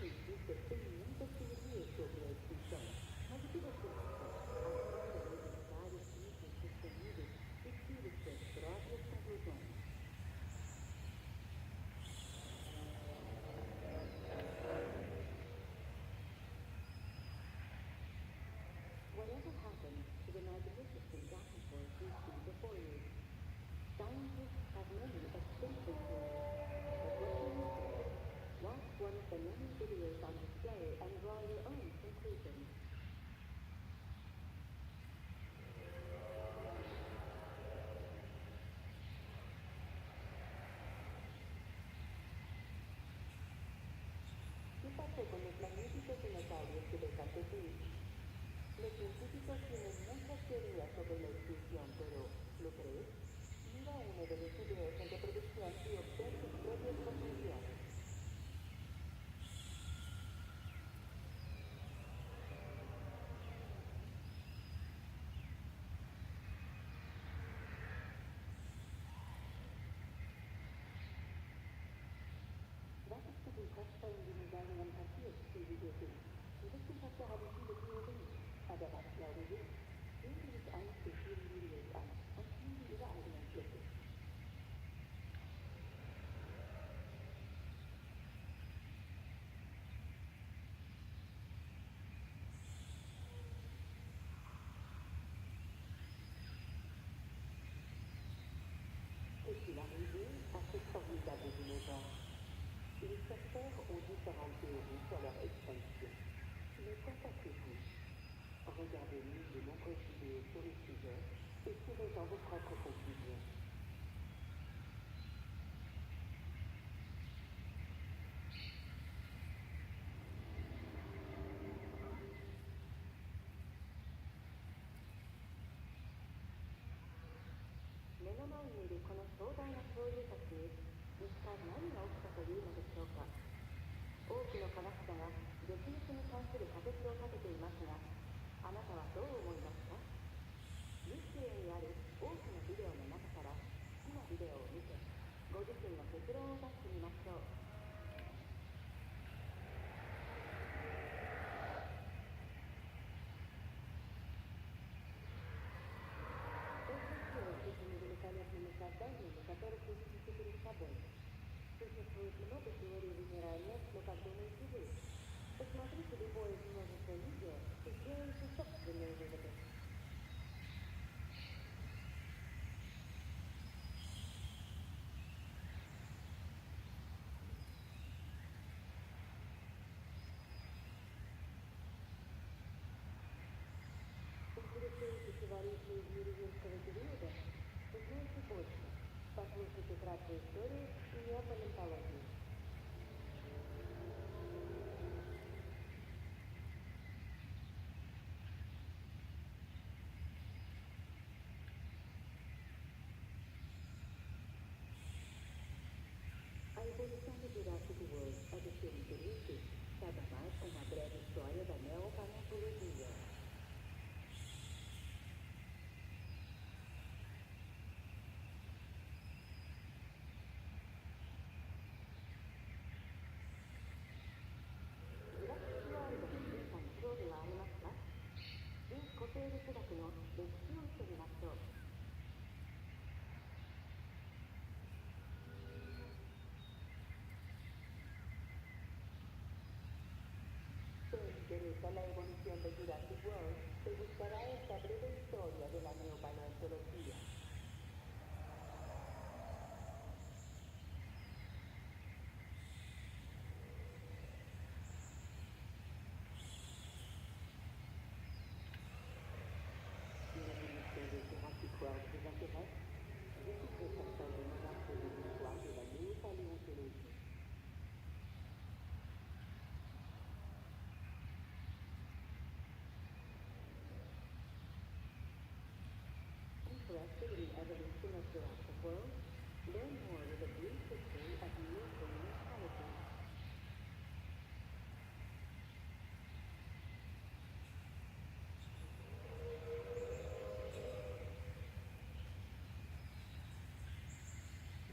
Existem muitas teorias sobre a extinção, mas o que você acha? Agora ouvem vários mitos disponíveis e tire suas próprias conclusões. Whatever happened to the magnificent dinosaurs you see before you? Scientists have many extinction theories, but what do you think? Watch one of the many videos on display and draw your own conclusions. ¿Qué pasó con los magníficos dinosaurios que ves ante ti? Los científicos tienen muchas teorías sobre la extinción, pero ¿lo crees? Mira uno de los videos en reproducción y obtén tus propias conclusiones. Was ist mit den kostbaren Dinosauriern passiert, die Sie hier sehen? Die Wissenschaftler haben viele Theorien. Aber was glauben Sie? Sehen Sie sich eins der vielen Videos an und ziehen Sie Ihre eigenen Schlüsse. Qu'est-il arrivé à ces formidables dinosaures? Les chercheurs ont différentes théories sur leur extinction. Mais qu'en pensez-vous? Regardez-nous de nombreuses vidéos sur le sujet et tirez-en vos propres conclusions.目の前にいるこの壮大な恐竜たちに一体何が起きたというのでしょうか。多くの科学者が絶滅に関する仮説を立てていますが、あなたはどう思いますか？ディスプレイにある多くのビデオの中から好きなビデオを見てご自身の結論を出してみましょう。Механизмы, которых вы видите перед собой. Существует много теорий вымирания слабоумных живых. Посмотрите любое из множества видео и сделайте собственные выводы. Интересуетесь эволюцией в мире юрского периода? Узнаете больше. Послушайте краткую историю неопалеонтологии. A evolução do Jurassic World é do seu interesse? Saiba mais com uma breve história da neopaleontologia. ¿Te interesa la evolución de Jurassic World? Te gustará esta breve historia de la neopaleontología. Si la émission de Jurassic World vous intéresse, découvrez certains des moments de l'histoire de la néopaléontologie. Interested in the evolution of Jurassic World? Learn more with a brief history of neopaleontology.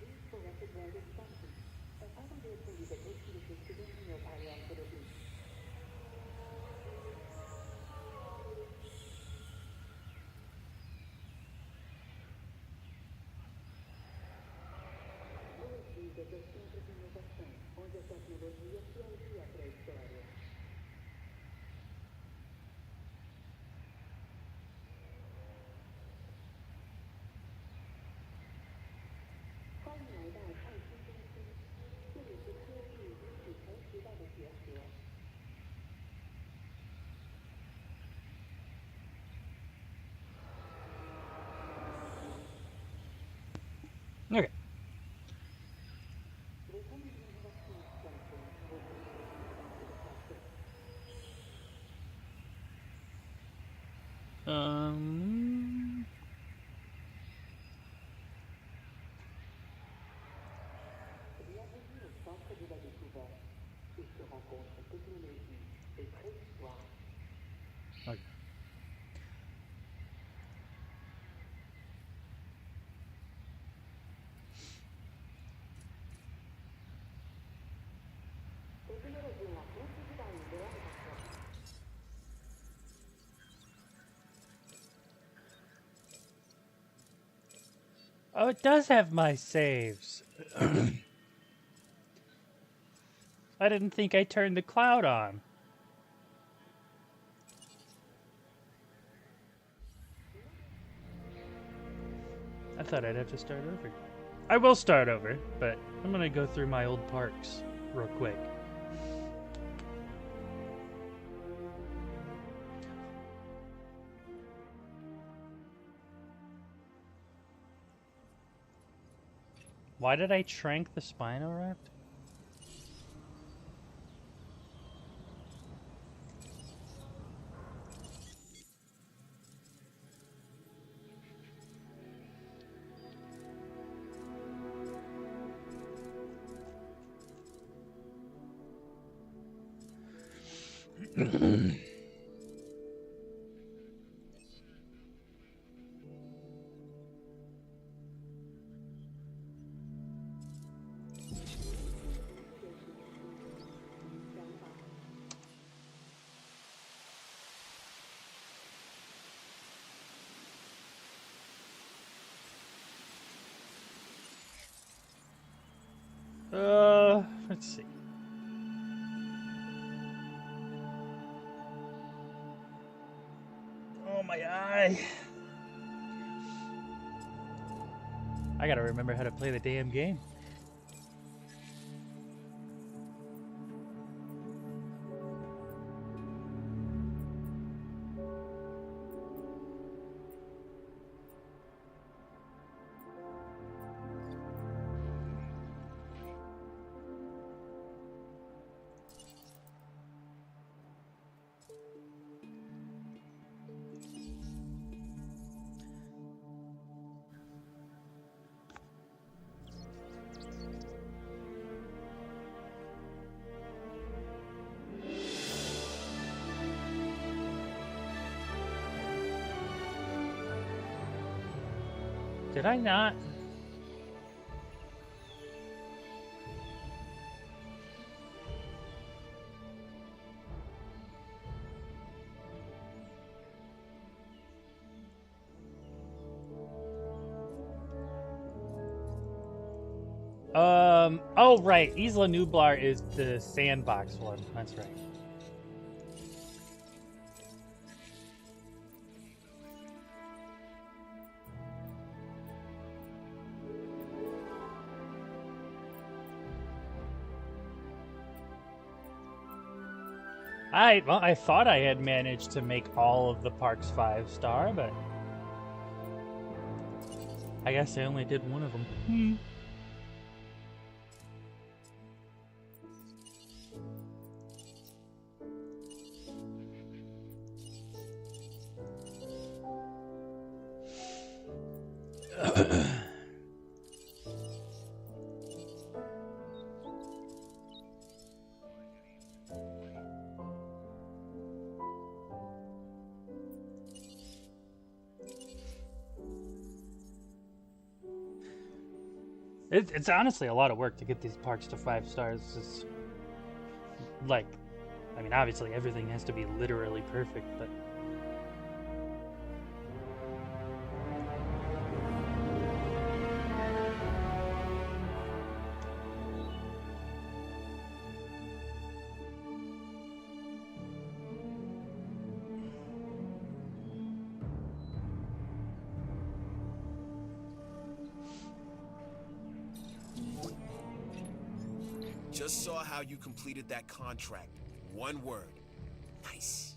These Jurassic World extensions Pasaron de quindi da tutti i studenti o anche da tutti. Oggi da sempre innovazione, oggi tecnologia sia preistoria. Okay. Bienvenue au centre de la découverte, où se rencontrent technologie et préhistoire. Okay. Tecnologia sensitiva in Kurassic. Oh, it does have my saves. I didn't think I turned the cloud on. I thought I'd have to start over. I will start over, but I'm gonna go through my old parks real quick. Why did I trank the Spinorapt? Let's see. Oh, my eye. I gotta remember how to play the damn game. Did I not? Oh, right. Isla Nublar is the sandbox one. That's right. I thought I had managed to make all of the parks 5-star, but I guess I only did one of them. It's honestly a lot of work to get these parks to 5 stars. It's like, I mean, obviously everything has to be literally perfect, but Just saw how you completed that contract. One word. Nice.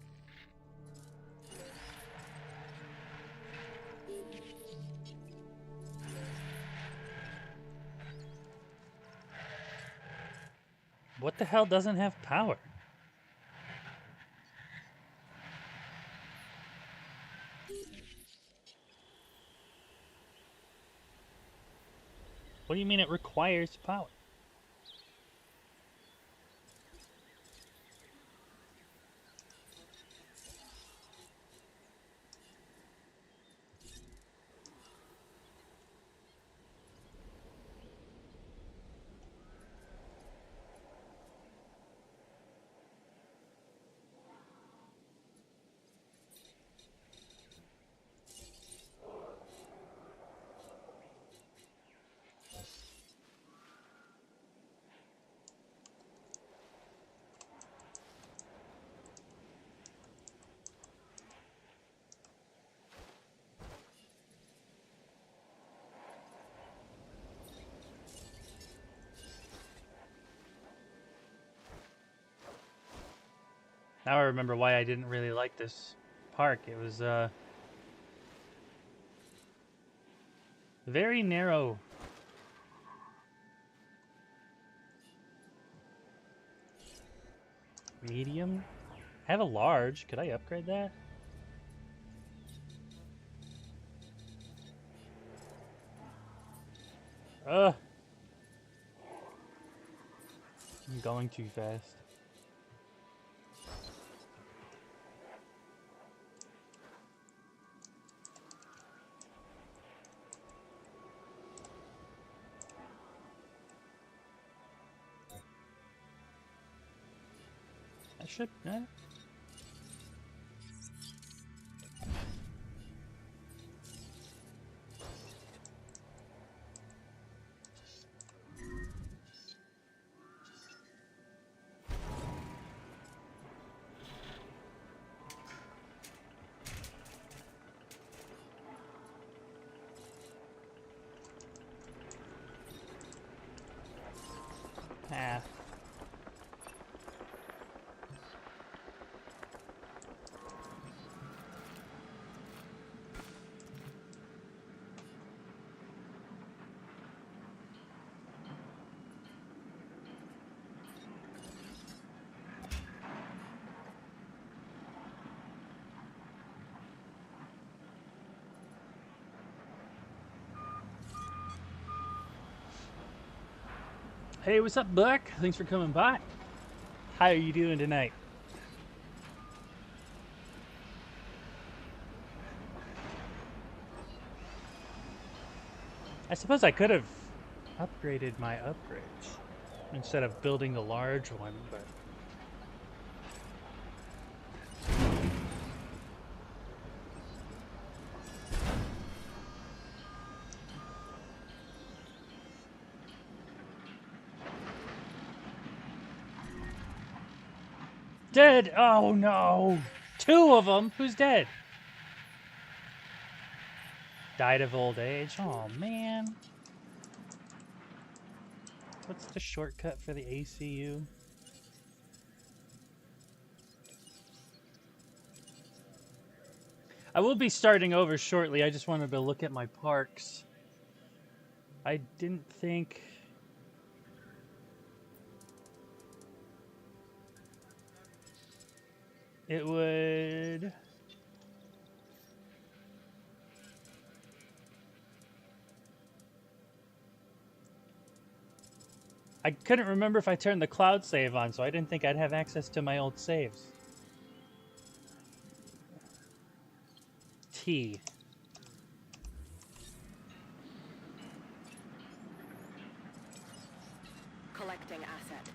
what the hell doesn't have power? What do you mean it requires power? Now I remember why I didn't really like this park. It was very narrow. Medium? I have a large. Could I upgrade that? Ugh. I'm going too fast. I should. Ah. Hey, what's up, Buck? Thanks for coming by. How are you doing tonight? I suppose I could have upgraded my upgrades instead of building the large one, but dead! Oh no! 2 of them? Who's dead? Died of old age? Oh man. What's the shortcut for the ACU? I will be starting over shortly. I just wanted to look at my parks. I didn't think... it would... I couldn't remember if I turned the cloud save on, so I didn't think I'd have access to my old saves. T. collecting asset.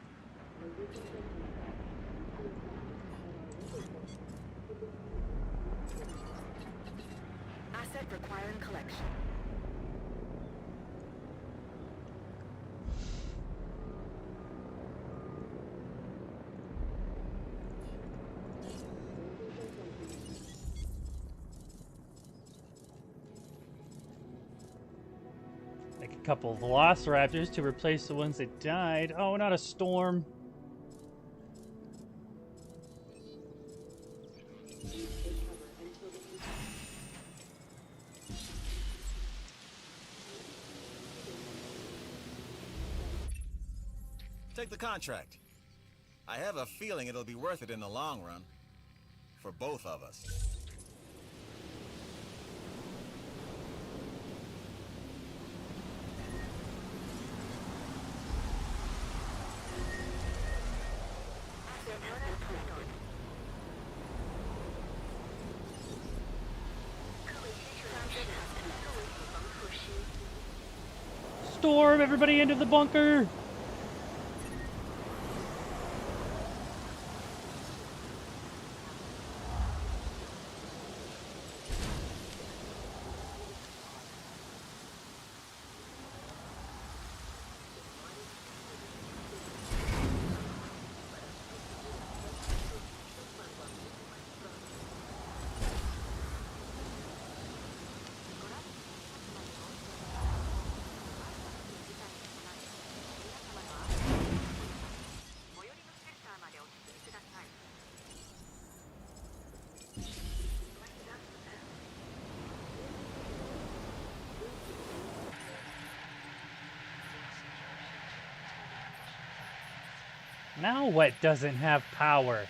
Asset requiring collection. Like a couple of velociraptors to replace the ones that died. Oh, not a storm. Take the contract. I have a feeling it'll be worth it in the long run. For both of us. Storm, everybody into the bunker! Now what doesn't have power?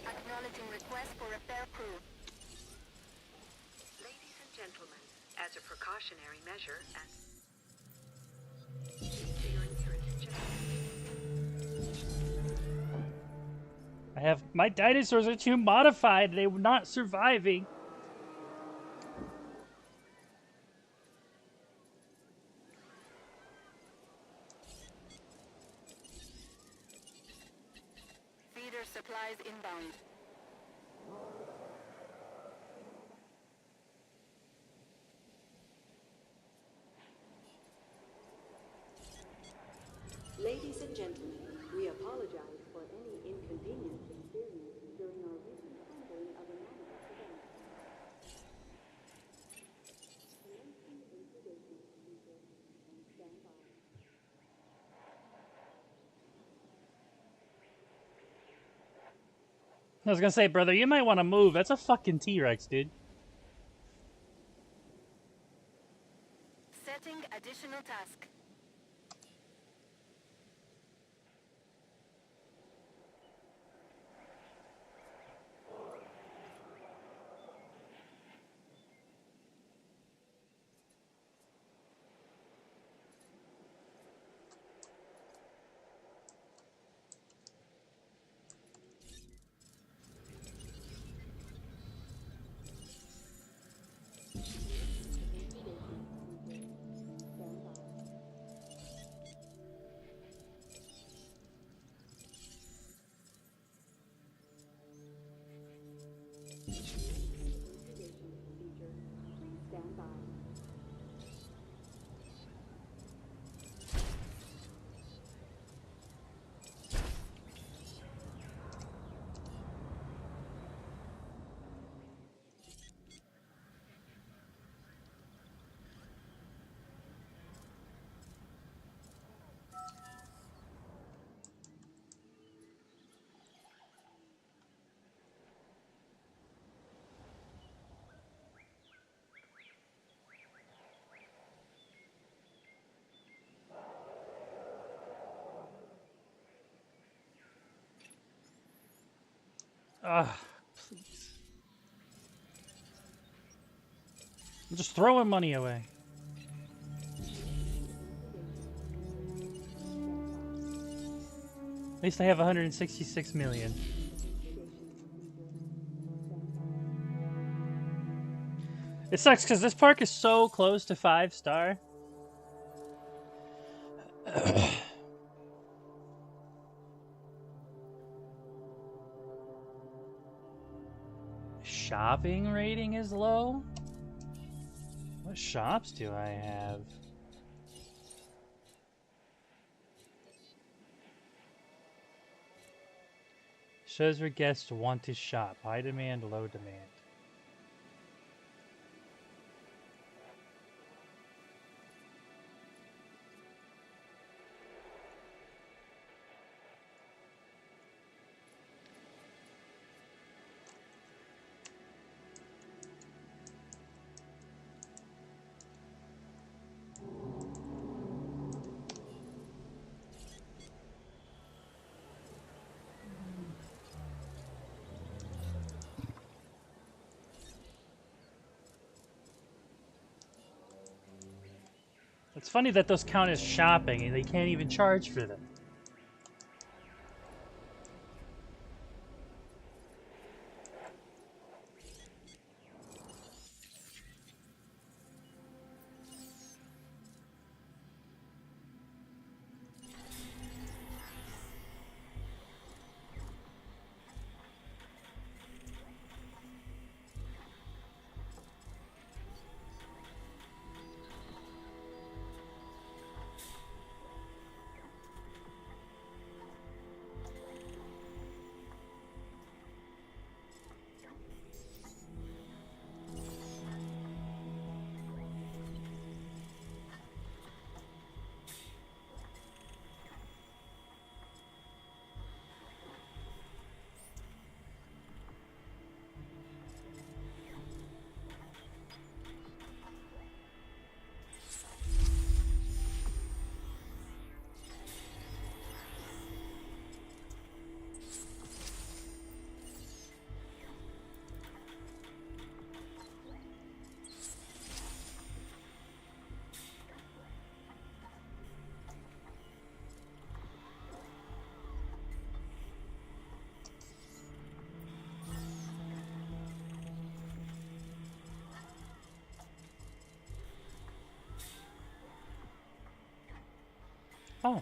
Acknowledging request for repair crew. Ladies and gentlemen, as a precautionary measure and I have my dinosaurs are too modified. They were not surviving. Feeder supplies inbound. Ladies and gentlemen, we apologize for any inconvenience experienced during our recent handling of a manifest event. Commencing incubation procedure and stand by. I was gonna say, brother, you might want to move. That's a fucking T-Rex, dude. Setting additional task. Ah, please. I'm just throwing money away. At least I have 166 million. It sucks because this park is so close to 5-star. Shopping rating is low? What shops do I have? Shows where guests want to shop. High demand, low demand. It's funny that those count as shopping and they can't even charge for them. Oh.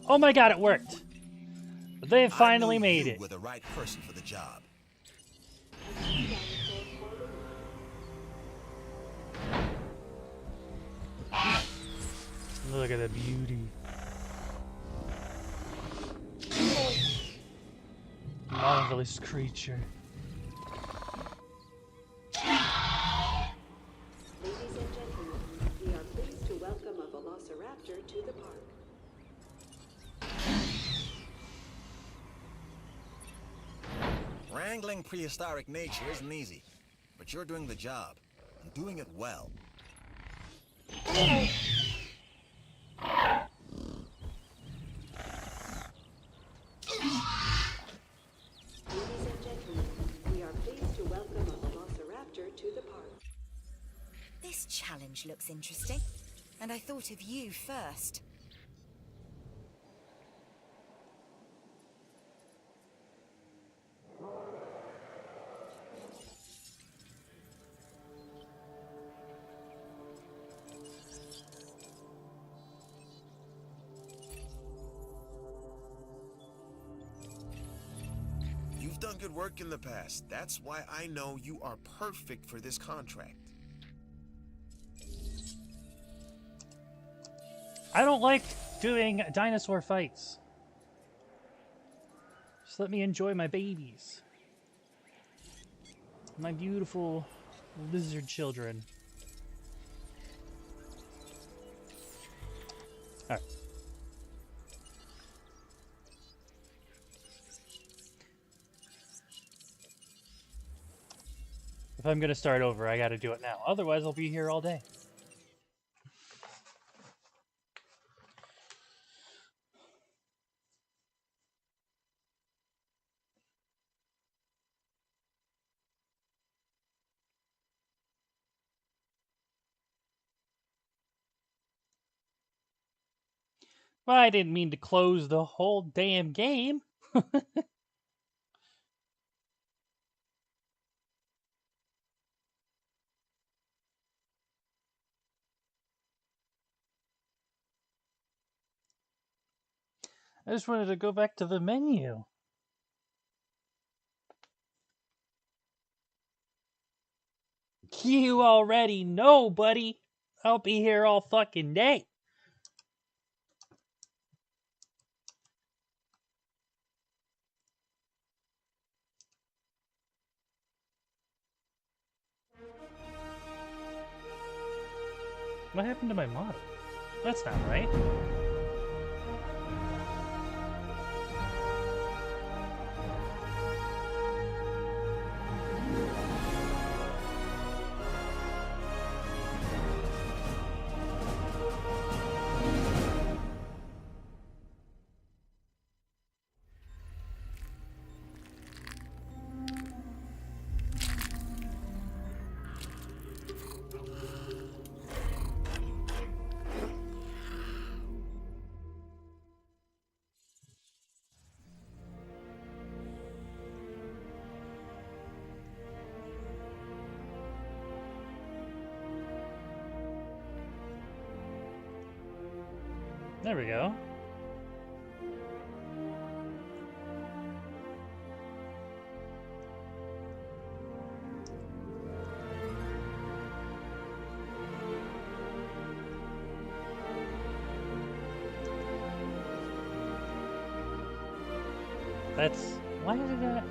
Oh my god, it worked! They finally made it. You were the right person for the job. Look at the beauty. Marvelous creature. Ladies and gentlemen, we are pleased to welcome a velociraptor to the park. Wrangling prehistoric nature isn't easy, but you're doing the job, and doing it well. Ladies and gentlemen, we are pleased to welcome a velociraptor to the park. This challenge looks interesting, and I thought of you first. You've done good work in the past. That's why I know you are perfect for this contract. I don't like doing dinosaur fights. Just let me enjoy my babies. My beautiful lizard children. Alright. If I'm gonna start over, I gotta do it now. Otherwise, I'll be here all day. Well, I didn't mean to close the whole damn game. I just wanted to go back to the menu. You already know, buddy. I'll be here all fucking day. What happened to my model? That's not right. There we go. That's... why did that...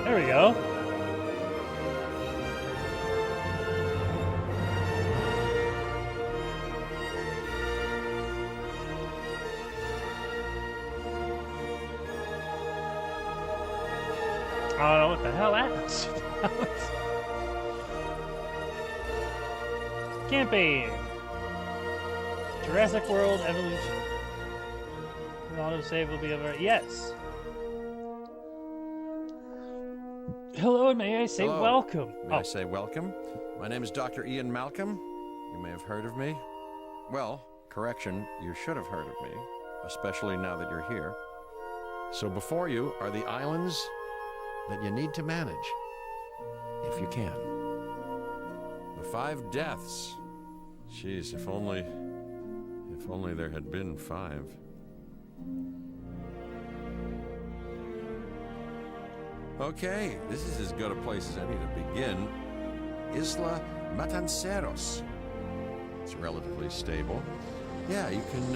There we go. I don't know what the hell that was. Campaign. Jurassic World Evolution. Autosave will be over. Yes. Hello, and may I say Hello. welcome? May I say welcome? My name is Dr. Ian Malcolm. You may have heard of me. Well, correction, you should have heard of me, especially now that you're here. So before you are the islands that you need to manage, if you can. The 5 deaths. Jeez, if only there had been 5. Okay, this is as good a place as any to begin. Isla Matanceros. It's relatively stable. Yeah, you can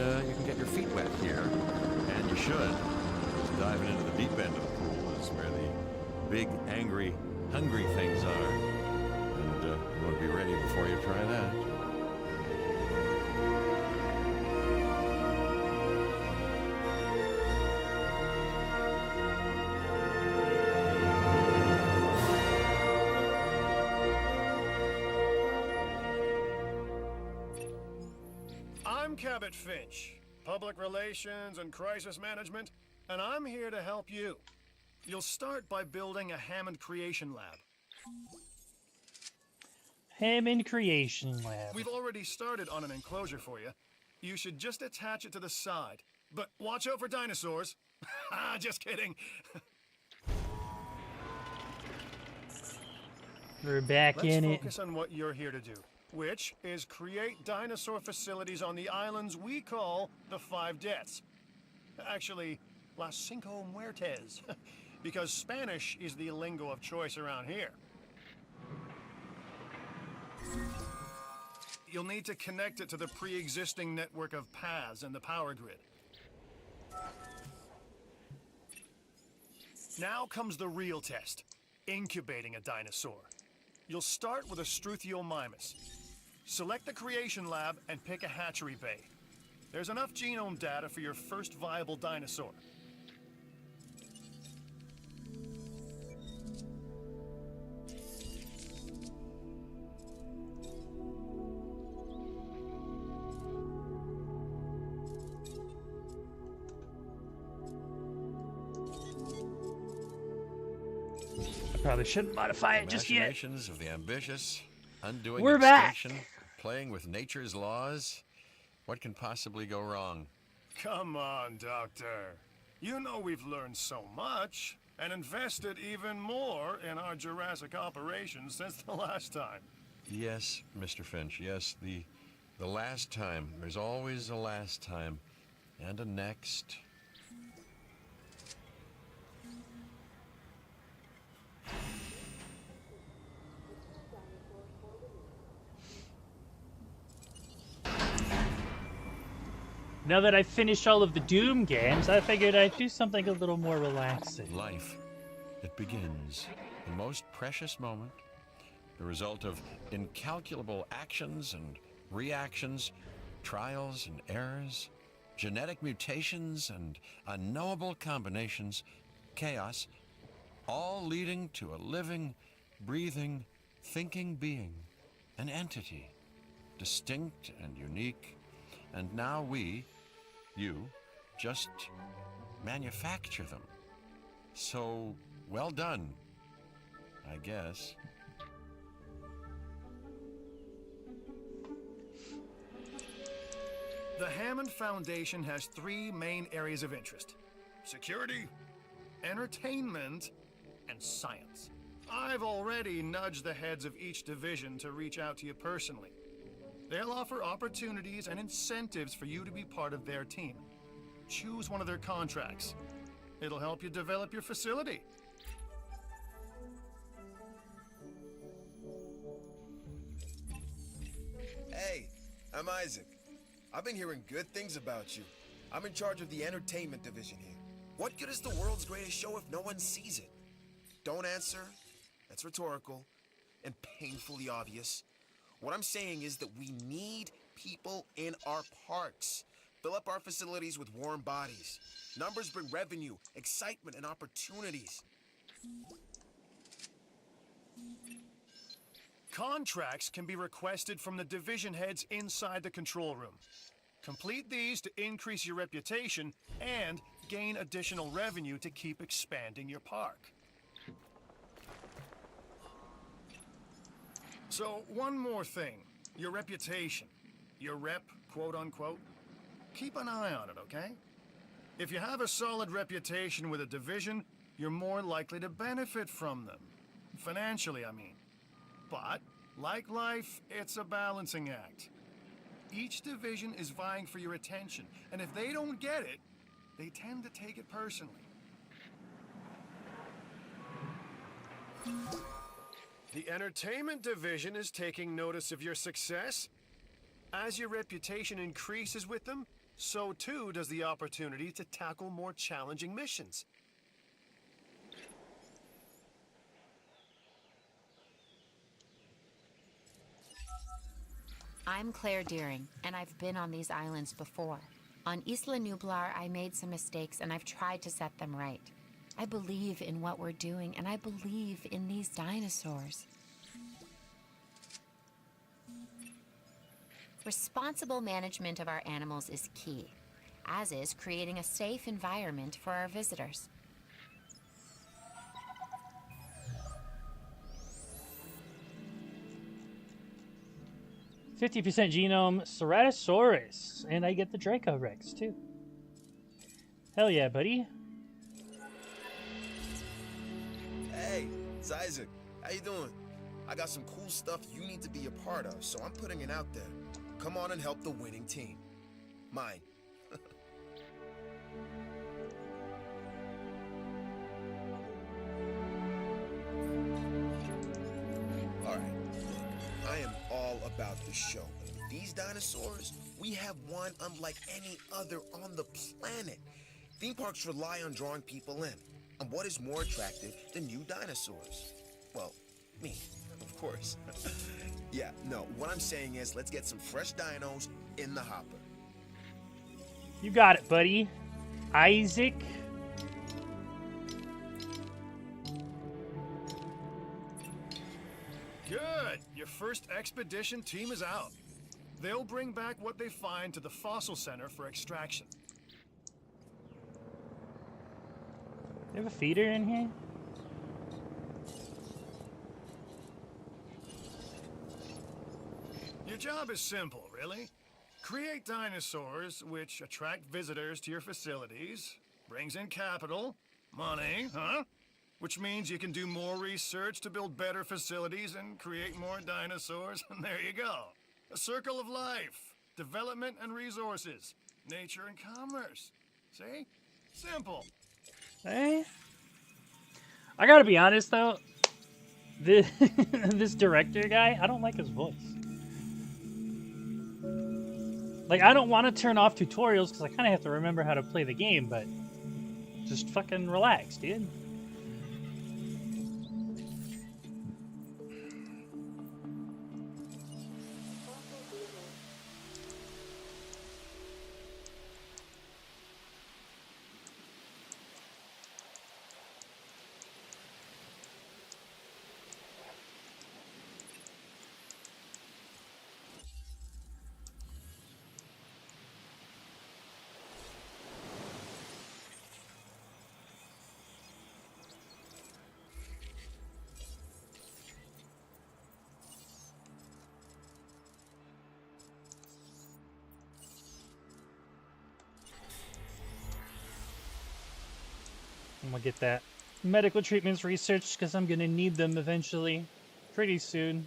get your feet wet here, and you should. Diving into the deep end of the pool is where the big, angry, hungry things are, and you want to be ready before you try that. I'm Cabot Finch, Public Relations and Crisis Management, and I'm here to help you. You'll start by building a Hammond Creation Lab. Hammond Creation Lab. We've already started on an enclosure for you. You should just attach it to the side. But watch out for dinosaurs. Just kidding. We're back in it. Let's focus on what you're here to do, which is create dinosaur facilities on the islands we call the Five Deaths. Actually, Las Cinco Muertes, because Spanish is the lingo of choice around here. You'll need to connect it to the pre-existing network of paths and the power grid. Now comes the real test, incubating a dinosaur. You'll start with a Struthiomimus. Select the creation lab and pick a hatchery bay. There's enough genome data for your first viable dinosaur. Probably shouldn't modify it just yet. Imaginations of the ambitious, undoing We're back. extinction, playing with nature's laws. What can possibly go wrong? Come on, Doctor. You know we've learned so much and invested even more in our Jurassic operations since the last time. Yes, Mr. Finch, yes, the last time. There's always a last time. And a next. Now that I've finished all of the Doom games, I figured I'd do something a little more relaxing. Life. It begins. The most precious moment. The result of incalculable actions and reactions, trials and errors, genetic mutations and unknowable combinations, chaos, all leading to a living, breathing, thinking being, an entity, distinct and unique. And now we, you, just manufacture them. So, well done, I guess. The Hammond Foundation has three main areas of interest: security, entertainment, and science. I've already nudged the heads of each division to reach out to you personally. They'll offer opportunities and incentives for you to be part of their team. Choose one of their contracts. It'll help you develop your facility. Hey, I'm Isaac. I've been hearing good things about you. I'm in charge of the entertainment division here. What good is the world's greatest show if no one sees it? Don't answer. That's rhetorical and painfully obvious. What I'm saying is that we need people in our parks. Fill up our facilities with warm bodies. Numbers bring revenue, excitement, and opportunities. Contracts can be requested from the division heads inside the control room. Complete these to increase your reputation and gain additional revenue to keep expanding your park. So, one more thing. Your reputation. Your rep, quote unquote. Keep an eye on it, okay? If you have a solid reputation with a division, you're more likely to benefit from them. Financially, I mean. But, like life, it's a balancing act. Each division is vying for your attention, and if they don't get it, they tend to take it personally. The entertainment division is taking notice of your success. As your reputation increases with them, so too does the opportunity to tackle more challenging missions. I'm Claire Deering, and I've been on these islands before. On Isla Nublar, I made some mistakes, and I've tried to set them right. I believe in what we're doing, and I believe in these dinosaurs. Responsible management of our animals is key, as is creating a safe environment for our visitors. 50% genome Ceratosaurus, and I get the Draco Rex too. Hell yeah, buddy. Hey, it's Isaac. How you doing? I got some cool stuff you need to be a part of, so I'm putting it out there. Come on and help the winning team. Mine. Alright, I am all about the show. With these dinosaurs, we have one unlike any other on the planet. Theme parks rely on drawing people in. And what is more attractive than new dinosaurs? Well, me, of course. Yeah, no, what I'm saying is let's get some fresh dinos in the hopper. You got it, buddy. Isaac. Good. Your first expedition team is out. They'll bring back what they find to the fossil center for extraction. You have a feeder in here? Your job is simple, really. Create dinosaurs which attract visitors to your facilities, brings in capital, money, huh? Which means you can do more research to build better facilities and create more dinosaurs, and there you go. A circle of life, development and resources, nature and commerce. See? Simple. Hey. I gotta be honest though, this director guy, I don't like his voice. Like, I don't want to turn off tutorials because I kind of have to remember how to play the game, but just fucking relax, dude. I'm gonna get that medical treatments researched because I'm gonna need them eventually, pretty soon.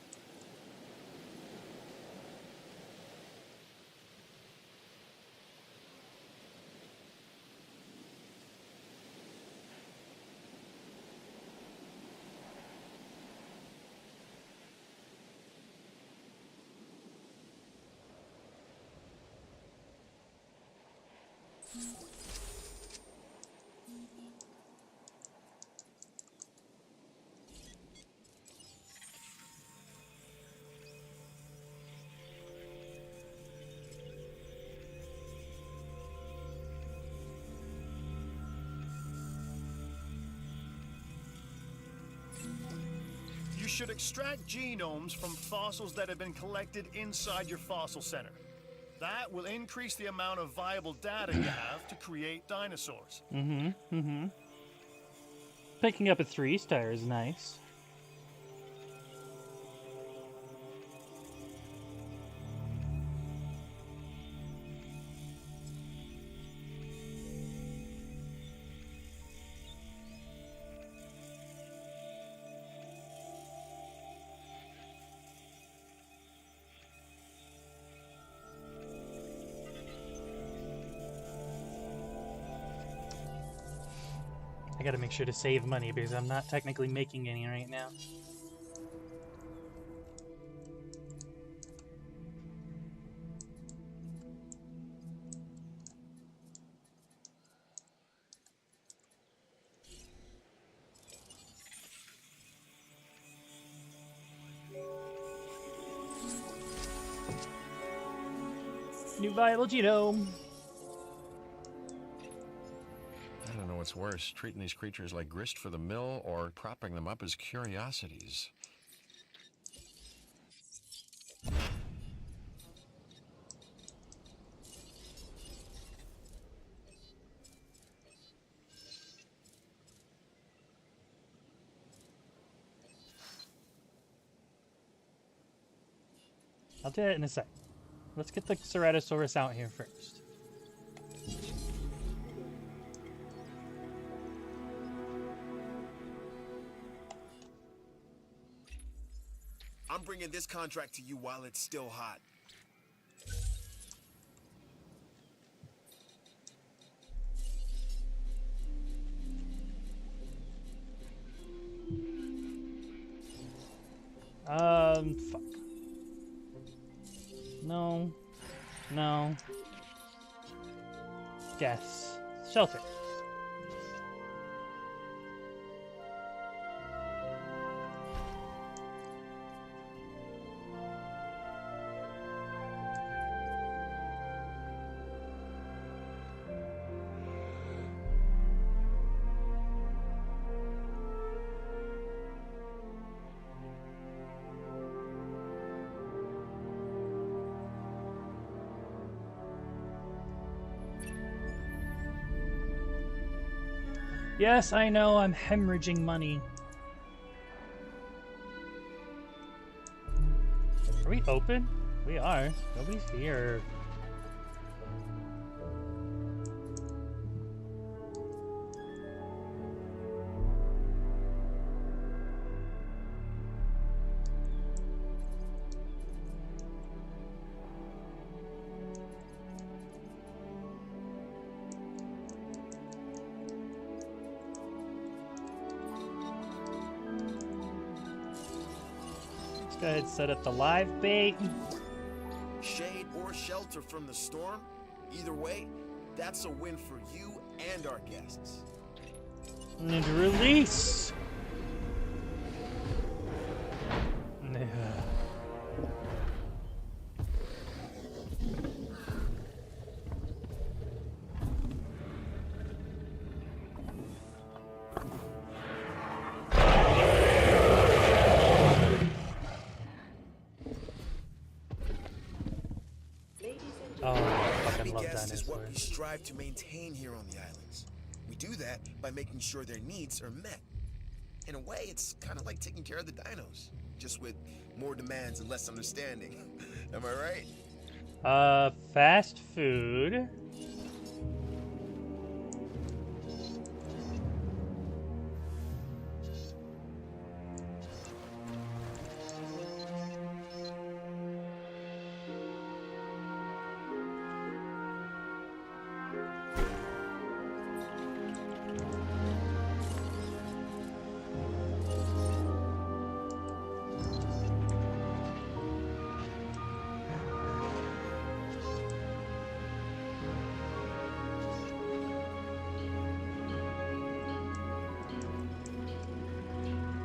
You should extract genomes from fossils that have been collected inside your fossil center. That will increase the amount of viable data you have to create dinosaurs. Picking up a 3-star is nice. I gotta make sure to save money because I'm not technically making any right now. New viable genome. I don't know what's worse, treating these creatures like grist for the mill or propping them up as curiosities. I'll do that in a sec. Let's get the Ceratosaurus out here first. I'm bringing this contract to you while it's still hot. Fuck. No. No. Guess. Shelter. Yes, I know, I'm hemorrhaging money. Are we open? We are. Nobody's here. Go ahead and set up the live bait. Shade or shelter from the storm, either way, that's a win for you and our guests. And release. Happy guests is what we strive to maintain here on the islands. We do that by making sure their needs are met. In a way, it's kind of like taking care of the dinos, just with more demands and less understanding. Am I right? Fast food.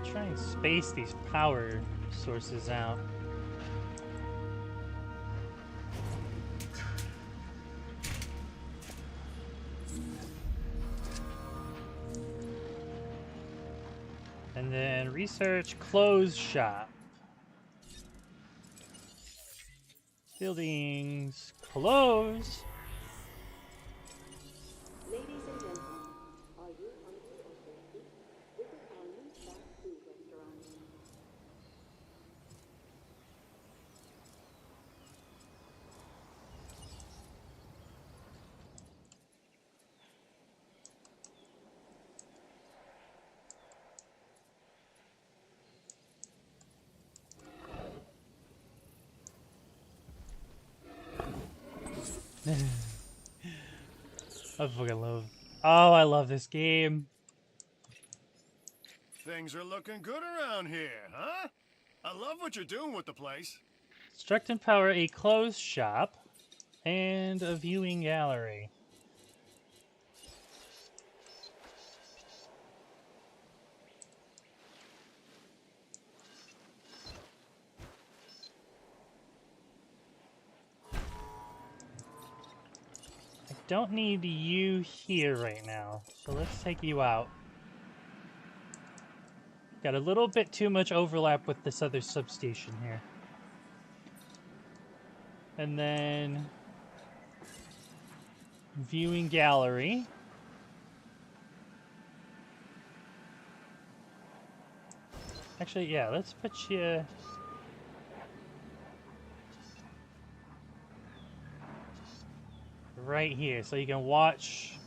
Try and space these power sources out. And then research clothes shop. Buildings close. Ladies and gentlemen, are you hungry or thirsty? This is our new fast food restaurant. I fucking love. Oh, I love this game. Things are looking good around here, huh? I love what you're doing with the place. Construct and power a clothes shop and a viewing gallery. I don't need you here right now, so let's take you out. Got a little bit too much overlap with this other substation here. And then viewing gallery. Actually, yeah, let's put you right here, so you can watch.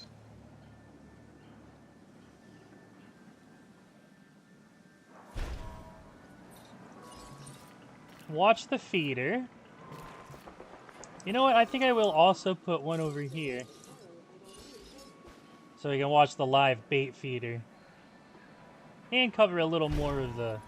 Watch the feeder. You know what? I think I will also put one over here, so you can watch the live bait feeder and cover a little more of the.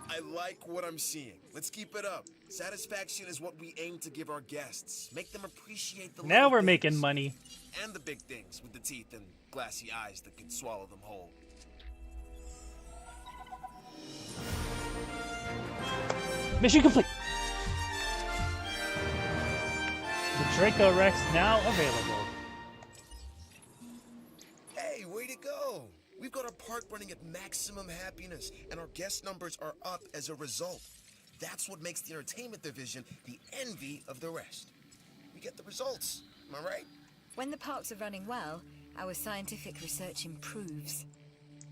I like what I'm seeing. Let's keep it up. Satisfaction is what we aim to give our guests. Make them appreciate the Now little we're things. making money. And the big things with the teeth and glassy eyes that can swallow them whole. Mission complete. The Draco Rex now available. Hey, way to go! We've got our park running at maximum happiness, and our guest numbers are up as a result. That's what makes the entertainment division the envy of the rest. We get the results, am I right? When the parks are running well, our scientific research improves.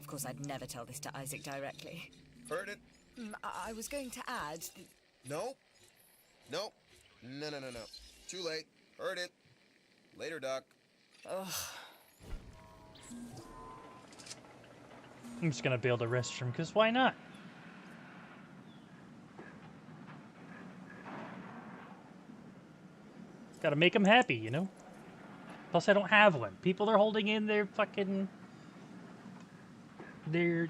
Of course, I'd never tell this to Isaac directly. Heard it? I was going to add that... No. No. No. Too late. Heard it. Later, Doc. Ugh. I'm just gonna build a restroom, because why not? Gotta make them happy, you know? Plus, I don't have one. People are holding in their fucking... Their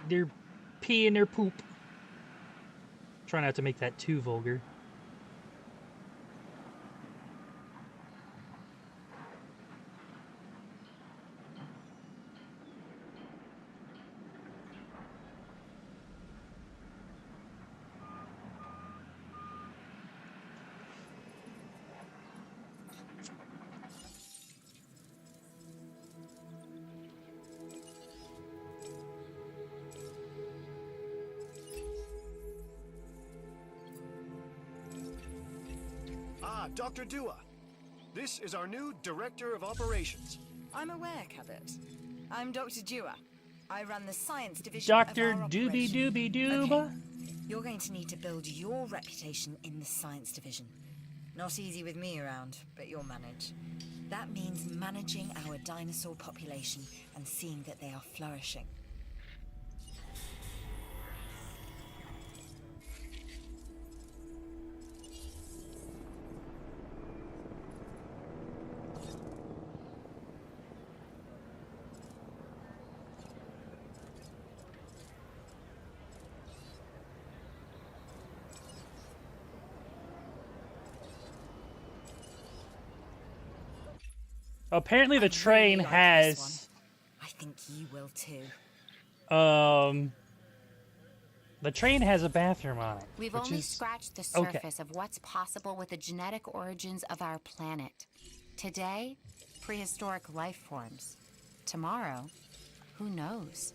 pee and their poop. Try not to make that too vulgar. Ah, Dr. Dua. This is our new Director of Operations. I'm aware, Cabot. I'm Dr. Dua. I run the science division Dr. of our Doobie operation. Doobie Dooba? Okay. You're going to need to build your reputation in the science division. Not easy with me around, but you'll manage. That means managing our dinosaur population and seeing that they are flourishing. Apparently the I train really like this has... one. I think you will too. The train has a bathroom on it. We've which only is scratched the okay. surface of what's possible with the genetic origins of our planet. Today, prehistoric life forms. Tomorrow, who knows?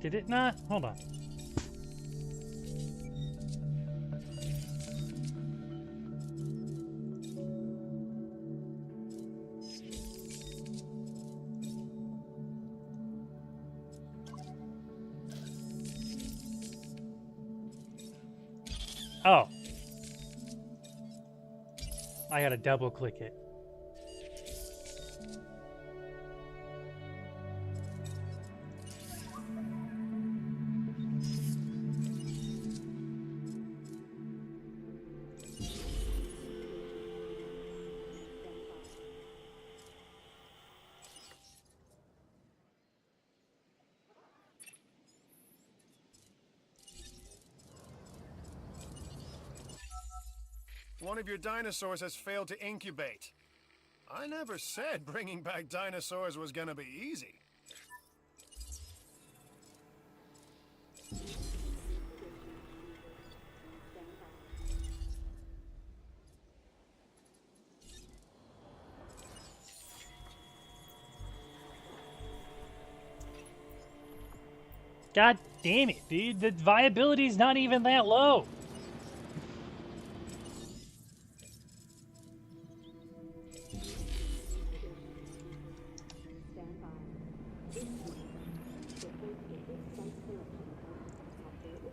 Did it not? Hold on. Oh. I gotta double click it. one of your dinosaurs has failed to incubate. I never said bringing back dinosaurs was gonna be easy. God damn it, dude. The viability's not even that low. Stand by. This morning, the face-to-face site selection helicopter is standing by.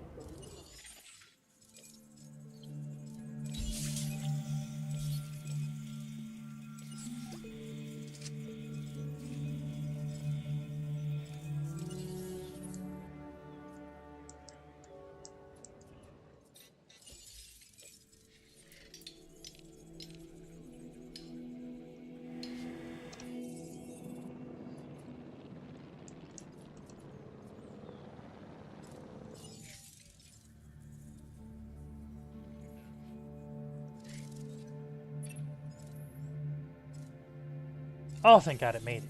Oh, thank God it made it.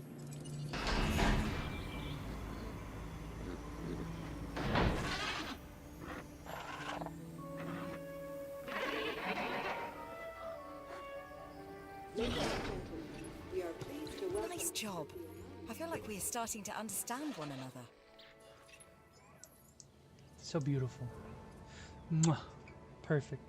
Ladies and gentlemen, we are pleased to welcome... Nice job. I feel like we are starting to understand one another. So beautiful. Mwah. Perfect.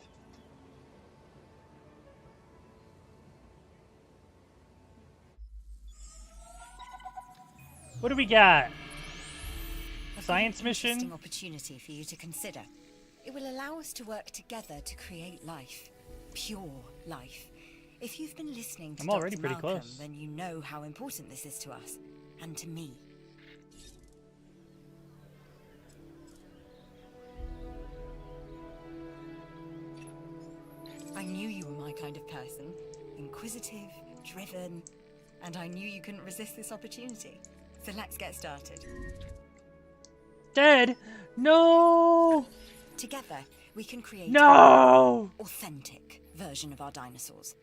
What do we got? Science mission? Interesting opportunity for you to consider. It will allow us to work together to create life. Pure life. If you've been listening to I'm already Dr. pretty Malcolm, close. then you know how important this is to us. And to me. I knew you were my kind of person. Inquisitive, driven, and I knew you couldn't resist this opportunity. So let's get started. Dead? No! Together, we can create No! an authentic version of our dinosaurs.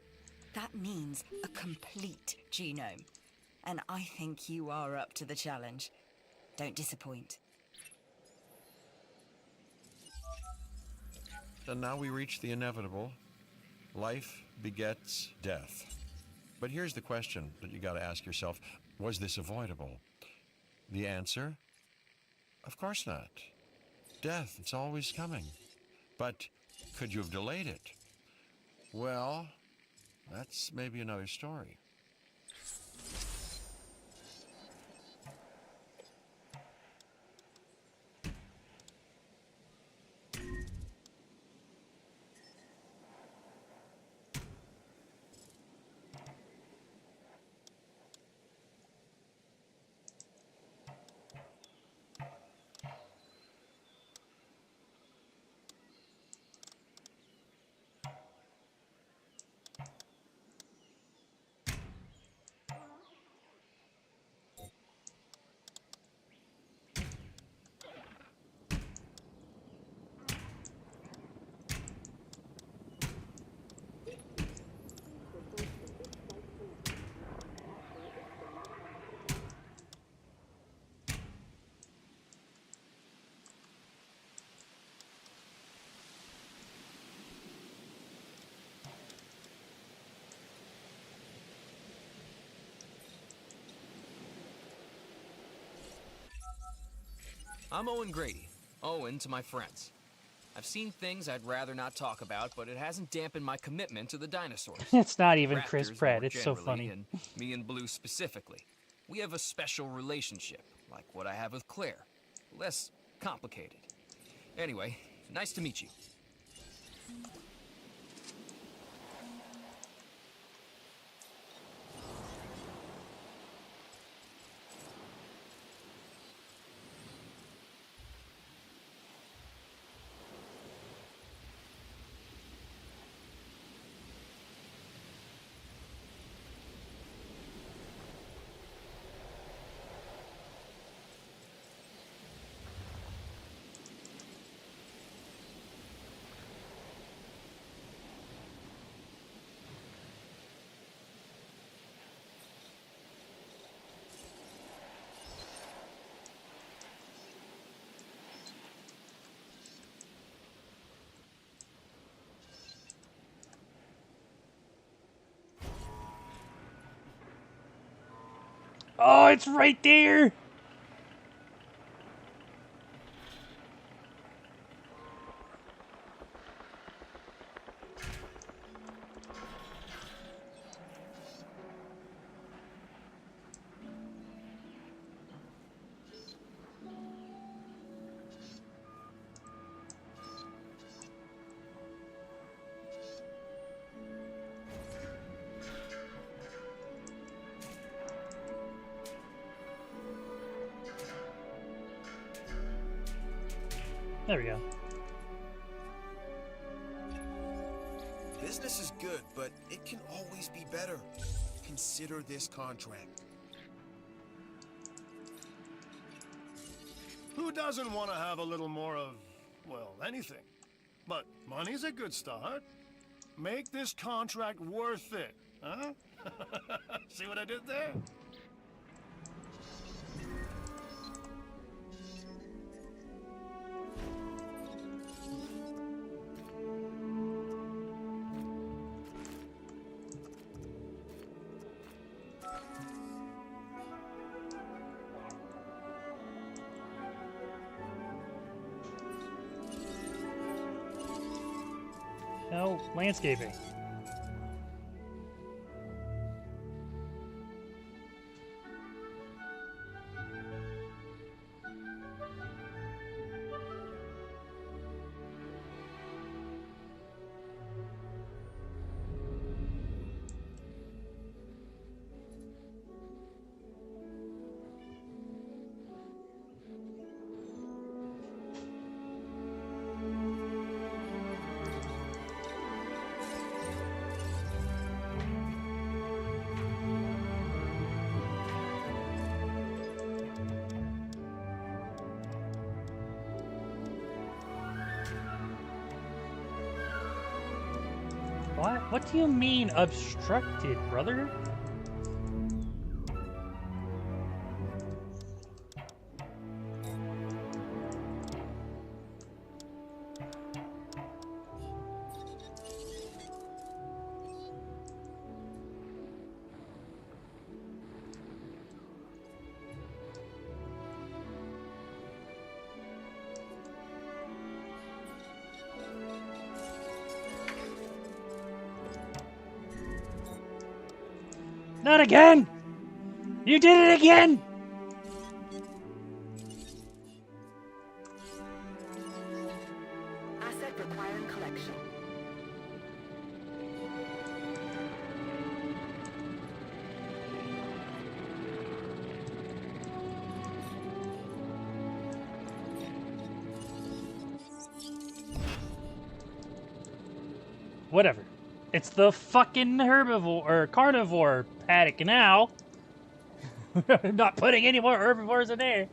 That means a complete genome. And I think you are up to the challenge. Don't disappoint. And now we reach the inevitable. Life begets death. But here's the question that you got to ask yourself. Was this avoidable? The answer? Of course not. Death, it's always coming. But could you have delayed it? Well, that's maybe another story. I'm Owen Grady. Owen to my friends. I've seen things I'd rather not talk about, but it hasn't dampened my commitment to the dinosaurs. It's not even Chris Raptors Pratt. more It's so generally, funny. And me and Blue specifically. We have a special relationship, like what I have with Claire. Less complicated. Anyway, nice to meet you. Oh, it's right there! There we go. Business is good, but it can always be better. Consider this contract. Who doesn't want to have a little more of, well, anything? But money's a good start. Make this contract worth it, huh? See what I did there? No, landscaping. What? What do you mean obstructed, brother? Not again! You did it again! Asset requiring collection. Whatever. It's the fucking herbivore or carnivore paddock now. I'm not putting any more herbivores in there.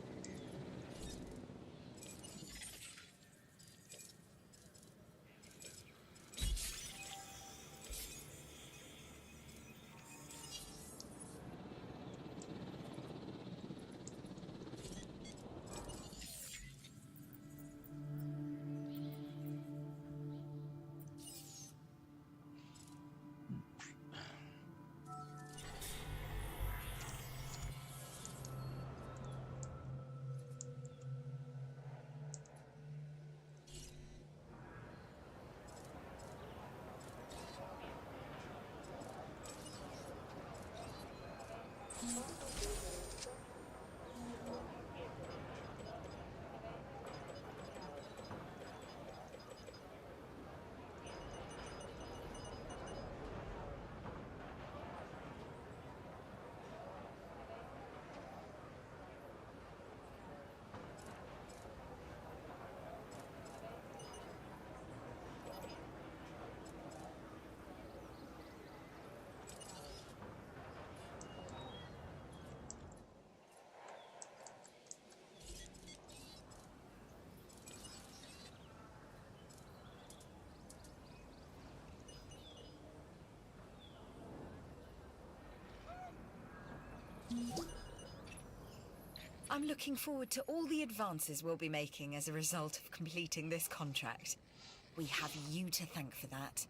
I'm looking forward to all the advances we'll be making as a result of completing this contract. We have you to thank for that.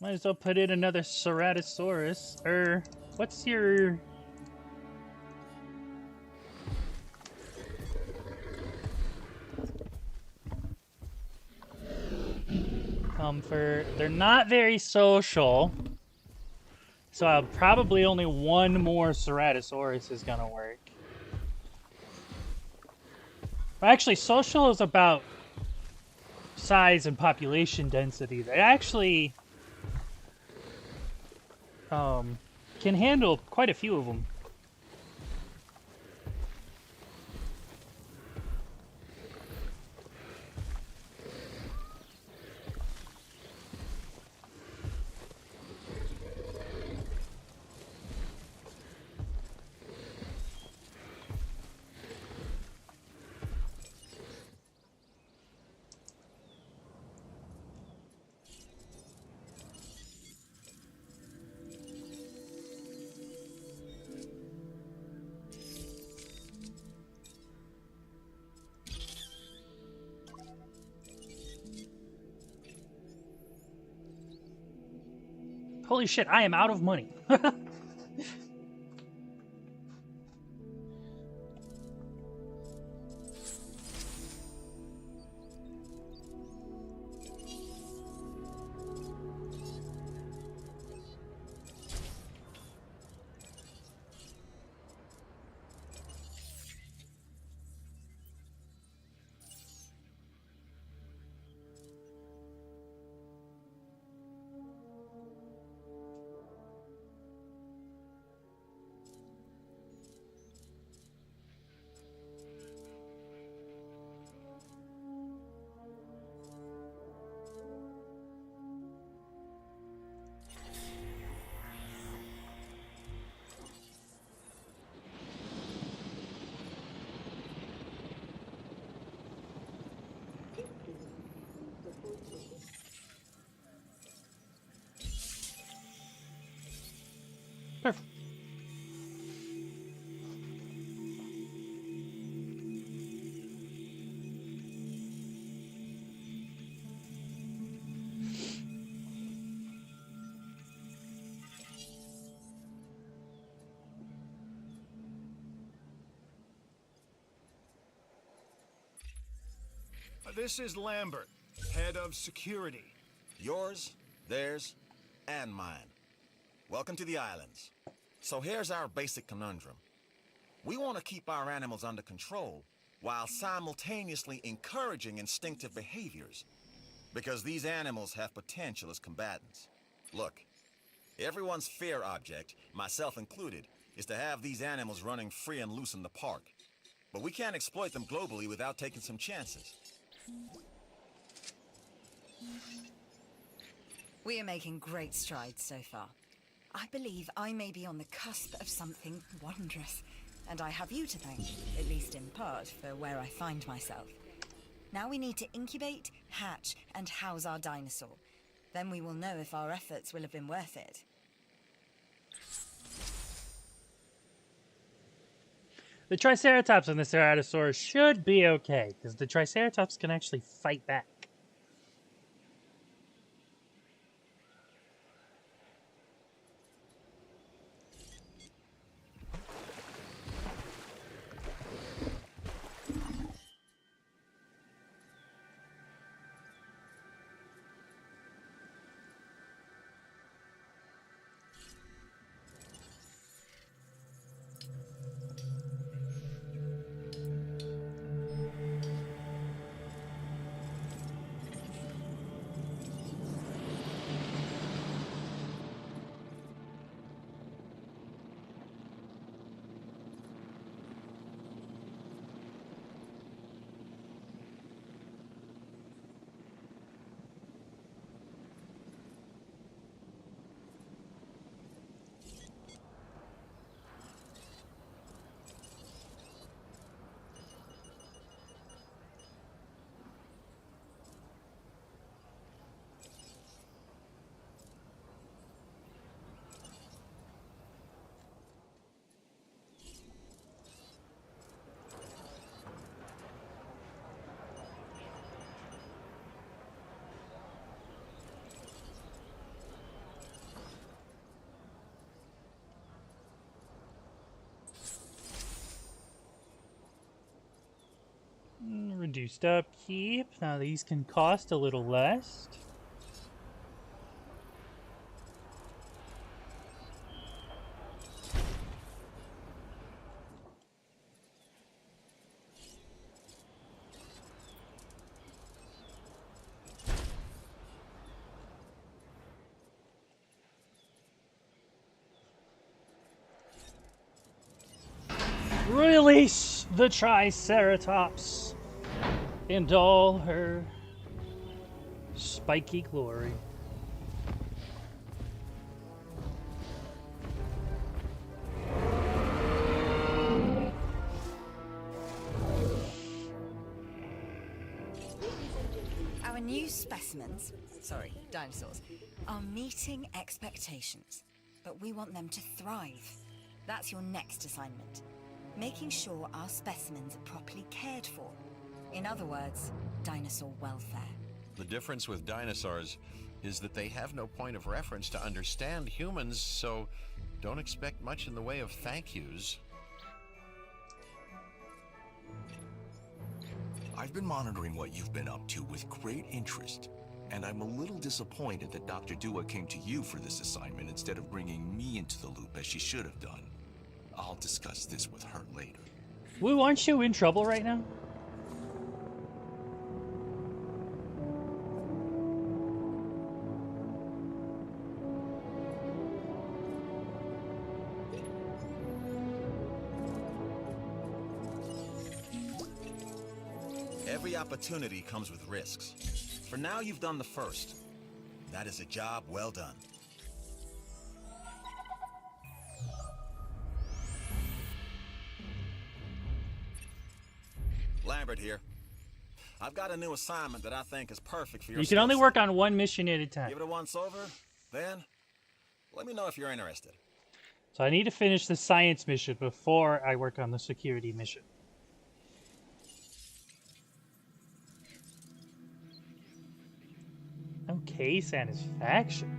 Might as well put in another Ceratosaurus. What's your... comfort? They're not very social. So probably only one more Ceratosaurus is gonna work. But actually, social is about size and population density. They actually can handle quite a few of them. Holy shit, I am out of money. Perfect. This is Lambert, head of security. Yours, theirs, and mine. Welcome to the islands. So here's our basic conundrum. We want to keep our animals under control while simultaneously encouraging instinctive behaviors, because these animals have potential as combatants. Look, everyone's fear object, myself included, is to have these animals running free and loose in the park. But we can't exploit them globally without taking some chances. We are making great strides so far. I believe I may be on the cusp of something wondrous, and I have you to thank, at least in part, for where I find myself. Now we need to incubate, hatch, and house our dinosaur. Then we will know if our efforts will have been worth it. The Triceratops and the Ceratosaurus should be okay, because the Triceratops can actually fight back. reduced upkeep. Now these can cost a little less. Release the Triceratops and all her spiky glory. Our new specimens, sorry, dinosaurs, are meeting expectations, but we want them to thrive. That's your next assignment. Making sure our specimens are properly cared for. In other words, dinosaur welfare. The difference with dinosaurs is that they have no point of reference to understand humans, so don't expect much in the way of thank yous. I've been monitoring what you've been up to with great interest, and I'm a little disappointed that Dr. Dua came to you for this assignment instead of bringing me into the loop as she should have done. I'll discuss this with her later. Woo, aren't you in trouble right now? Every opportunity comes with risks. For now, you've done the first. That is a job well done. Lambert here. I've got a new assignment that I think is perfect for your You can only skill work on one mission at a time. Give it a once over, then let me know if you're interested. So I need to finish the science mission before I work on the security mission. Okay, satisfaction.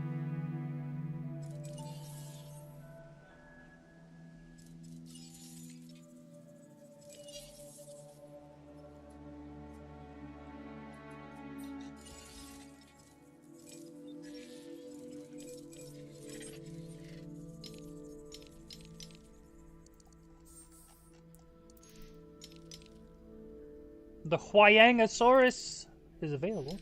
The Huayangosaurus is available.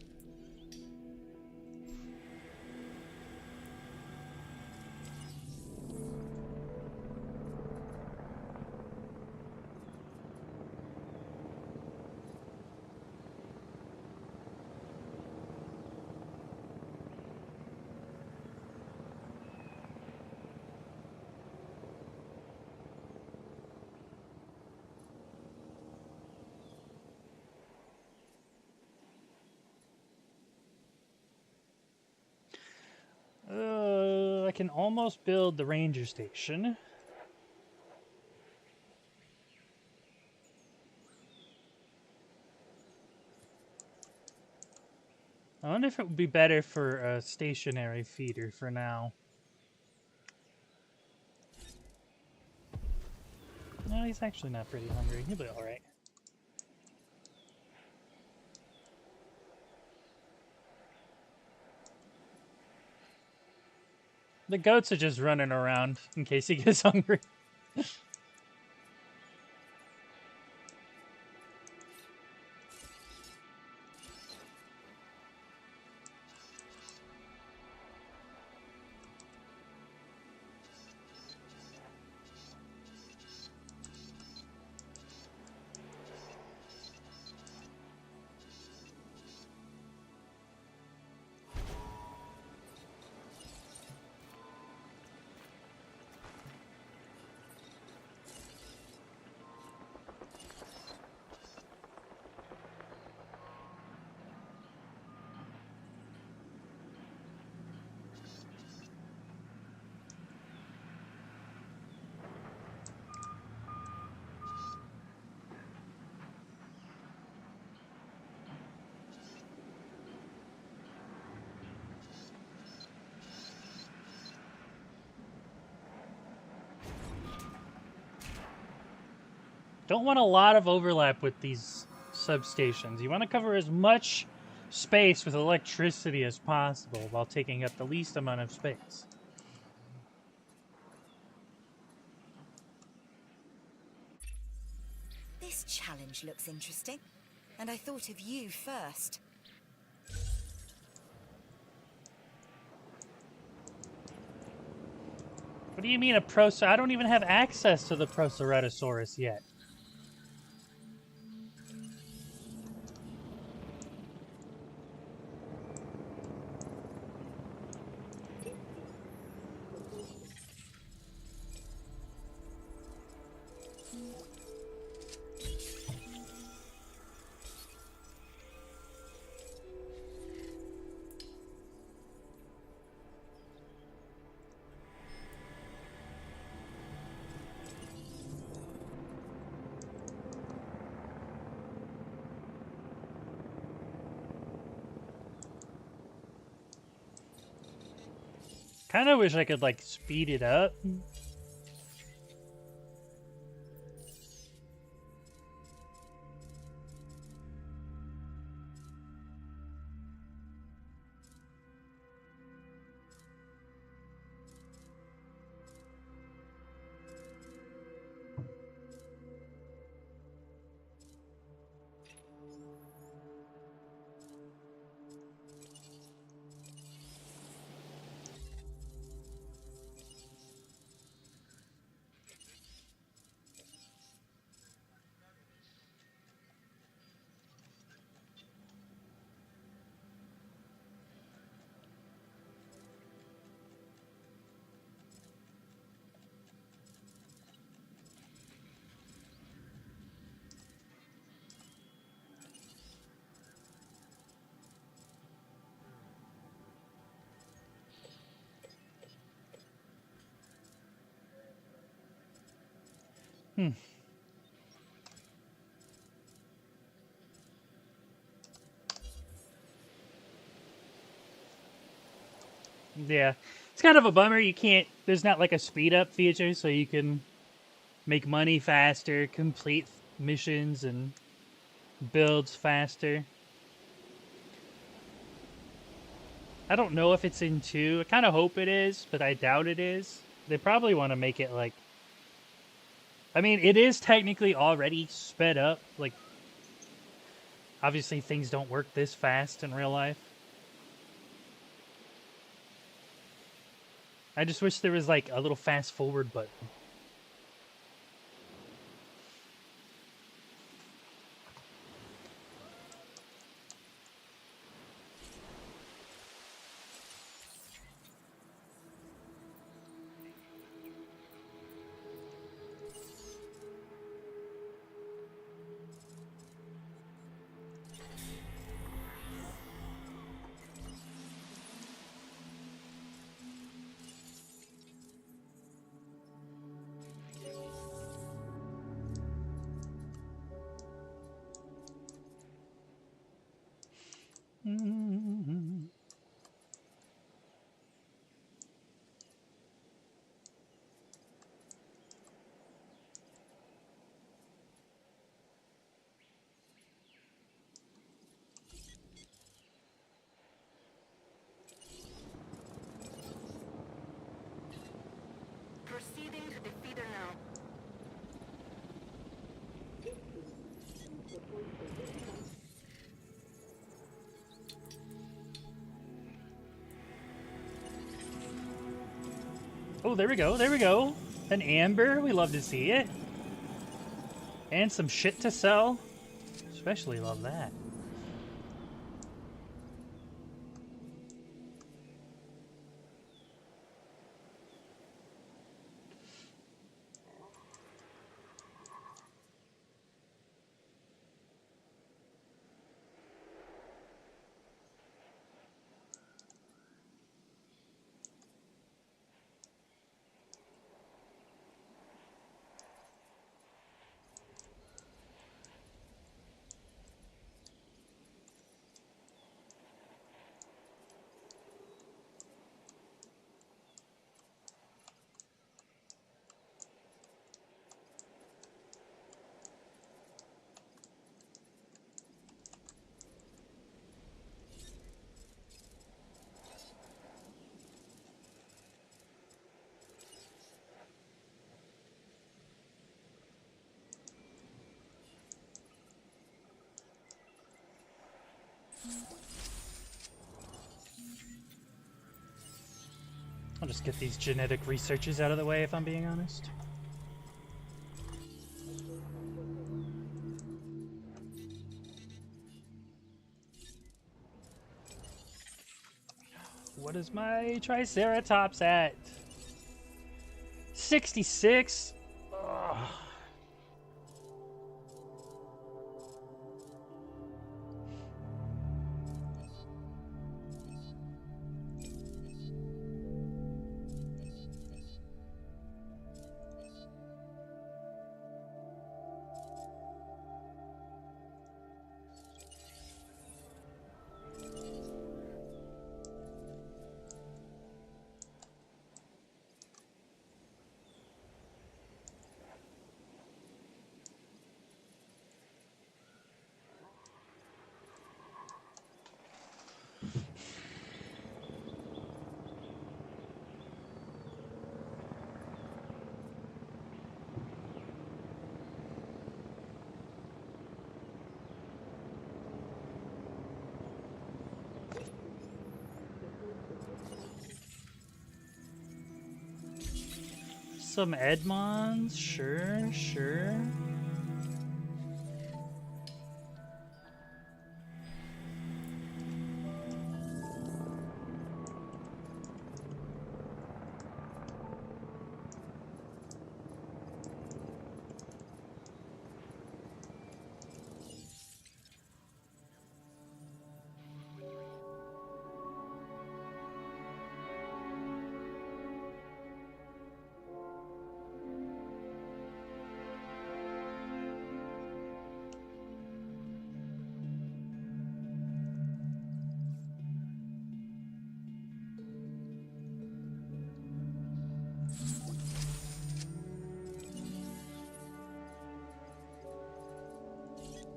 I can almost build the ranger station. I wonder if it would be better for a stationary feeder for now. No, he's actually not pretty hungry. He'll be alright. The goats are just running around in case he gets hungry. Don't want a lot of overlap with these substations. You want to cover as much space with electricity as possible while taking up the least amount of space. This challenge looks interesting, and I thought of you first. What do you mean a Procer? I don't even have access to the Proceratosaurus yet. Kind of wish I could, like, speed it up. Yeah. It's kind of a bummer you can't... There's not, like, a speed-up feature so you can make money faster, complete missions and builds faster. I don't know if it's in 2. I kind of hope it is, but I doubt it is. They probably want to make it, like... I mean, it is technically already sped up. Like, obviously things don't work this fast in real life. I just wish there was, like, a little fast-forward button. Proceeding to the feeder now. Oh, there we go, there we go. An amber, we love to see it. And some shit to sell. Especially love that. I'll just get these genetic researches out of the way if I'm being honest. What is my Triceratops at? 66? Ugh. Some Edmonds, sure, sure.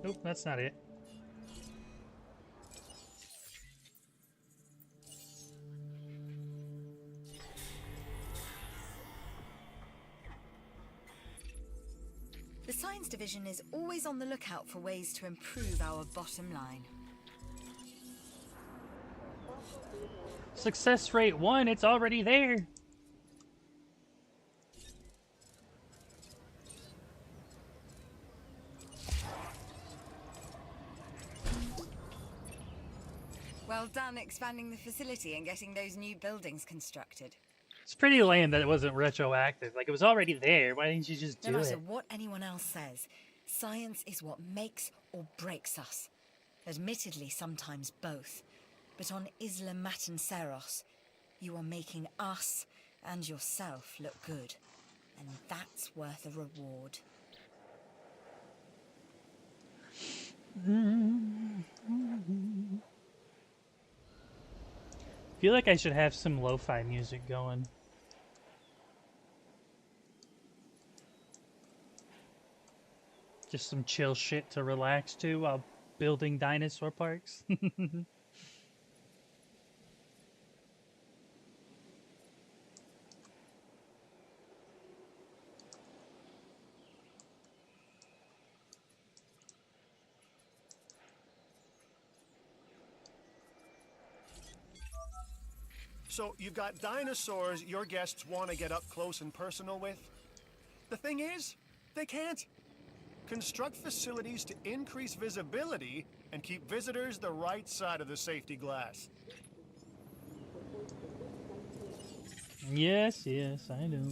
Nope, that's not it. The Science Division is always on the lookout for ways to improve our bottom line. Success rate 1, it's already there. Well done expanding the facility and getting those new buildings constructed. It's pretty lame that it wasn't retroactive. Like, it was already there. Why didn't you just do No matter it? what anyone else says, science is what makes or breaks us. Admittedly, sometimes both. But on Isla Matanceros, you are making us and yourself look good. And that's worth a reward. I feel like I should have some lo-fi music going. Just some chill shit to relax to while building dinosaur parks. So you've got dinosaurs your guests want to get up close and personal with? The thing is, they can't. Construct facilities to increase visibility and keep visitors the right side of the safety glass. Yes, yes, I know.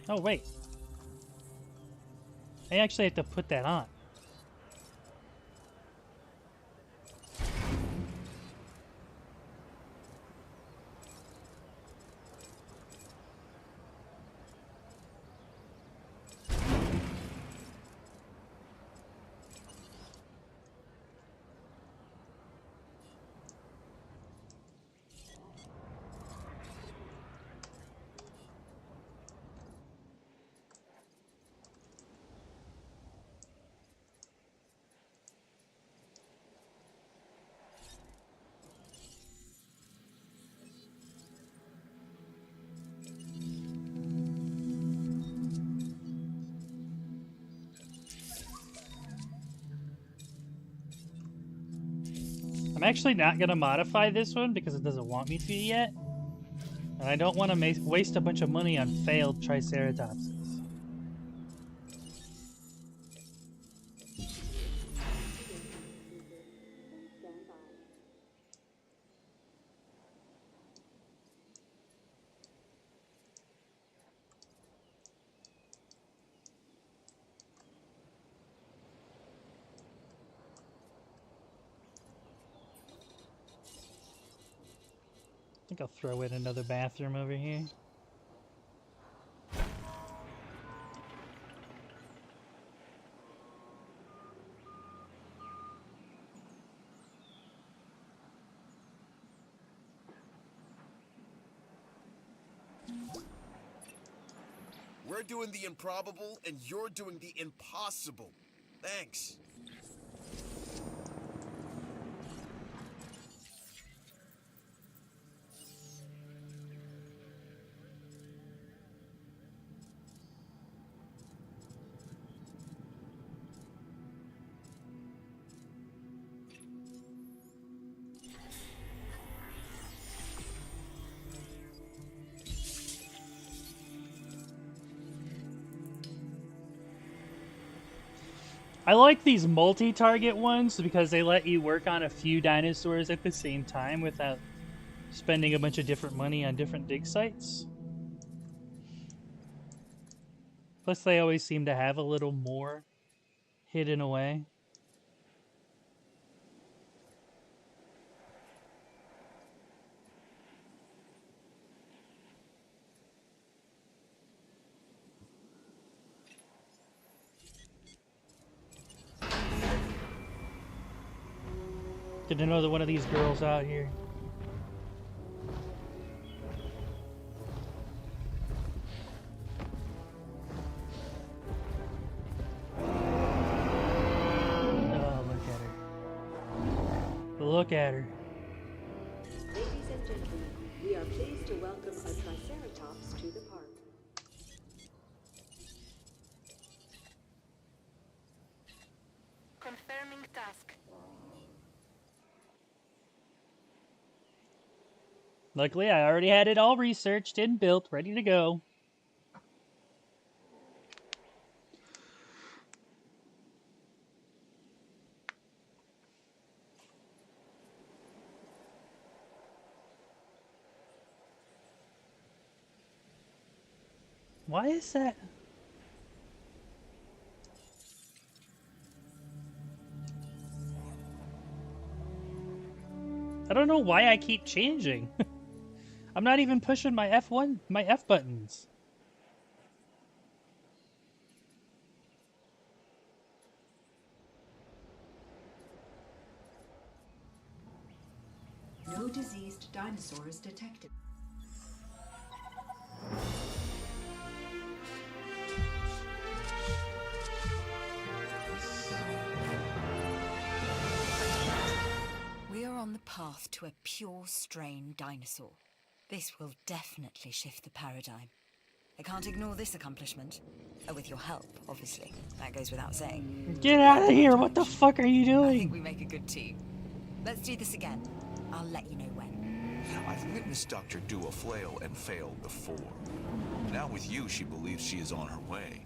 Oh, wait. I actually have to put that on. I'm actually not going to modify this one because it doesn't want me to yet. And I don't want to waste a bunch of money on failed Triceratopses. I think I'll throw in another bathroom over here. We're doing the improbable, and you're doing the impossible. Thanks. I like these multi-target ones because they let you work on a few dinosaurs at the same time without spending a bunch of different money on different dig sites. Plus, they always seem to have a little more hidden away. Get another one of these girls out here. Oh, look at her. Look at her. Ladies and gentlemen, we are pleased to welcome a Triceratops to the park. Confirming task. Luckily, I already had it all researched and built, ready to go. Why is that? I don't know why I keep changing. I'm not even pushing my F1, my F buttons. No diseased dinosaurs detected. We are on the path to a pure strain dinosaur. This will definitely shift the paradigm. I can't ignore this accomplishment. With your help, obviously. That goes without saying. Get out of here! What the fuck are you doing? I think we make a good team. Let's do this again. I'll let you know when. I've witnessed Dr. Dua flail and fail before. Now with you, she believes she is on her way.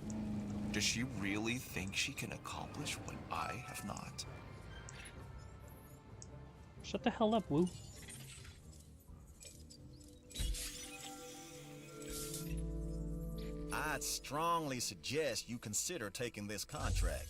Does she really think she can accomplish what I have not? Shut the hell up, Woo. I'd strongly suggest you consider taking this contract.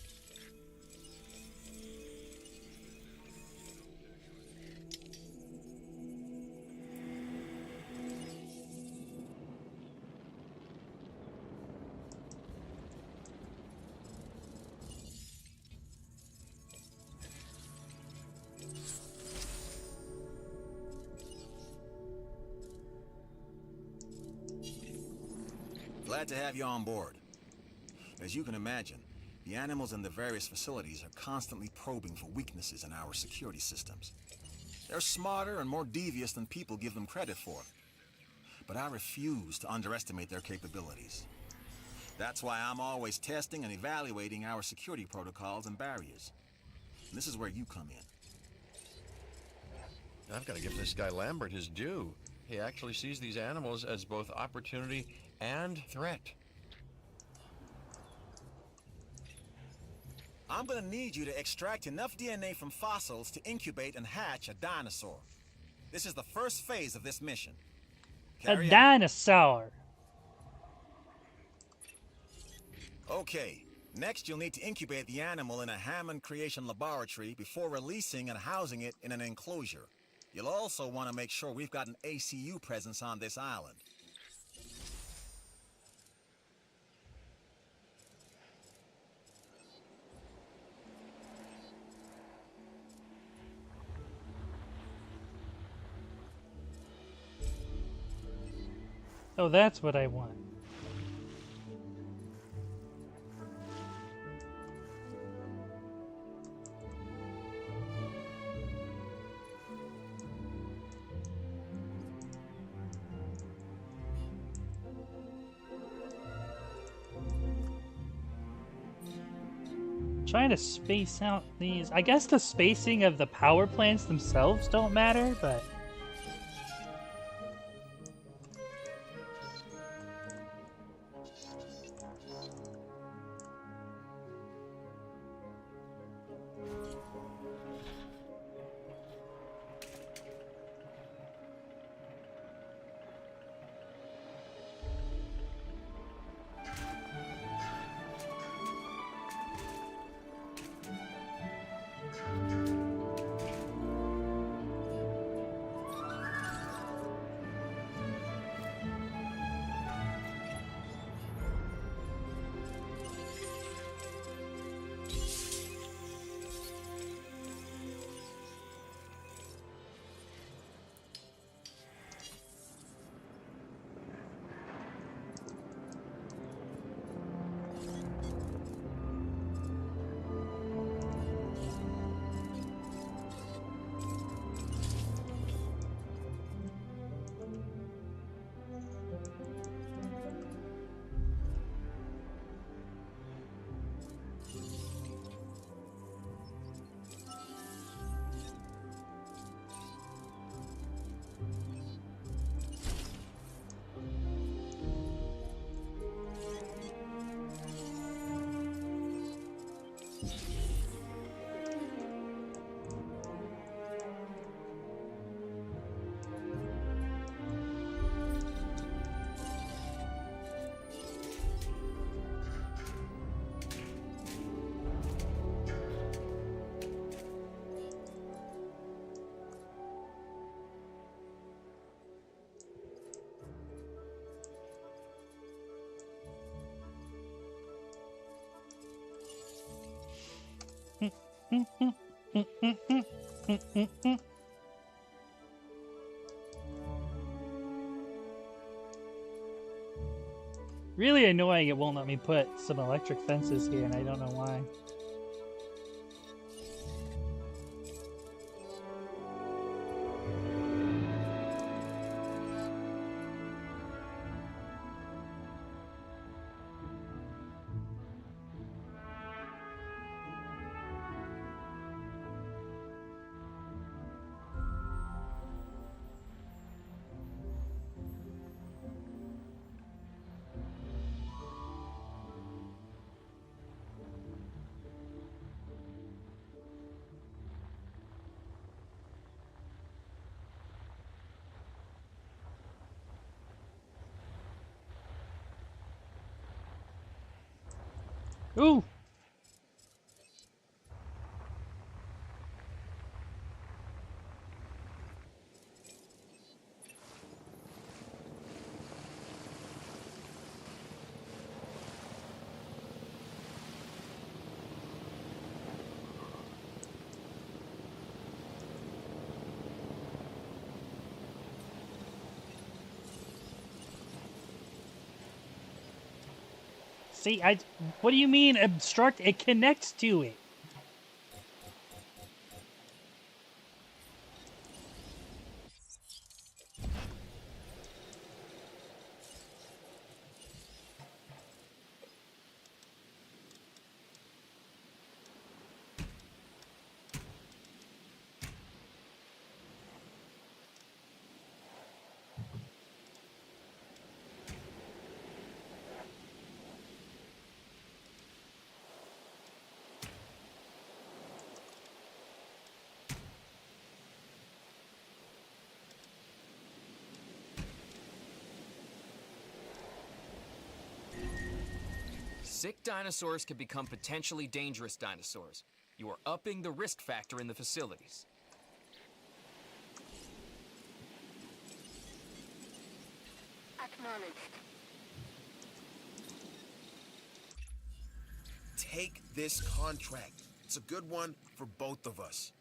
Glad to have you on board. As you can imagine, the animals in the various facilities are constantly probing for weaknesses in our security systems. They're smarter and more devious than people give them credit for. But I refuse to underestimate their capabilities. That's why I'm always testing and evaluating our security protocols and barriers. And this is where you come in. I've got to give this guy Lambert his due. He actually sees these animals as both opportunity and threat. I'm gonna need you to extract enough DNA from fossils to incubate and hatch a dinosaur. This is the first phase of this mission. A Carry on. dinosaur. Okay. Next, you'll need to incubate the animal in a Hammond creation laboratory before releasing and housing it in an enclosure. You'll also want to make sure we've got an ACU presence on this island. Oh, that's what I want. Trying to space out these. I guess the spacing of the power plants themselves don't matter, but really annoying it won't let me put some electric fences here, and I don't know why. Ooh! See, what do you mean obstruct? It connects to it. Sick dinosaurs can become potentially dangerous dinosaurs. You are upping the risk factor in the facilities. Acknowledged. Take this contract. It's a good one for both of us.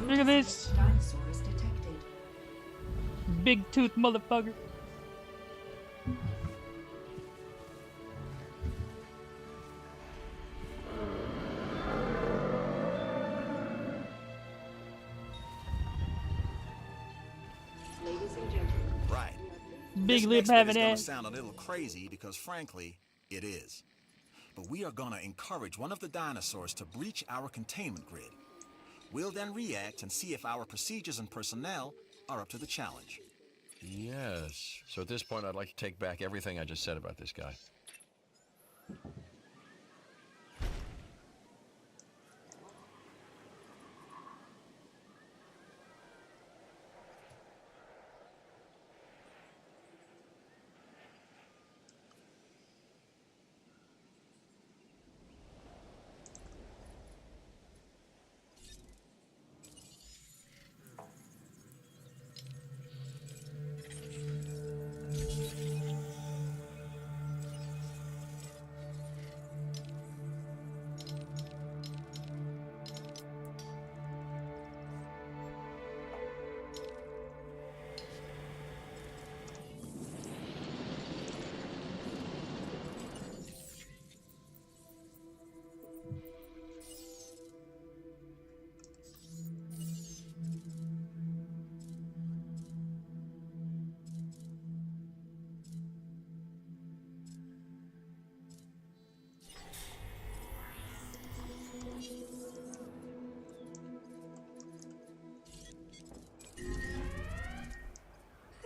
Look at this. Dinosaurs detected. Big tooth motherfucker. Ladies and gentlemen, Right. Big This lip next bit having is gonna ass. sound a little crazy because, frankly, it is. But we are gonna encourage one of the dinosaurs to breach our containment grid. We'll then react and see if our procedures and personnel are up to the challenge. Yes. So at this point, I'd like to take back everything I just said about this guy.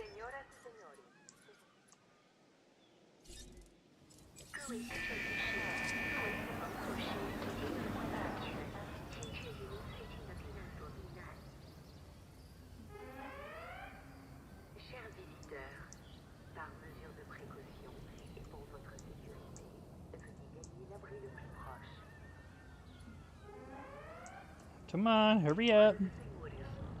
señoras y señores, chers visiteurs, par mesure de précaution et pour votre sécurité, veuillez gagner l'abri le plus proche. Come on, hurry up. Senhores,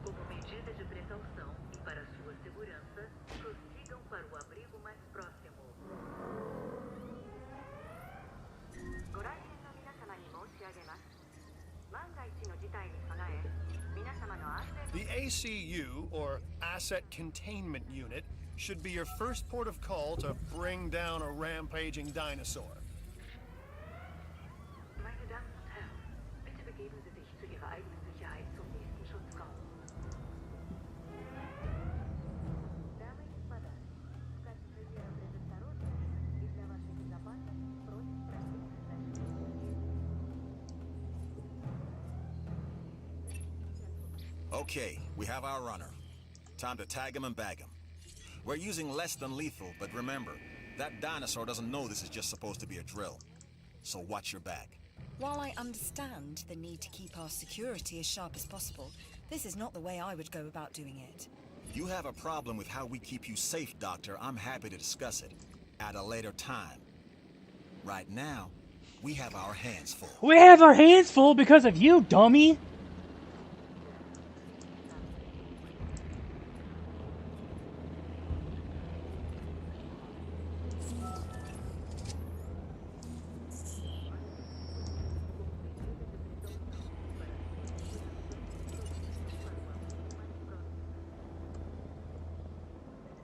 como medida de precaução e para sua segurança, prossigam para o abrigo mais próximo. ご来店の皆様に申し上げます。万が一の事態に備え、皆様の安全 The ACU, or Asset Containment Unit, should be your first port of call to bring down a rampaging dinosaur. Meine Damen und Herren, bitte begeben Sie sich zu Ihrer eigenen Sicherheit zum nächsten Schutzraum. Дамы и господа, в качестве меры предосторожности и для вашей безопасности просим проследить за Okay, we have our runner. Time to tag him and bag him. We're using less than lethal, but remember, that dinosaur doesn't know this is just supposed to be a drill. So watch your back. While I understand the need to keep our security as sharp as possible, this is not the way I would go about doing it. You have a problem with how we keep you safe, Doctor. I'm happy to discuss it at a later time. Right now, we have our hands full. We have our hands full because of you, dummy.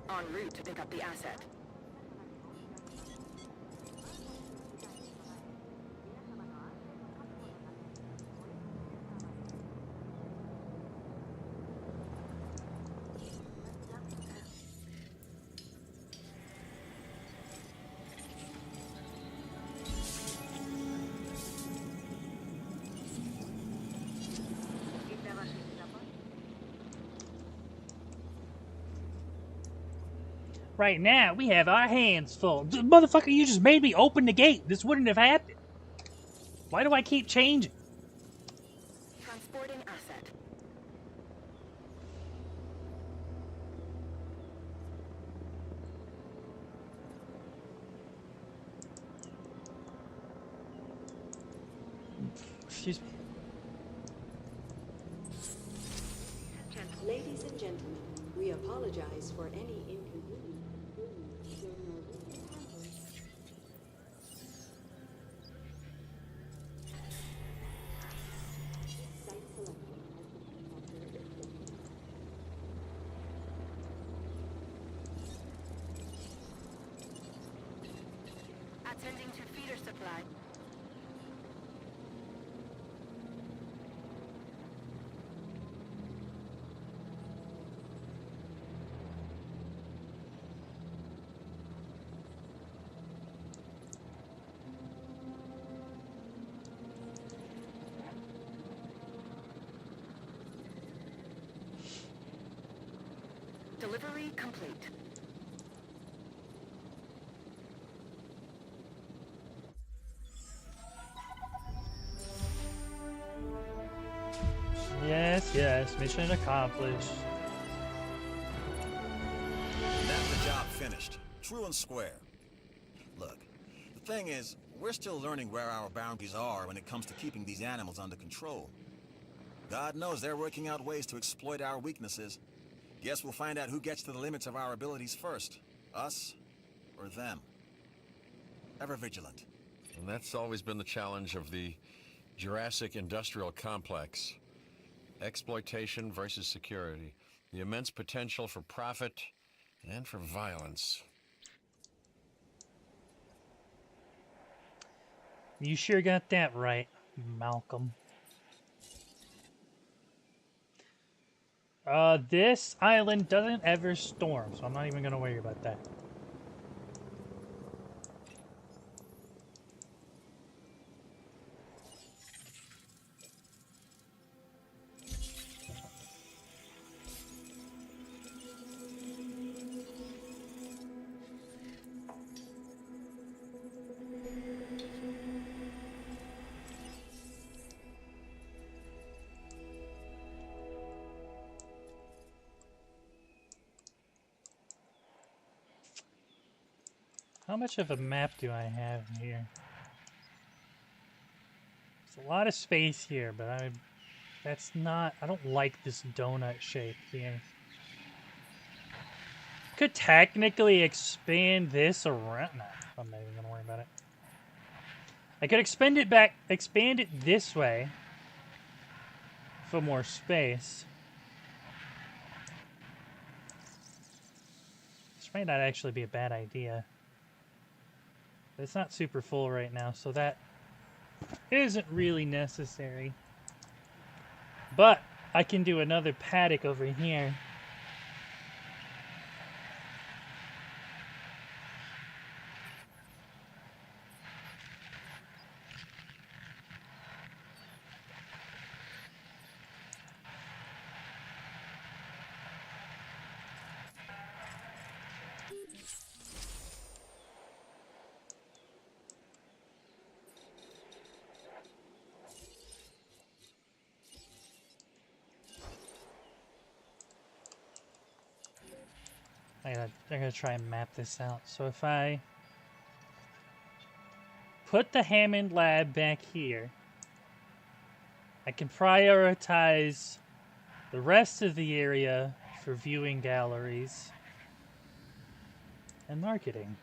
En route to pick up the asset. Right now, we have our hands full. Motherfucker, you just made me open the gate. This wouldn't have happened. Why do I keep changing? Transporting asset. Excuse me. Ladies and gentlemen, we apologize for any inconvenience. Site selection has been accepted. Attending to feeder supply. Delivery complete. Yes, yes. Mission accomplished. And that's the job finished. True and square. Look, the thing is, we're still learning where our boundaries are when it comes to keeping these animals under control. God knows they're working out ways to exploit our weaknesses. Guess we'll find out who gets to the limits of our abilities first. Us or them. Ever vigilant. And that's always been the challenge of the Jurassic industrial complex. Exploitation versus security. The immense potential for profit and for violence. You sure got that right, Malcolm. This island doesn't ever storm, so I'm not even gonna worry about that. How much of a map do I have here? There's a lot of space here, but I don't like this donut shape here. Could technically expand this around. No, I'm not even gonna worry about it. I could expand it this way for more space. This might not actually be a bad idea. It's not super full right now, so that isn't really necessary. But I can do another paddock over here. I'm gonna try and map this out. So if I put the Hammond lab back here, I can prioritize the rest of the area for viewing galleries and marketing.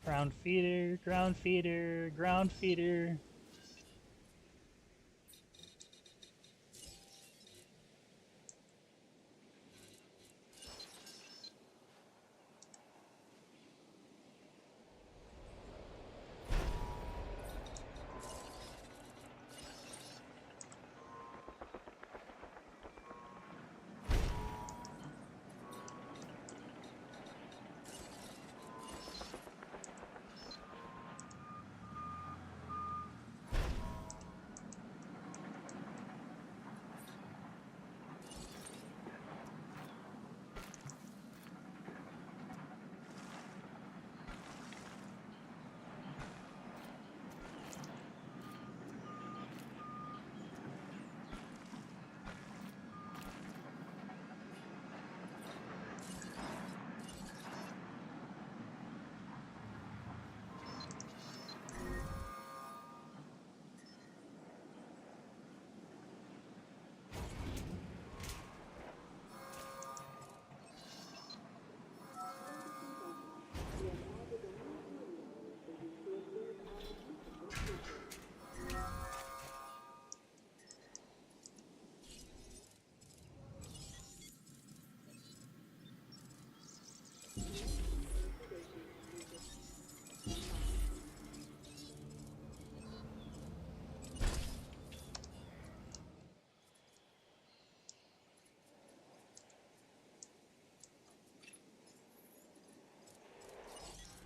Ground feeder, ground feeder, ground feeder.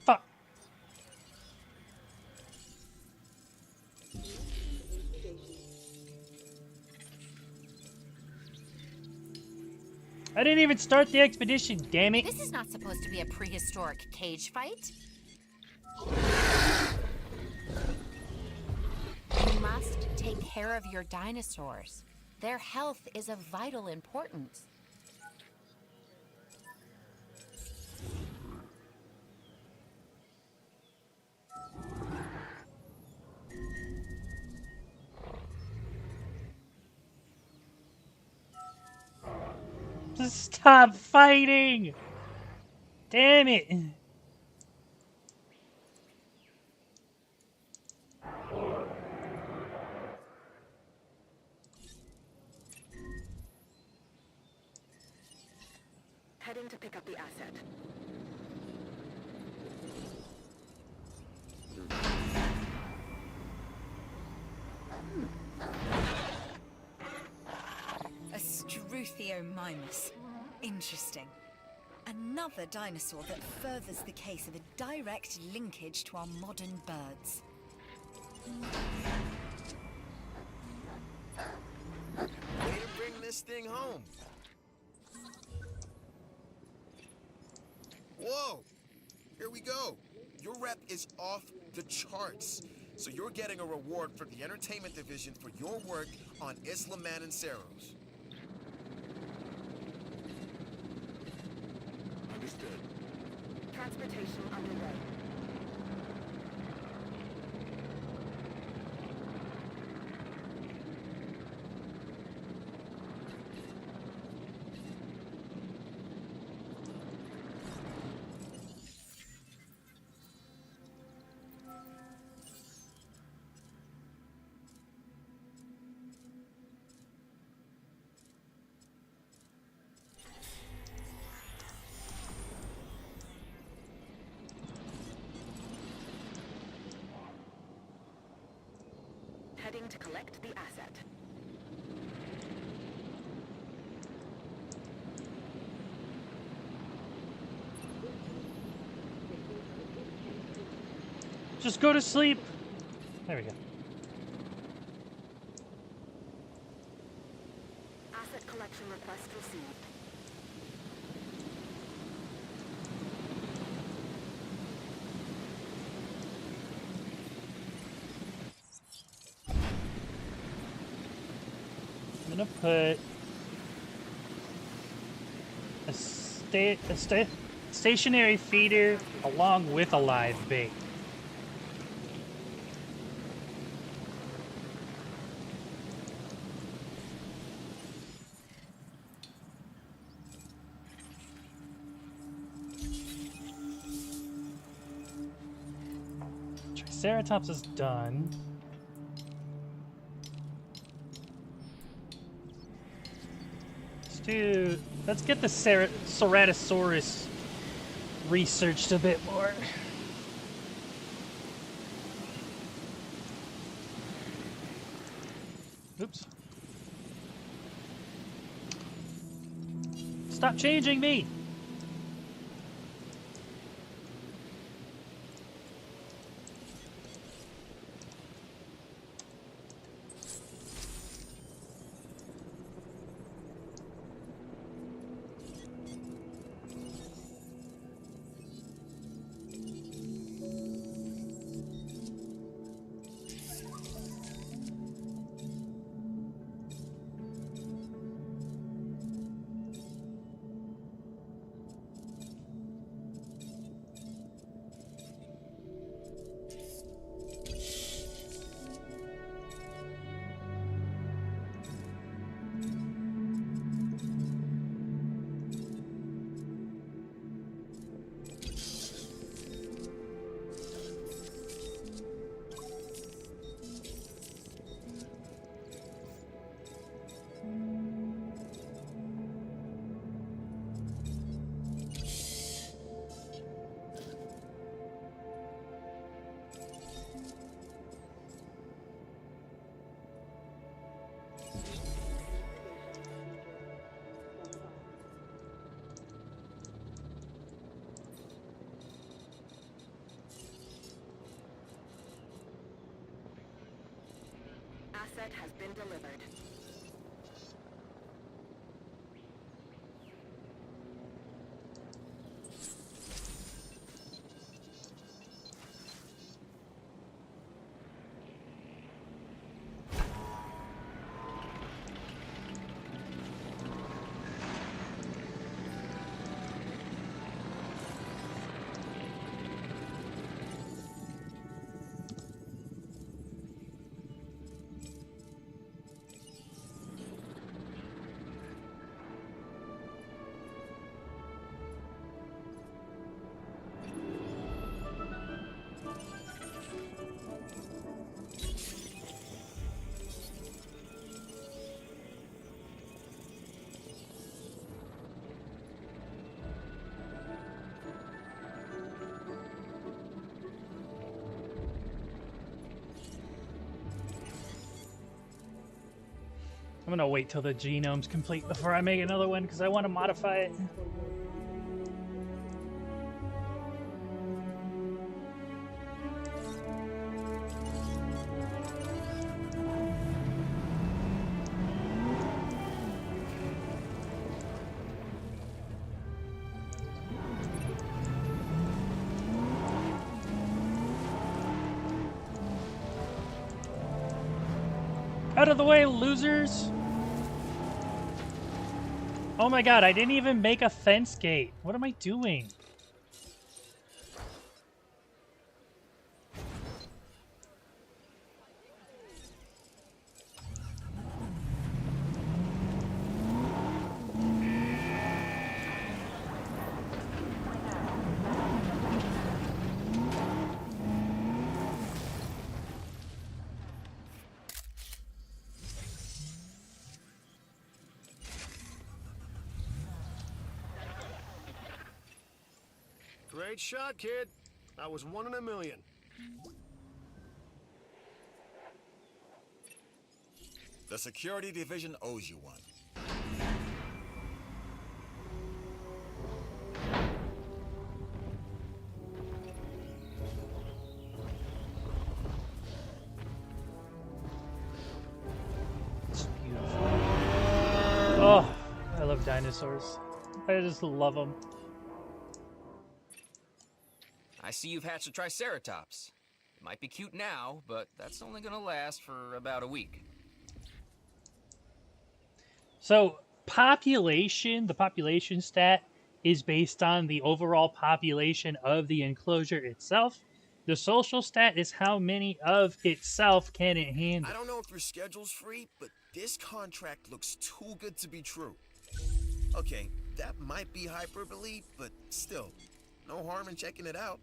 Fuck. I didn't even start the expedition, damn it. This is not supposed to be a prehistoric cage fight. You must take care of your dinosaurs. Their health is of vital importance. Stop fighting! Damn it! Heading to pick up the asset. A Struthiomimus. Interesting. Another dinosaur that furthers the case of a direct linkage to our modern birds. Way to bring this thing home. Whoa! Here we go. Your rep is off the charts. So you're getting a reward from the entertainment division for your work on Isla Man and Ceros. Understood. Transportation underway. Heading to collect the asset. Just go to sleep. There we go. Asset collection request received. I'm gonna put a stationary feeder along with a live bait. Ceratops is done. Let's get the Ceratosaurus researched a bit more. Oops. Stop changing me! Asset has been delivered. I'm gonna wait till the genome's complete before I make another one because I want to modify it. Out of the way, losers! Oh my god, I didn't even make a fence gate. What am I doing? Great shot, kid. I was 1 in a million. The security division owes you one. It's beautiful. Oh, I love dinosaurs. I just love them. I see you've hatched a Triceratops. It might be cute now, but that's only gonna last for about a week. So, the population stat is based on the overall population of the enclosure itself. The social stat is how many of itself can it handle. I don't know if your schedule's free, but this contract looks too good to be true. Okay, that might be hyperbole, but still, no harm in checking it out.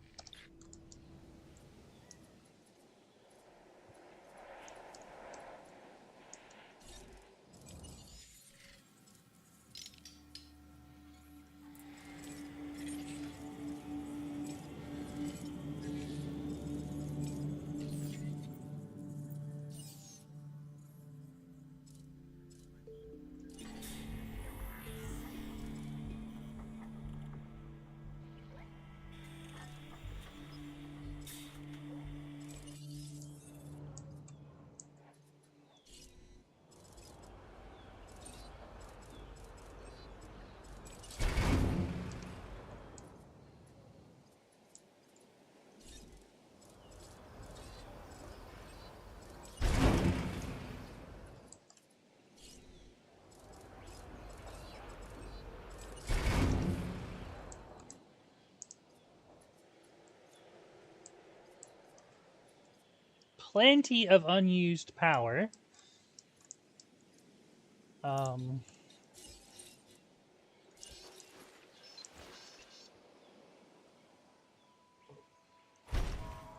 plenty of unused power.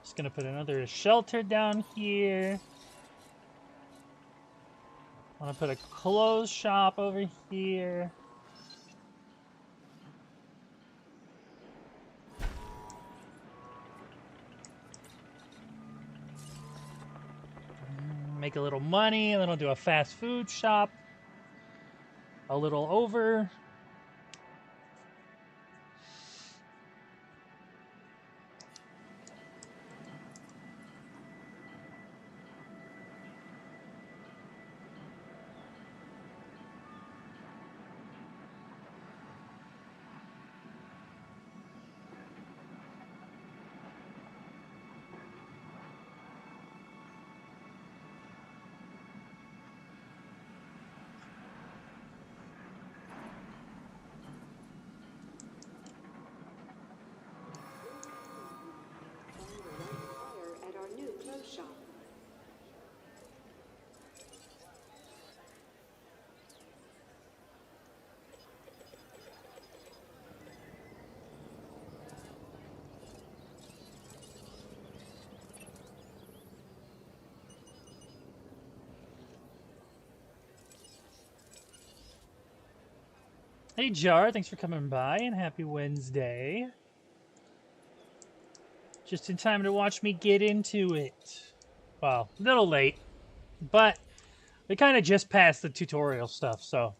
Just gonna put another shelter down here. I want to put a clothes shop over here. Make a little money, and then I'll do a fast food shop. A little over. Fire at our new clothes shop. Hey Jar, thanks for coming by and happy Wednesday. Just in time to watch me get into it. Well, a little late, but we kind of just passed the tutorial stuff, so.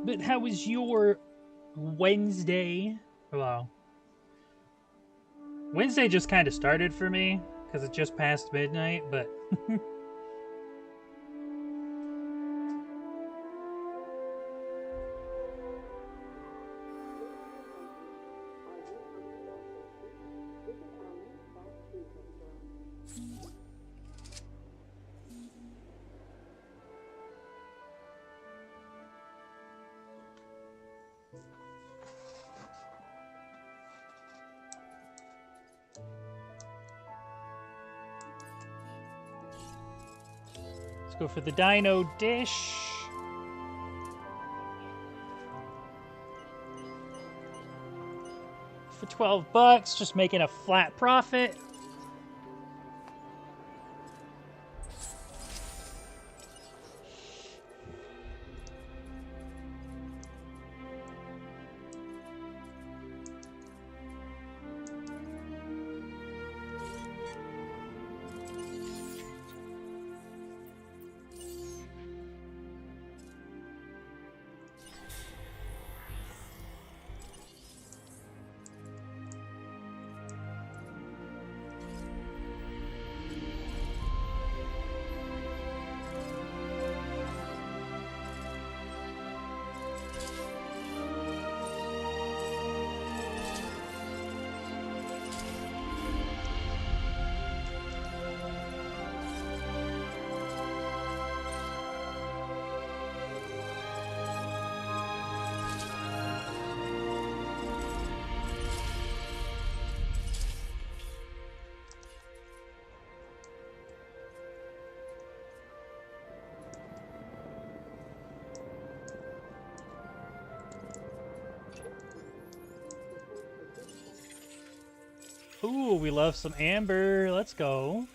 But how was your Wednesday? Well, Wednesday just kind of started for me because it just passed midnight, but let's go for the dino dish. For $12, just making a flat profit. Ooh, we love some amber. Let's go.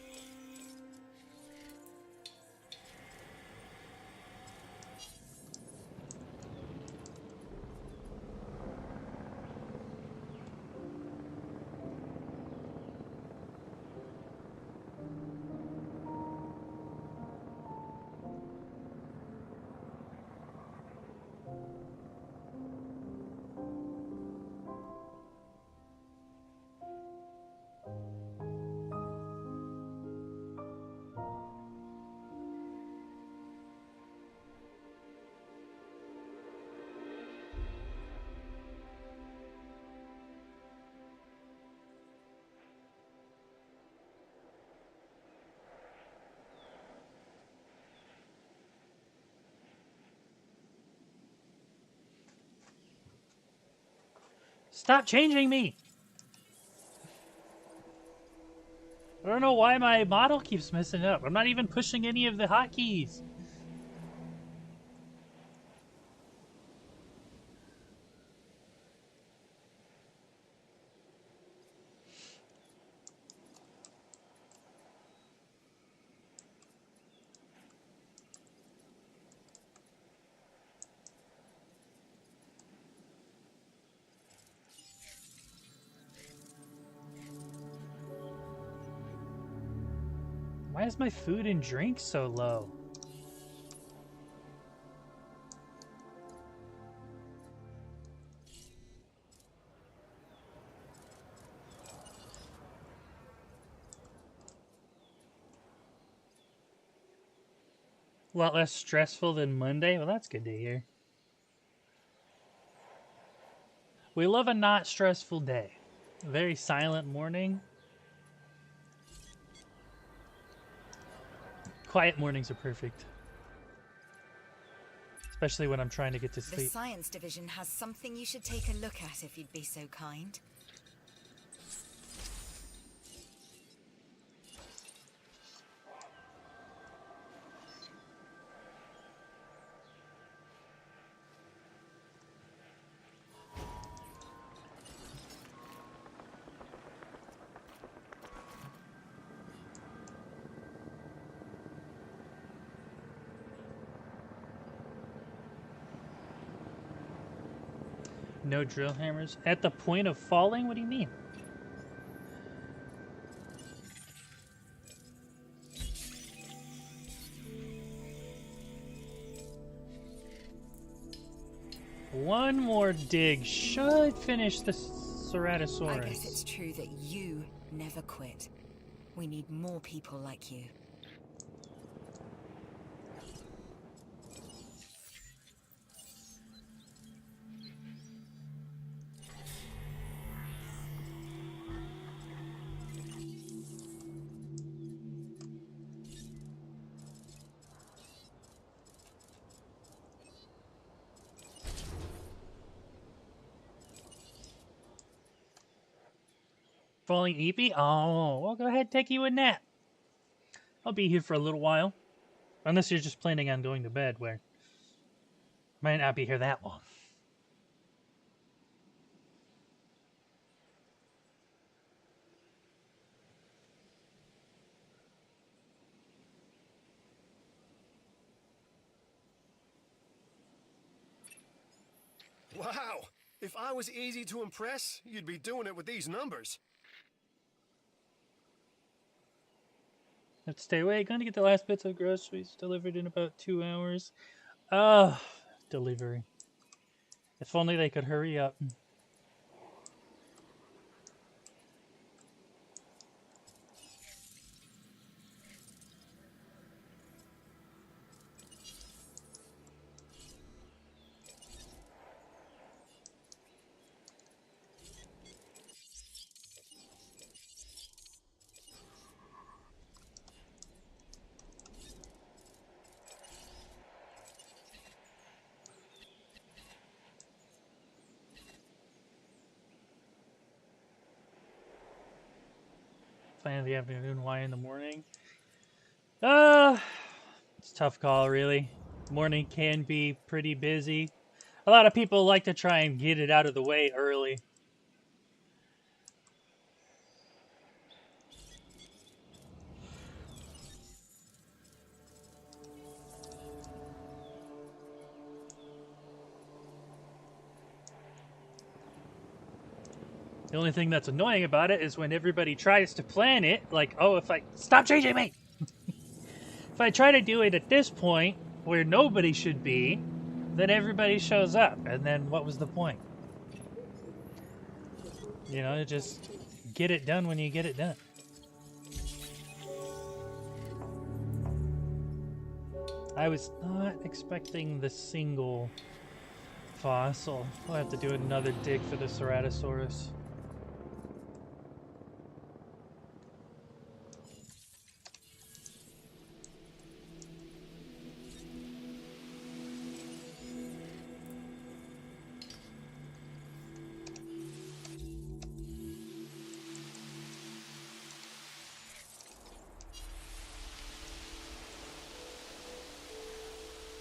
Stop changing me! I don't know why my model keeps messing up. I'm not even pushing any of the hotkeys. Why is my food and drink so low? A lot less stressful than Monday? Well, that's good to hear. We love a not stressful day. A very silent morning. Quiet mornings are perfect. Especially when I'm trying to get to The sleep. science division has something you should take a look at if you'd be so kind. No drill hammers. At the point of falling? What do you mean? One more dig should finish the Ceratosaurus. I guess it's true that you never quit. We need more people like you. Falling eepy? Oh, well, go ahead, take you a nap. I'll be here for a little while. Unless you're just planning on going to bed, where might not be here that long. Wow! If I was easy to impress, you'd be doing it with these numbers. Let's stay away. Going to get the last bits of groceries delivered in about 2 hours. Delivery. If only they could hurry up. Plan in the afternoon, why in the morning? It's a tough call, really. Morning can be pretty busy. A lot of people like to try and get it out of the way early. The only thing that's annoying about it is when everybody tries to plan it, like, oh, if I... Stop changing me! If I try to do it at this point, where nobody should be, then everybody shows up, and then what was the point? You know, just get it done when you get it done. I was not expecting the single fossil. I'll have to do another dig for the Ceratosaurus.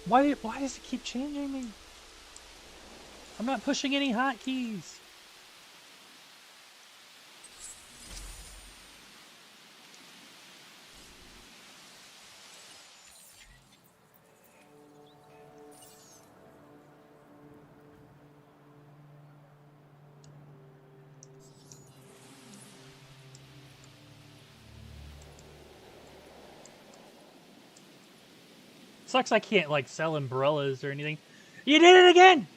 Why does it keep changing me? I'm not pushing any hotkeys. Sucks I can't, like, sell umbrellas or anything. You did it again!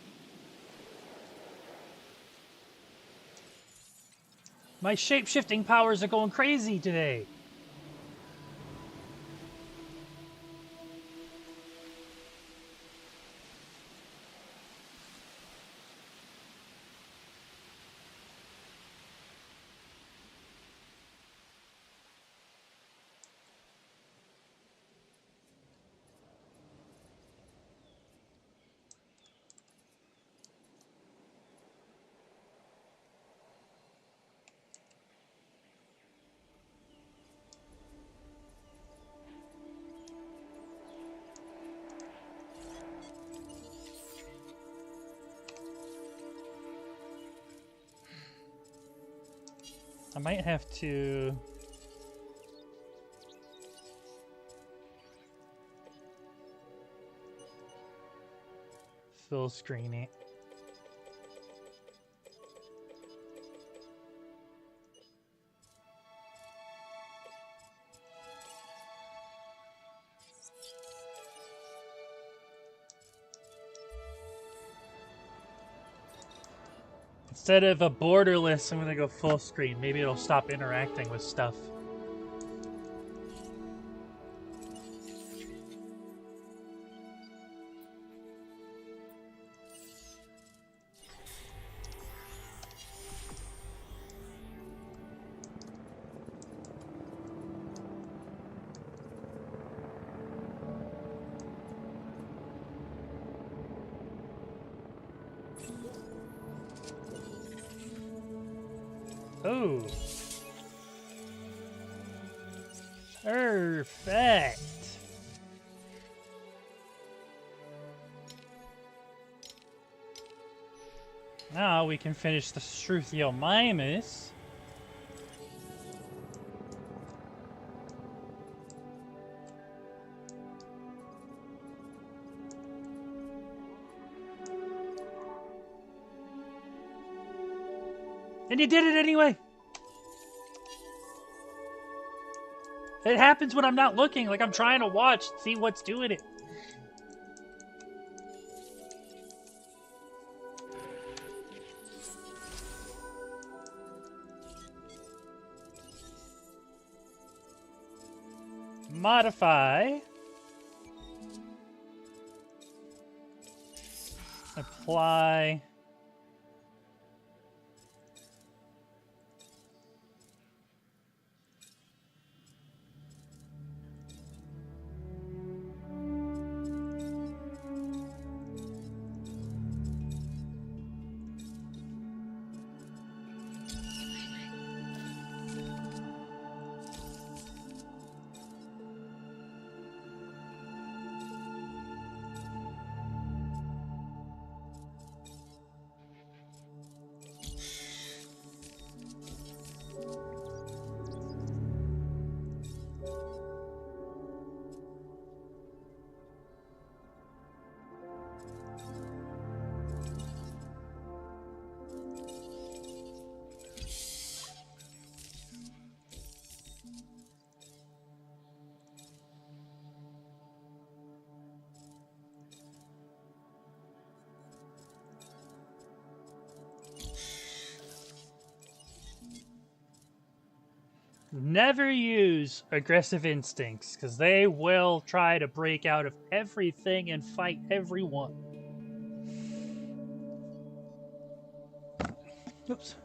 My shape-shifting powers are going crazy today. I might have to... full screen it. Instead of a borderless, I'm gonna go full screen. Maybe it'll stop interacting with stuff. Oh. Perfect. Now we can finish the Struthiomimus. And you did it anyway! It happens when I'm not looking, like I'm trying to watch, see what's doing it. Modify. Apply. Never use aggressive instincts, because they will try to break out of everything and fight everyone. Oops.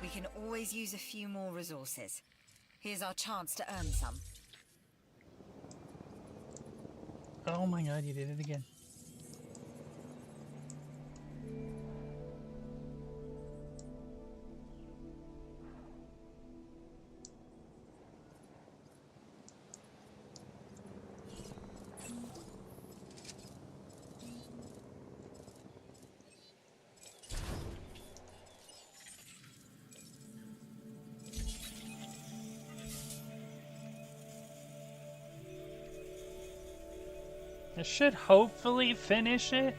We can always use a few more resources. Here's our chance to earn some. Oh my god, you did it again. I should hopefully finish it.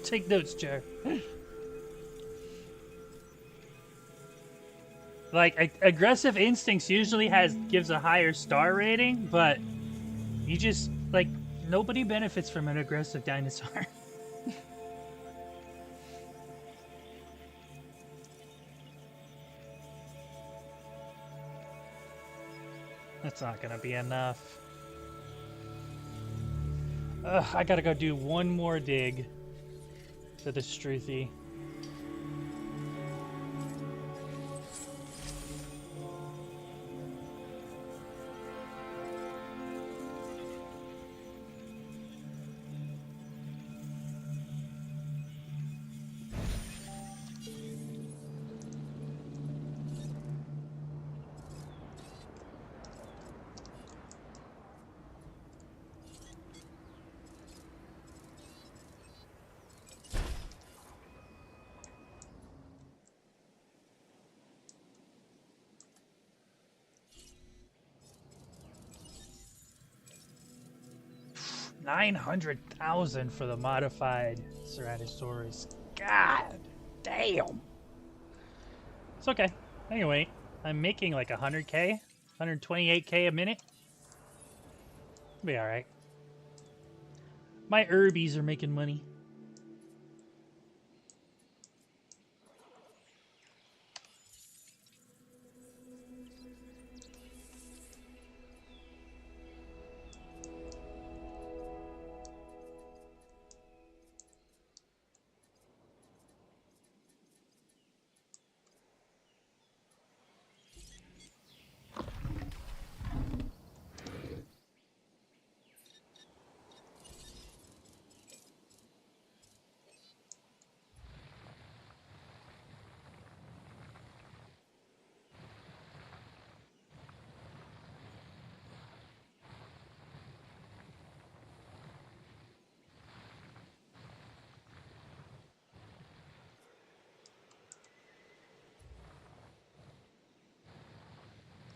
Take notes, Jer. Like, aggressive instincts usually gives a higher star rating, but you just, like, nobody benefits from an aggressive dinosaur. That's not gonna be enough. Ugh, I gotta go do one more dig to the Struthy. $900,000 for the modified Ceratosaurus. God damn. It's okay. Anyway, I'm making like 100K, 128K a minute. It'll be alright. My herbies are making money.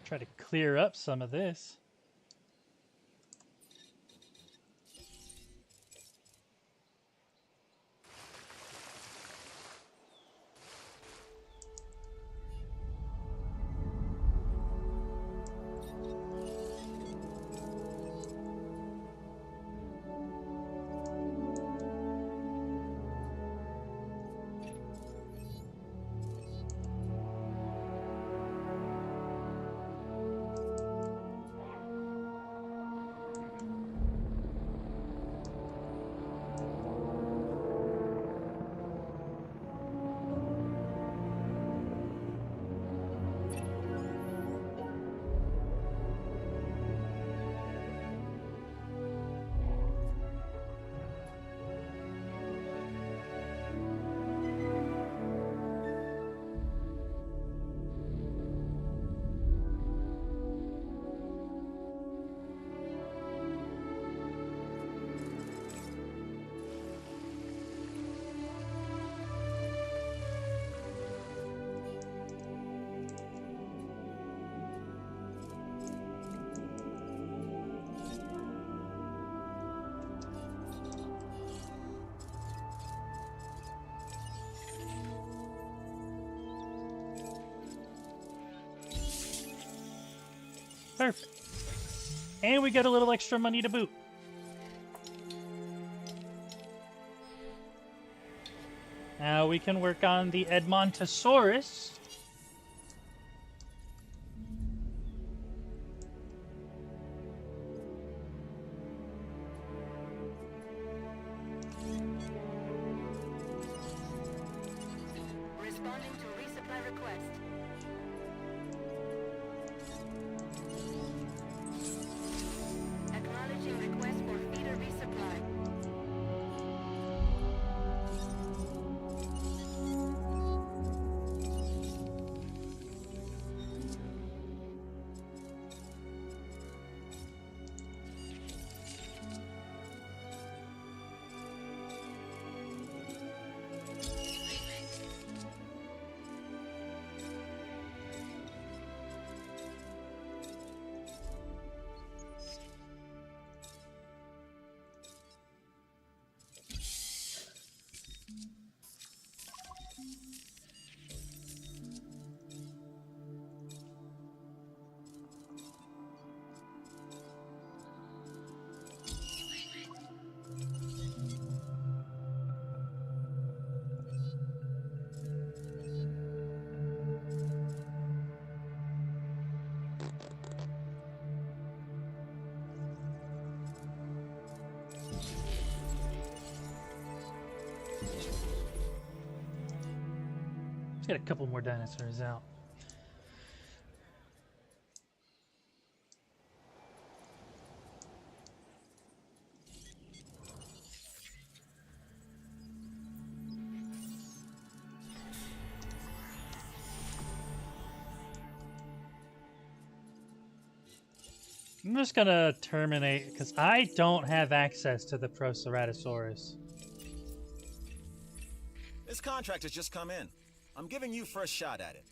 Try to clear up some of this. Perfect. And we get a little extra money to boot. Now we can work on the Edmontosaurus. Responding to resupply request. Acknowledging request for feeder resupply. Let's get a couple more dinosaurs out. I'm just gonna terminate because I don't have access to the Proceratosaurus. This contract has just come in. I'm giving you first shot at it.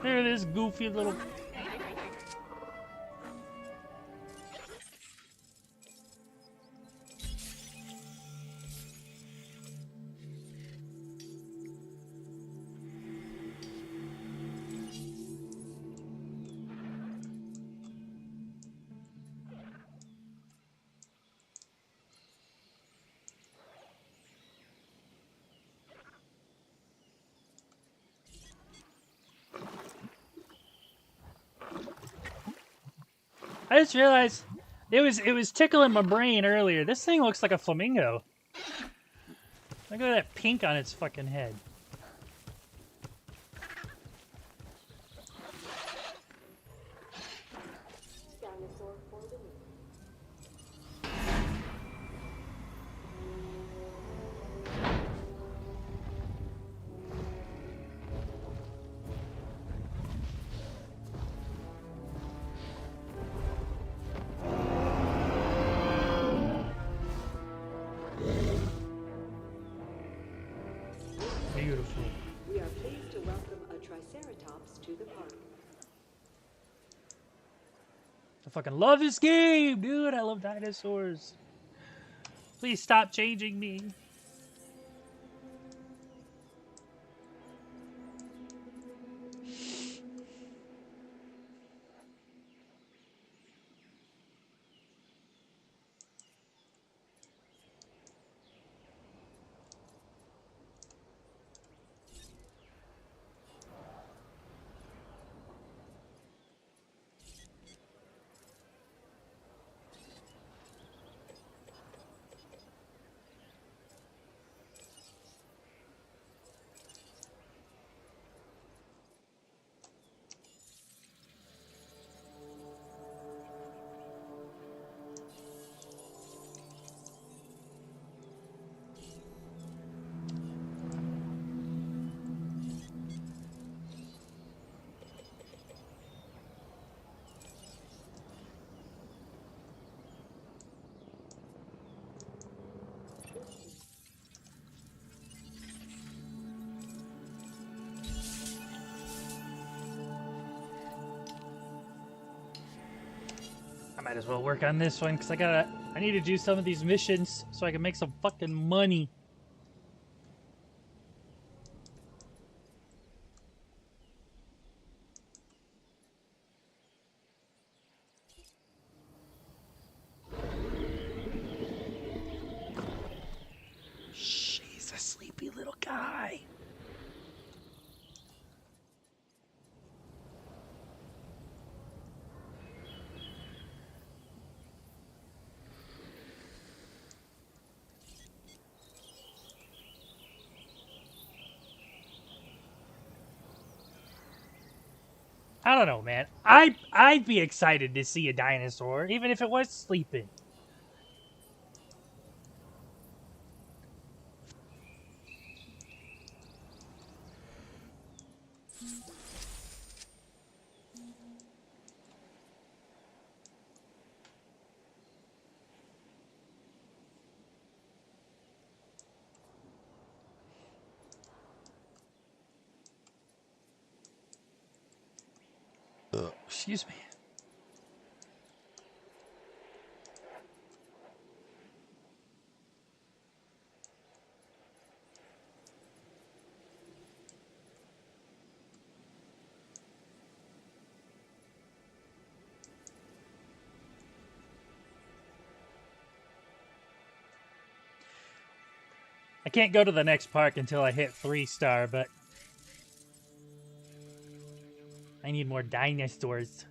There it is, goofy little... I just realized it was tickling my brain earlier. This thing looks like a flamingo. Look at that pink on its fucking head. Dinosaur for the win. Beautiful. We are pleased to welcome a Triceratops to the park. I fucking love this game, dude. I love dinosaurs. Please stop changing me. I might as well work on this one because I need to do some of these missions so I can make some fucking money. She's a sleepy little guy. I don't know, man. I'd be excited to see a dinosaur, even if it was sleeping. Excuse me. I can't go to the next park until I hit 3-star, but I need more dinosaurs.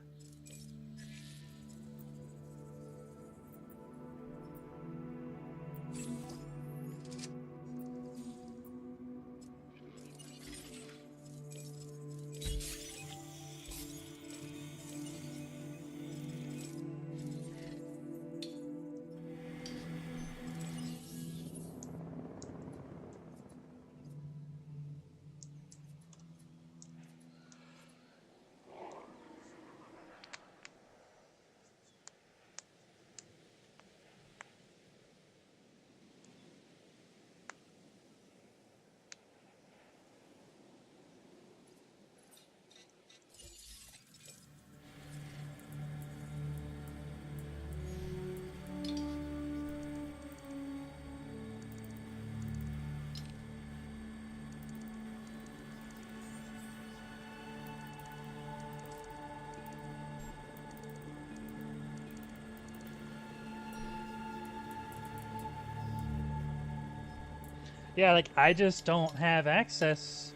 Yeah, like, I just don't have access.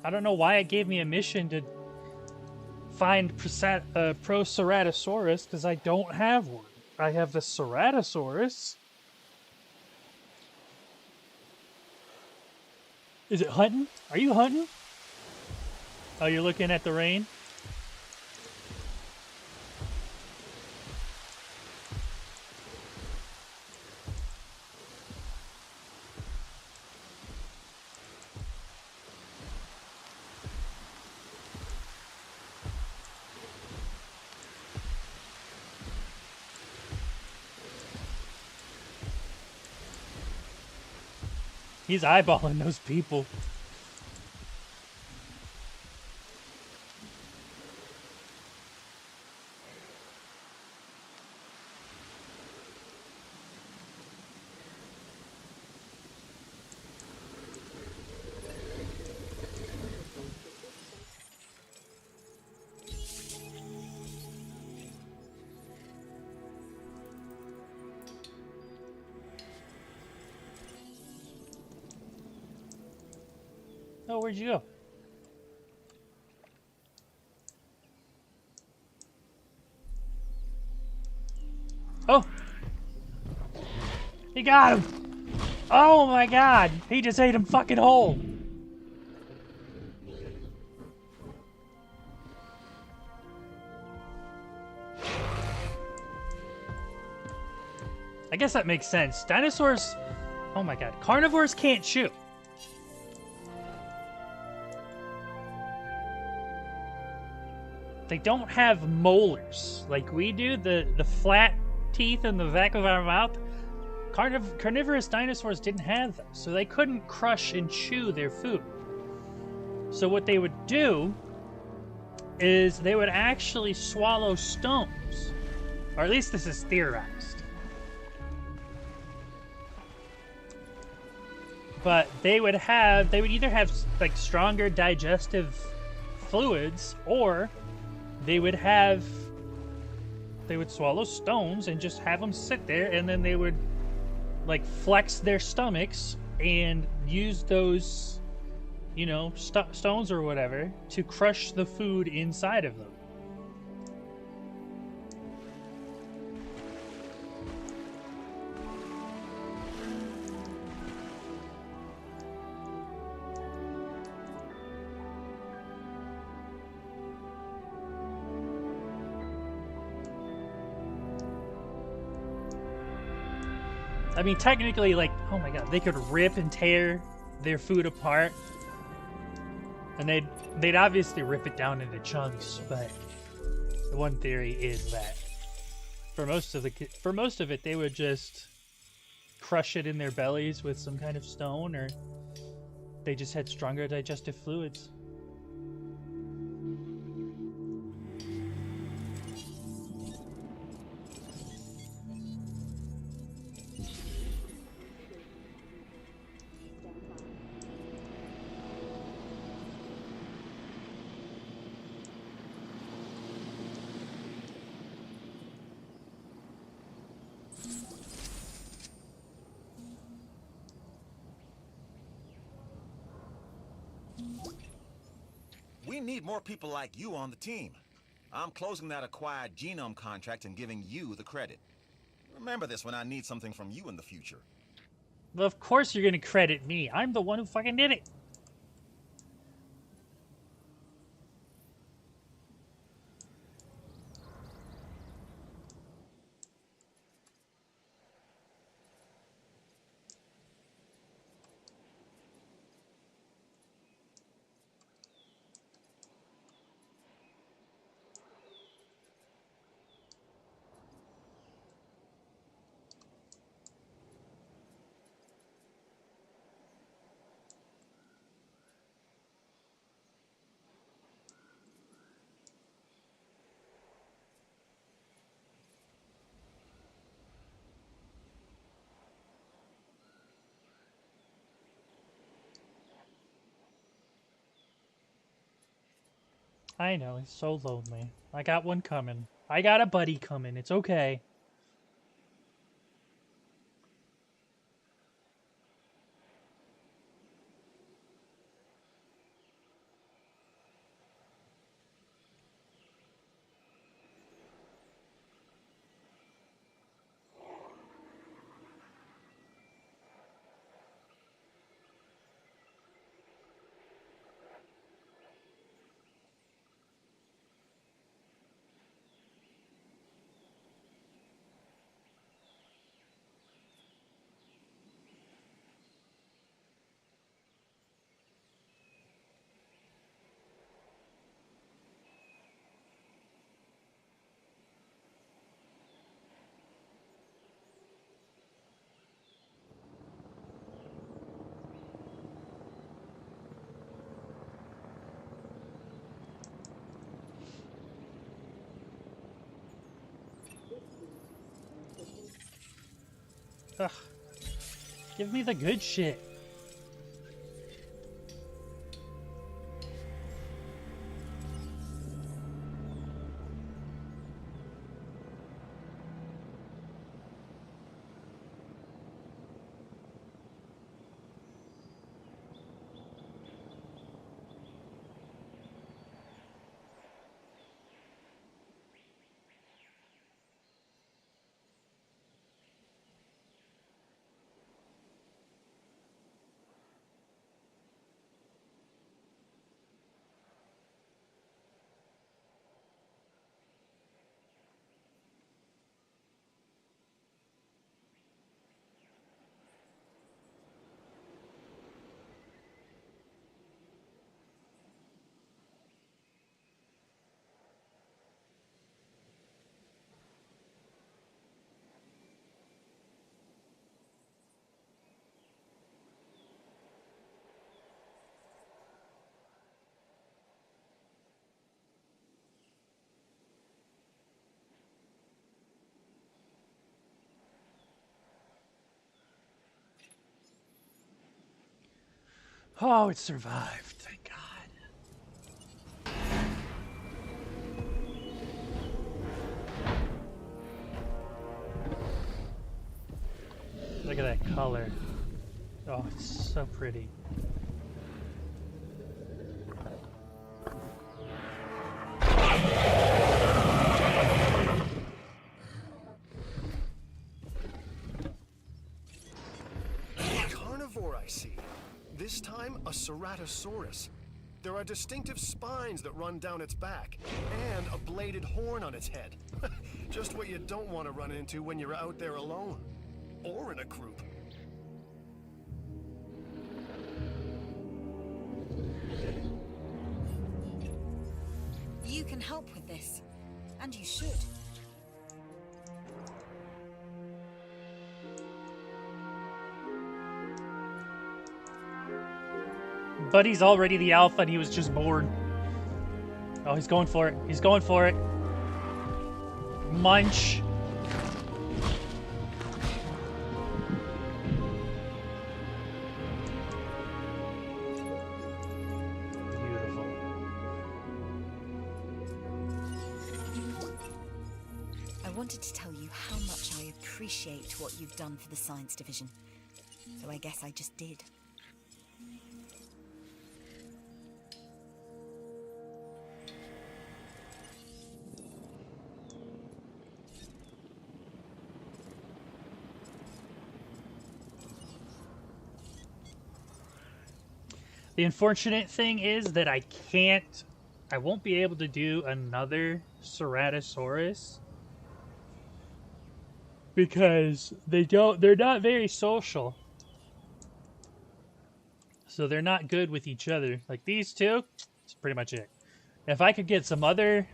I don't know why it gave me a mission to find Proceratosaurus, because I don't have one. I have the Ceratosaurus. Is it hunting? Are you hunting? Oh, you're looking at the rain? He's eyeballing those people. Oh, where'd you go? Oh! He got him! Oh my god! He just ate him fucking whole! I guess that makes sense. Dinosaurs... Oh my god. Carnivores can't chew. They don't have molars like we do, the flat teeth in the back of our mouth. Carnivorous dinosaurs didn't have them, so they couldn't crush and chew their food. So what they would do is they would actually swallow stones. Or at least this is theorized. But they would either have like stronger digestive fluids, or they would swallow stones and just have them sit there, and then they would like flex their stomachs and use those, you know, stones or whatever to crush the food inside of them. I mean, technically, like, oh my god, they could rip and tear their food apart, and they'd obviously rip it down into chunks. But the one theory is that for most of it, they would just crush it in their bellies with some kind of stone, or they just had stronger digestive fluids. We need more people like you on the team. I'm closing that acquired genome contract and giving you the credit. Remember this when I need something from you in the future. Well, of course you're gonna credit me. I'm the one who fucking did it. I know, he's so lonely. I got one coming. I got a buddy coming. It's okay. Ugh. Give me the good shit. Oh, it survived. Thank God. Look at that color. Oh, it's so pretty. Carnivore, I see. This time, a Ceratosaurus. There are distinctive spines that run down its back, and a bladed horn on its head. Just what you don't want to run into when you're out there alone. Or in a group. You can help with this, and you should. Buddy's already the alpha and he was just born. Oh, he's going for it. He's going for it. Munch. Beautiful. I wanted to tell you how much I appreciate what you've done for the Science Division. So I guess I just did. The unfortunate thing is that I won't be able to do another Ceratosaurus because they're not very social. So they're not good with each other. Like these two, that's pretty much it. If I could get some other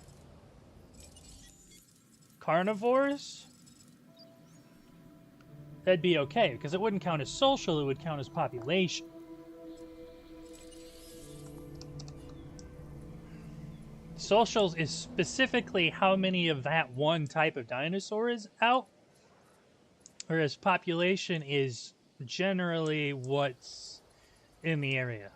carnivores, that'd be okay, because it wouldn't count as social, it would count as population. Socials is specifically how many of that one type of dinosaur is out, whereas population is generally what's in the area.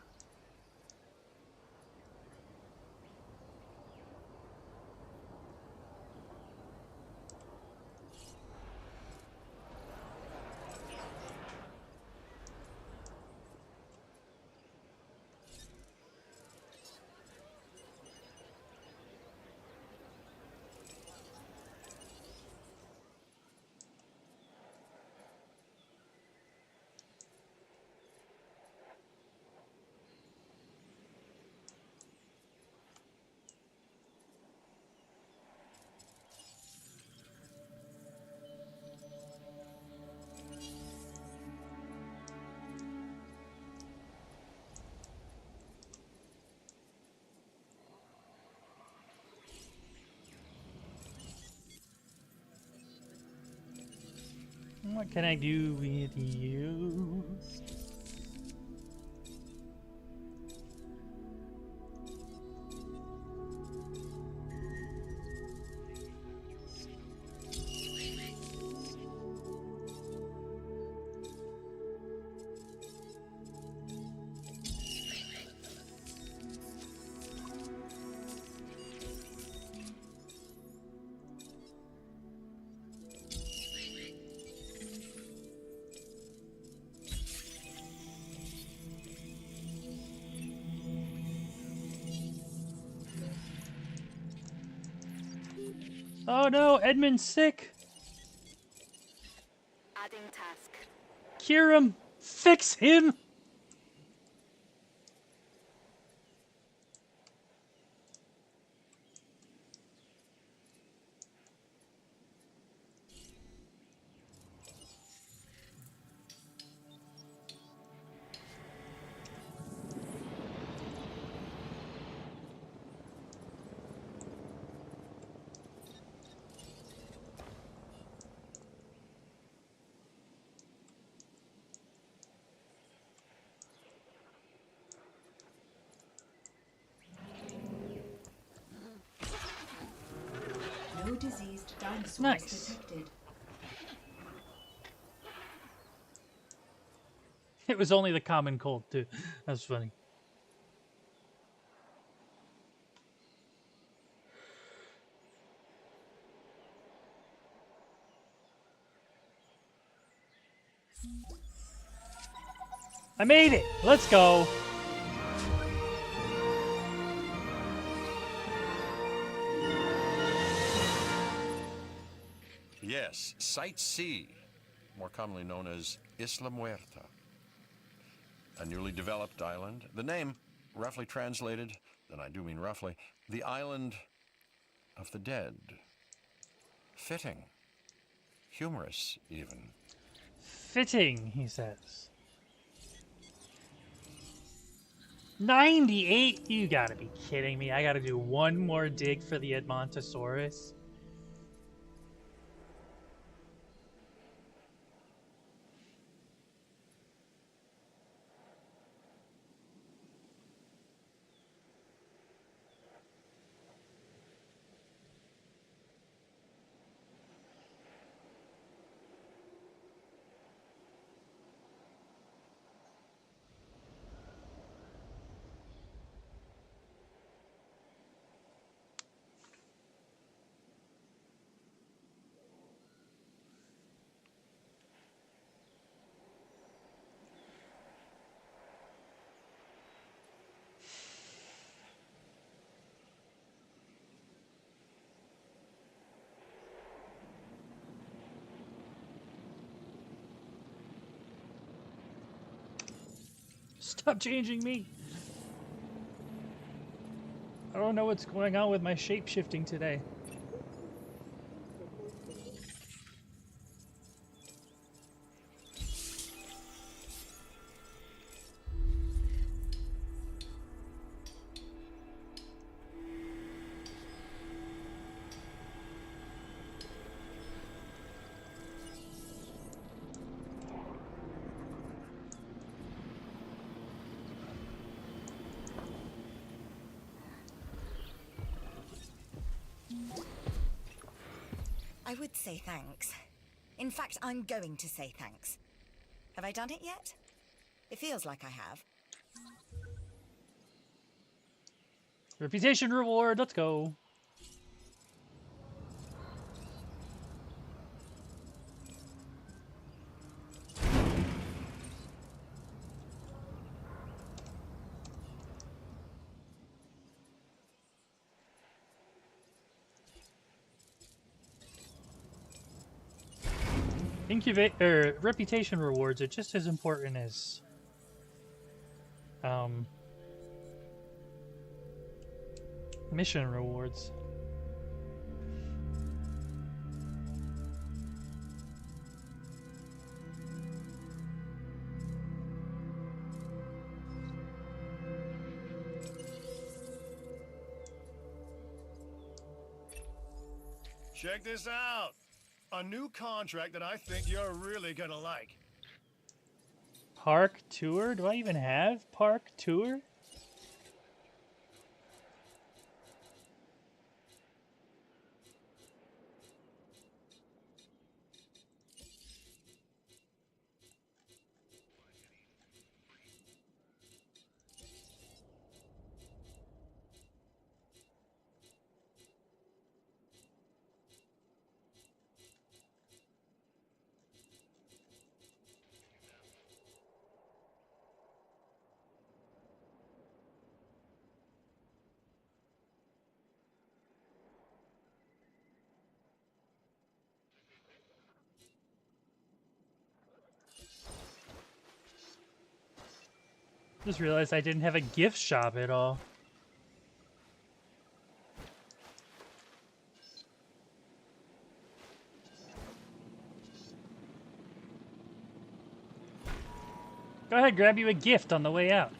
What can I do with you? Oh no, Edmund's sick. Adding task. Cure him. Fix him. No diseased dinosaurs Nice. detected. It was only the common cold, too. That's funny. I made it! Let's go! Yes, Site C, more commonly known as Isla Muerta. A newly developed island. The name, roughly translated, and I do mean roughly, the island of the dead. Fitting. Humorous, even. Fitting, he says. 98? You gotta be kidding me. I gotta do one more dig for the Edmontosaurus. Stop changing me. don't know what's going on with my shape shifting today. I would say thanks. In fact, I'm going to say thanks. Have I done it yet? It feels like I have. Reputation reward, let's go. Reputation rewards are just as important as mission rewards. Check this out. A new contract that I think you're really gonna like. Park tour? Do I even have park tour? Just realized I didn't have a gift shop at all. Go ahead, grab you a gift on the way out.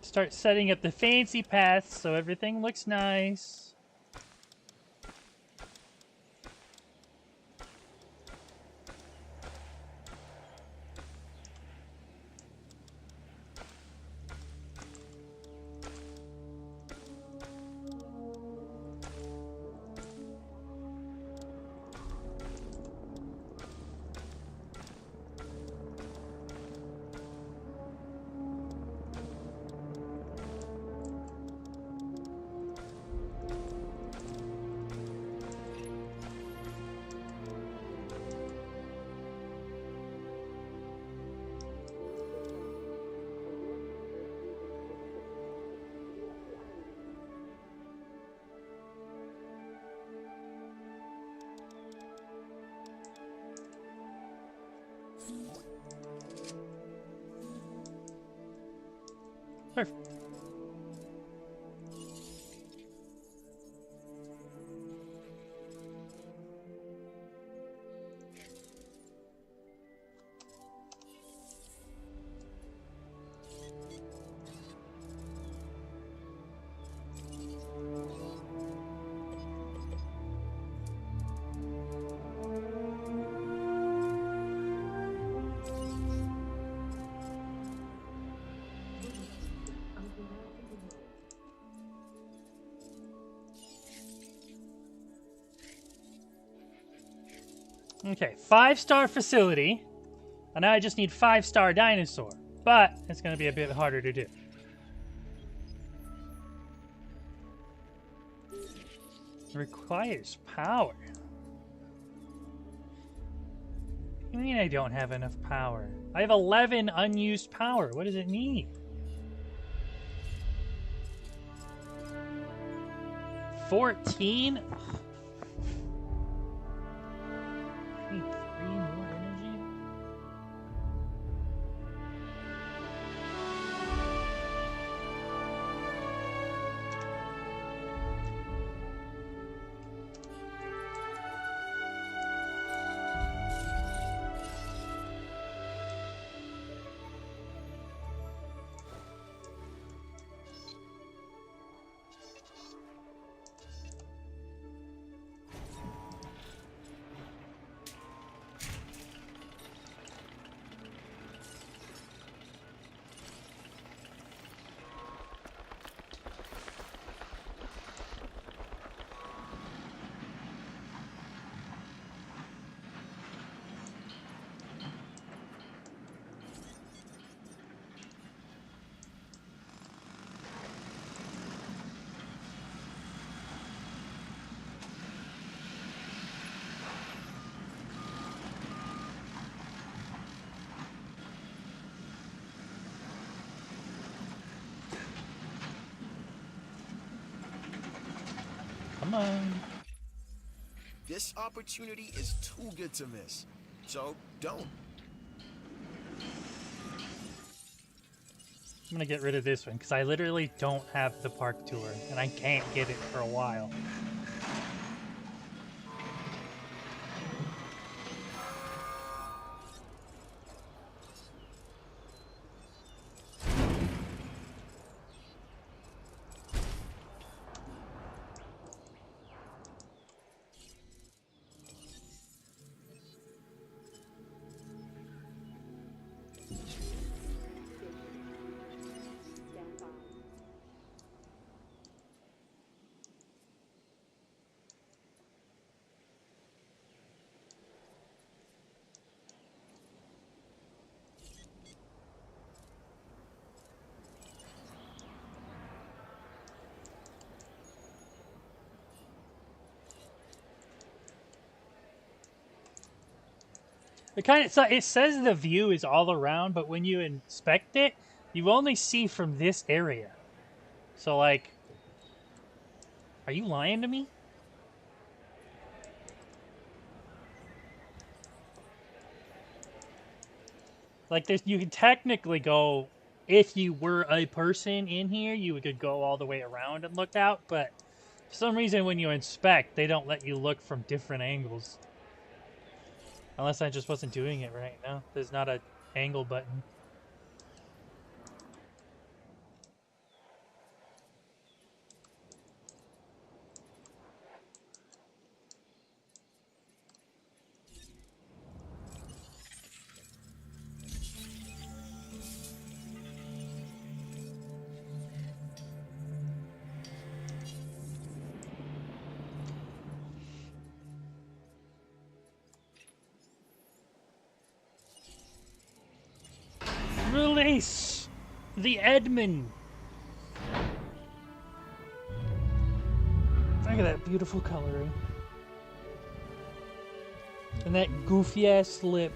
Start setting up the fancy paths so everything looks nice. Perfect. Okay, 5-star facility. And now I just need 5-star dinosaur. But it's going to be a bit harder to do. It requires power. What do you mean I don't have enough power? I have 11 unused power. What does it mean? 14? I need 3 more energy? Come on. This opportunity is too good to miss. So, don't. I'm gonna get rid of this one because I literally don't have the park tour and I can't get it for a while. Stand by. It says the view is all around, but when you inspect it, you only see from this area. So, like, are you lying to me? Like, you could technically go, if you were a person in here, you could go all the way around and look out, but for some reason when you inspect, they don't let you look from different angles. Unless I just wasn't doing it right now. There's not an angle button. Release the Edmund. Look at that beautiful coloring. And that goofy ass lip.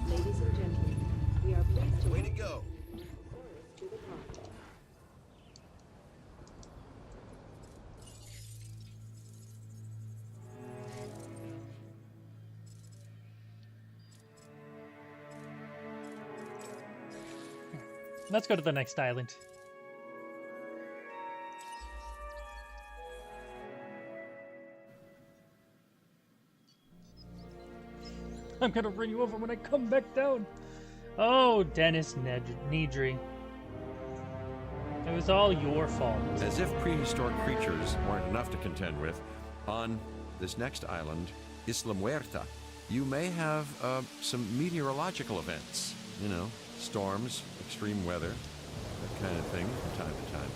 Ladies and gentlemen, we are pleased to Way to go. to the top. Let's go to the next island. I'm gonna run you over when I come back down. Oh, Dennis Nedry. It was all your fault. As if prehistoric creatures weren't enough to contend with, on this next island, Isla Muerta, you may have some meteorological events. You know, storms, extreme weather, that kind of thing from time to time.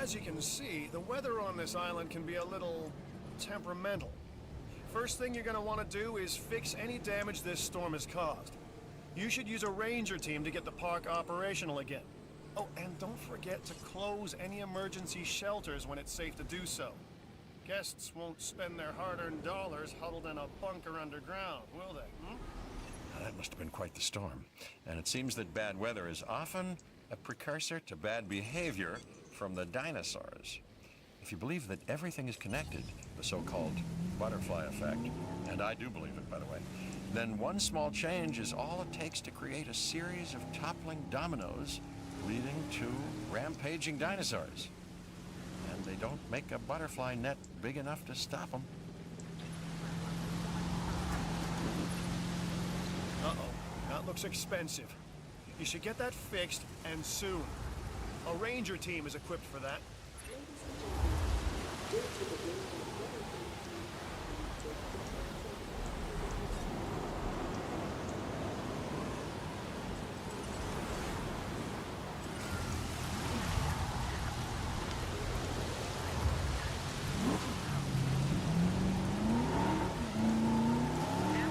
As you can see, the weather on this island can be a little temperamental. First thing you're going to want to do is fix any damage this storm has caused. You should use a ranger team to get the park operational again. Oh, and don't forget to close any emergency shelters when it's safe to do so. Guests won't spend their hard-earned dollars huddled in a bunker underground, will they? That must have been quite the storm. And it seems that bad weather is often a precursor to bad behavior from the dinosaurs. If you believe that everything is connected, the so-called butterfly effect, and I do believe it, by the way, then one small change is all it takes to create a series of toppling dominoes leading to rampaging dinosaurs. And they don't make a butterfly net big enough to stop them. Uh-oh, that looks expensive. You should get that fixed, and soon. A ranger team is equipped for that.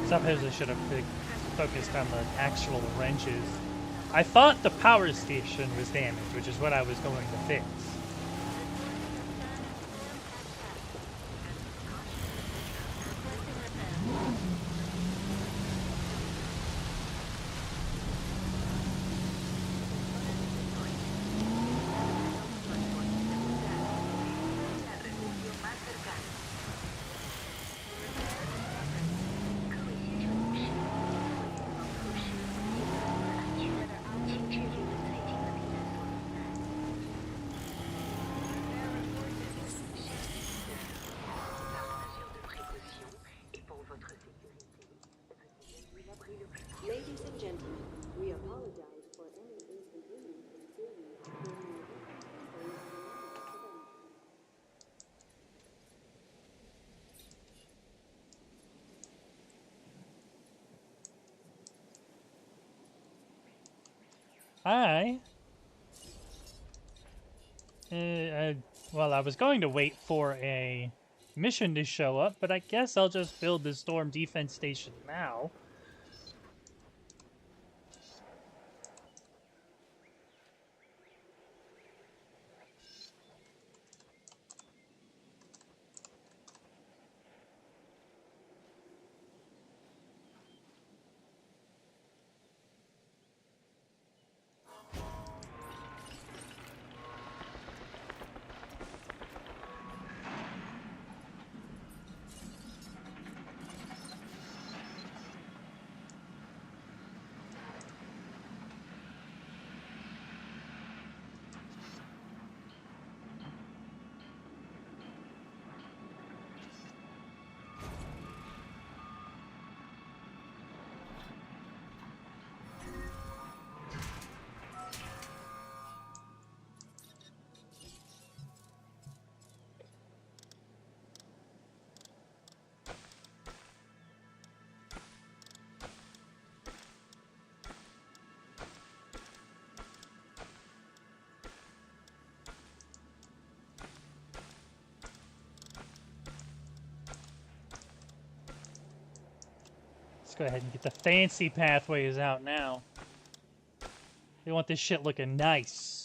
Suppose I should have focused on the actual wrenches. I thought the power station was damaged, which is what I was going to fix. Ladies and gentlemen, we apologize for any inconvenience experienced during your or your event. Well, I was going to wait for a mission to show up, but I guess I'll just build the storm defense station now. Let's go ahead and get the fancy pathways out now. They want this shit looking nice.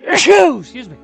Excuse me.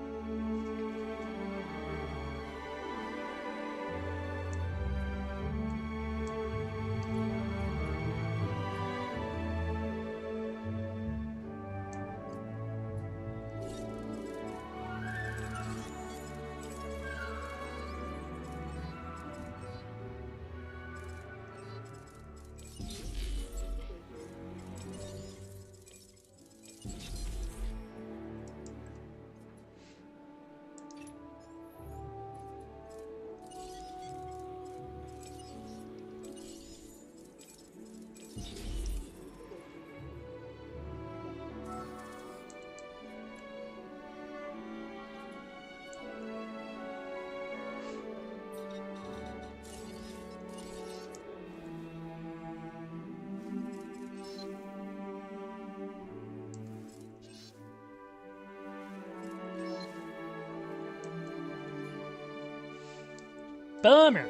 Bummer.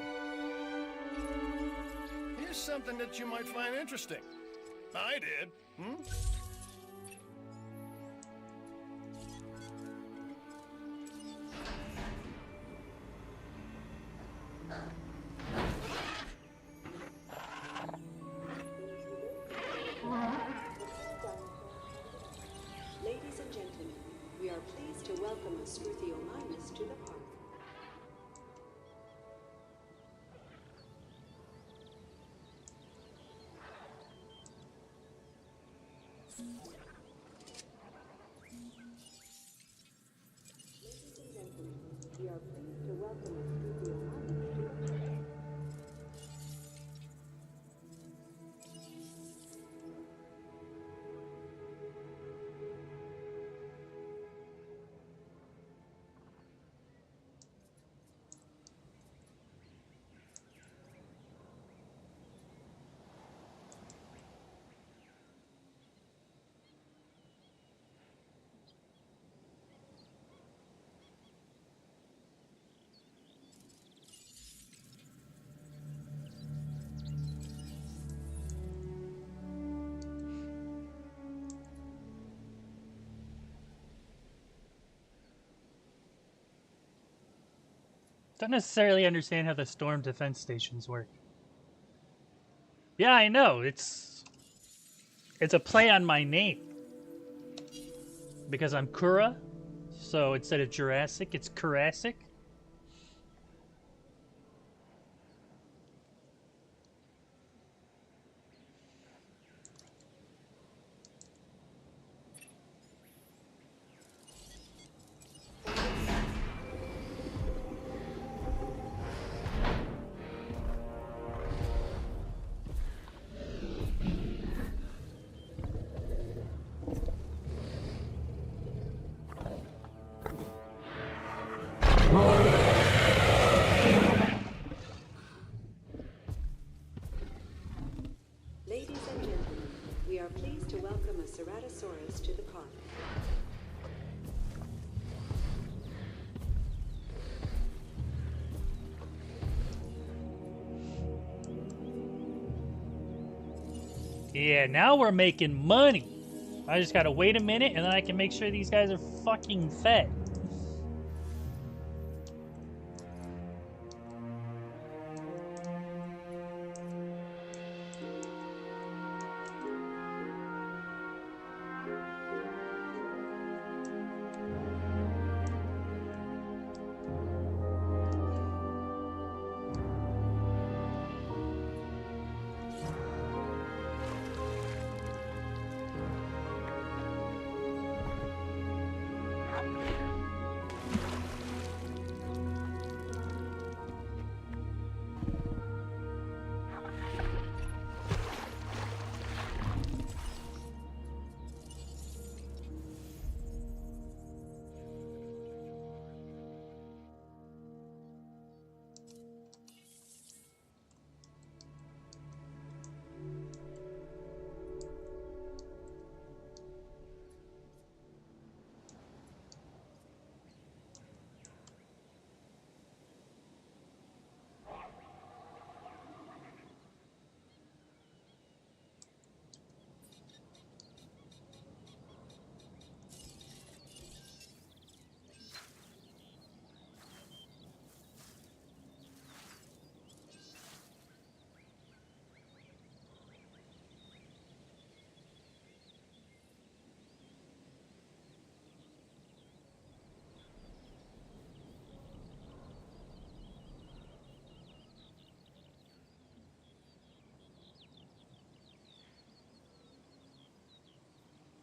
Here's something that you might find interesting. I did. Ladies and gentlemen, we are pleased to welcome the Scruthiomymus to the park. Ladies and gentlemen, we are pleased to welcome the Scruthiomymus to the park. Don't necessarily understand how the storm defense stations work. Yeah, I know. It's a play on my name. Because I'm Kura, so instead of Jurassic, it's Kurassic. Ladies and gentlemen, we are pleased to welcome a Ceratosaurus to the park. Yeah, now we're making money. I just gotta wait a minute and then I can make sure these guys are fucking fed.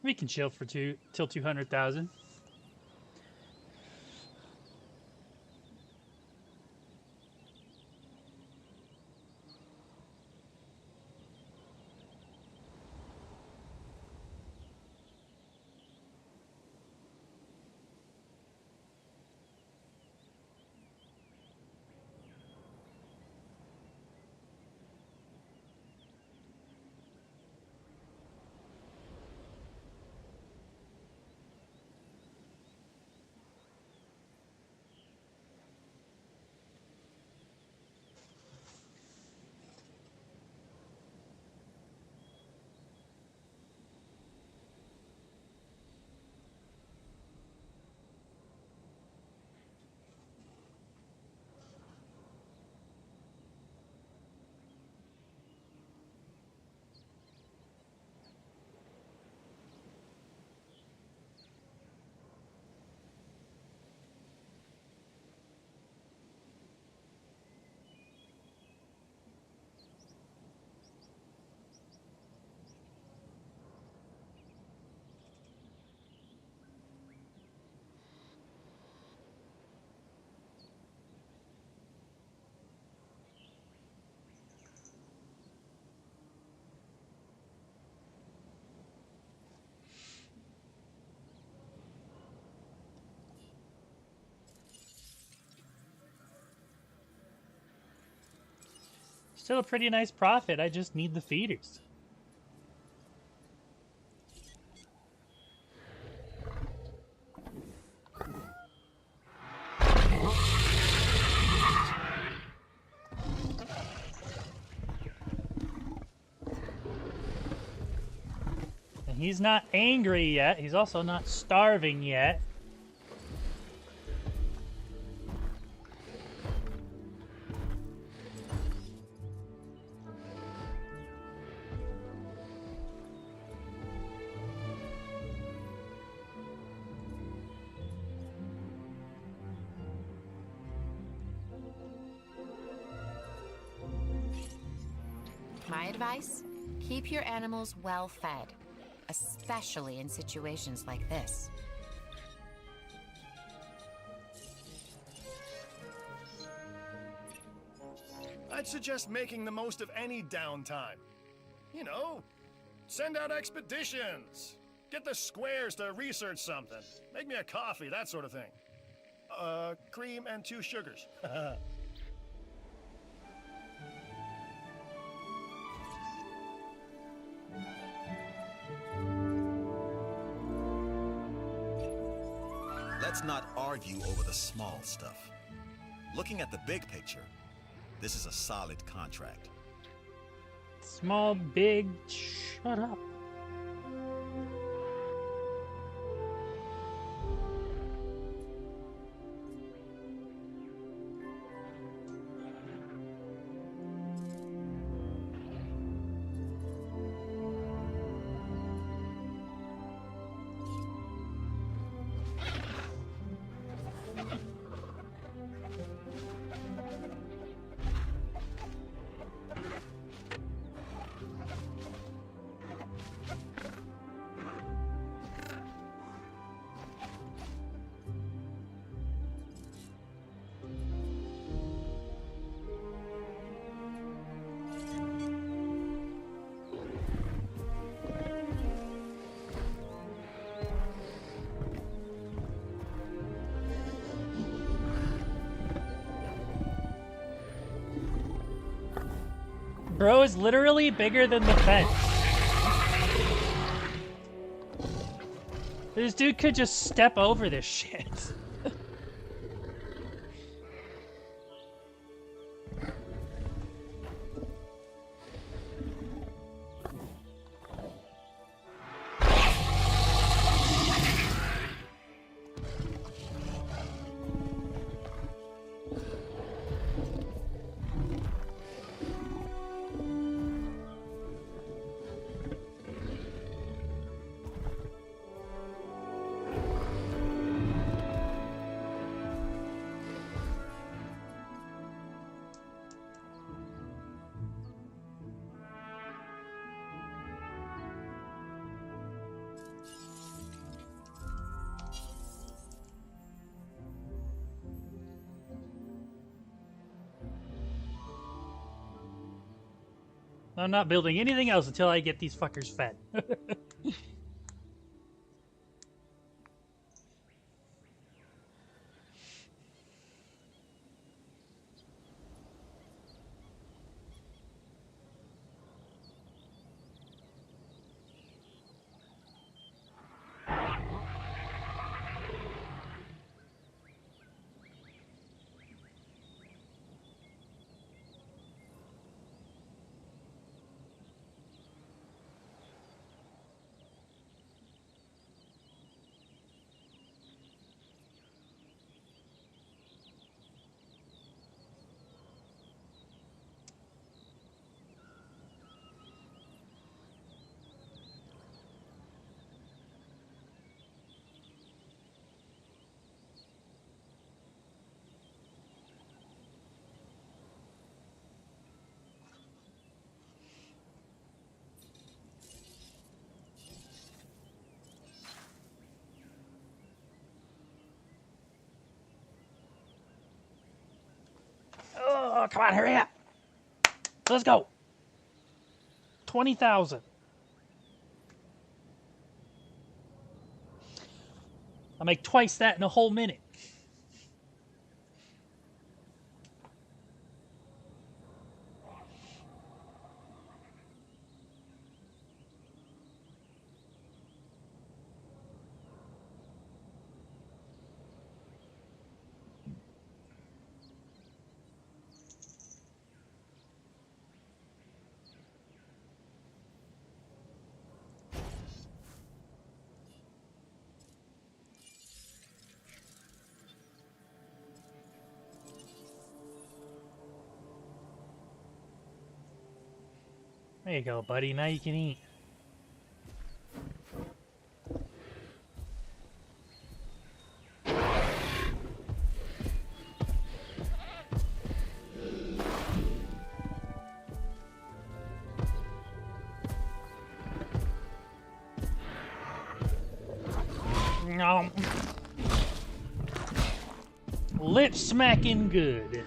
We can chill for till 200,000. Still a pretty nice profit. I just need the feeders. And he's not angry yet. He's also not starving yet. My advice? Keep your animals well fed, especially in situations like this. I'd suggest making the most of any downtime. You know, send out expeditions. Get the squares to research something. Make me a coffee, that sort of thing. Cream and 2 sugars. Let's not argue over the small stuff. Looking at the big picture, this is a solid contract. Small, big, shut up. Bro is literally bigger than the fence. This dude could just step over this shit. I'm not building anything else until I get these fuckers fed. Oh, come on, hurry up. Let's go. 20,000. I make twice that in a whole minute. There you go, buddy. Now you can eat. No. Lip smacking good.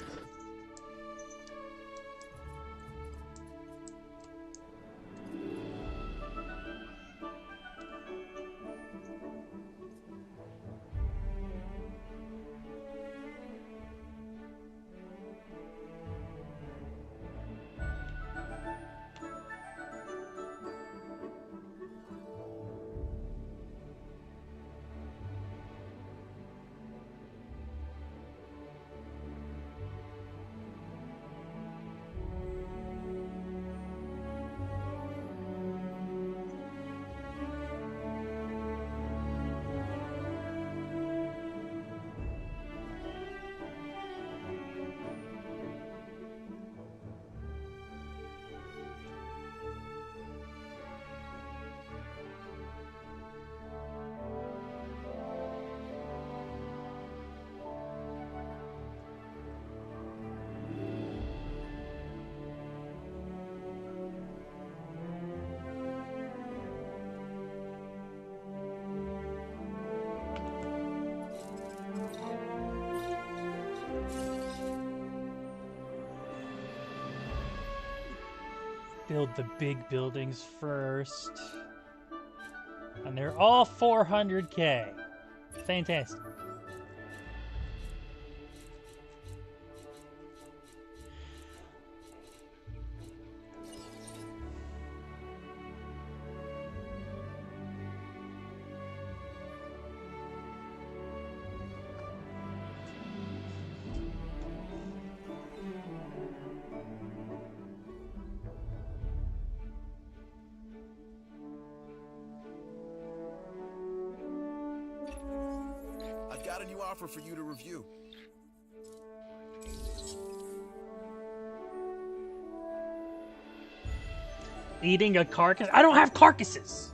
Build the big buildings first. And they're all 400K. Fantastic. I've got a new offer for you to review. Eating a carcass? I don't have carcasses!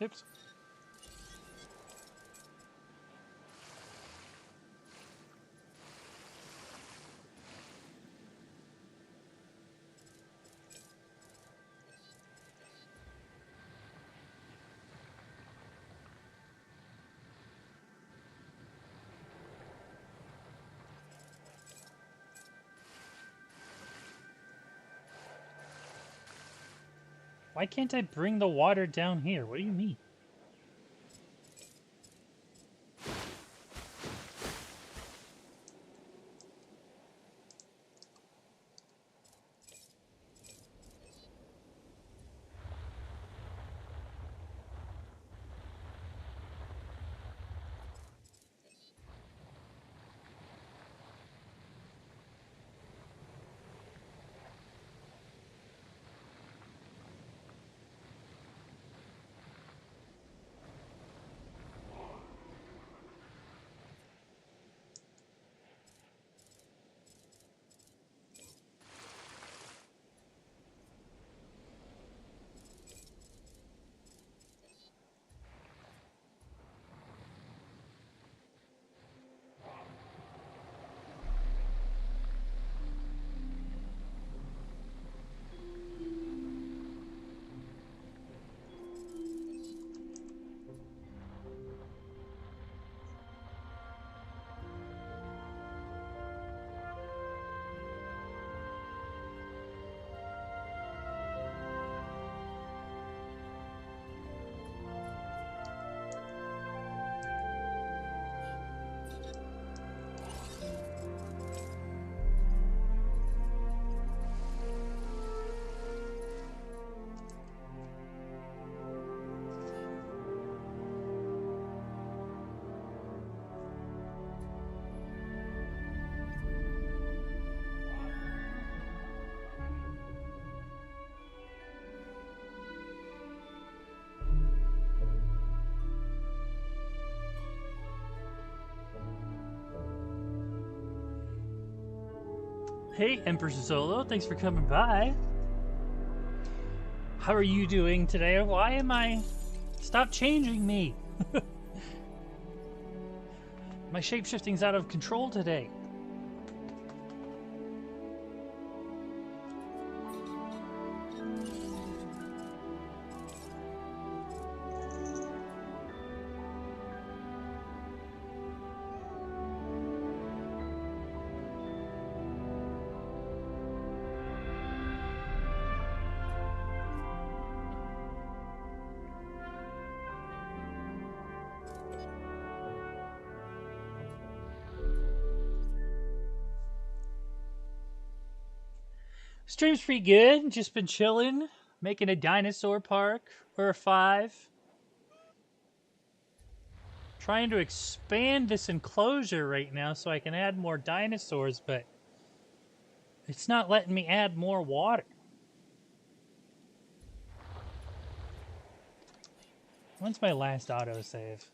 Oops. Why can't I bring the water down here? What do you mean? Hey, Empress Solo, thanks for coming by. How are you doing today? Why am I... Stop changing me! My shapeshifting's out of control today. Stream's pretty good. Just been chilling, making a dinosaur park or a 5. Trying to expand this enclosure right now so I can add more dinosaurs, but it's not letting me add more water. When's my last autosave?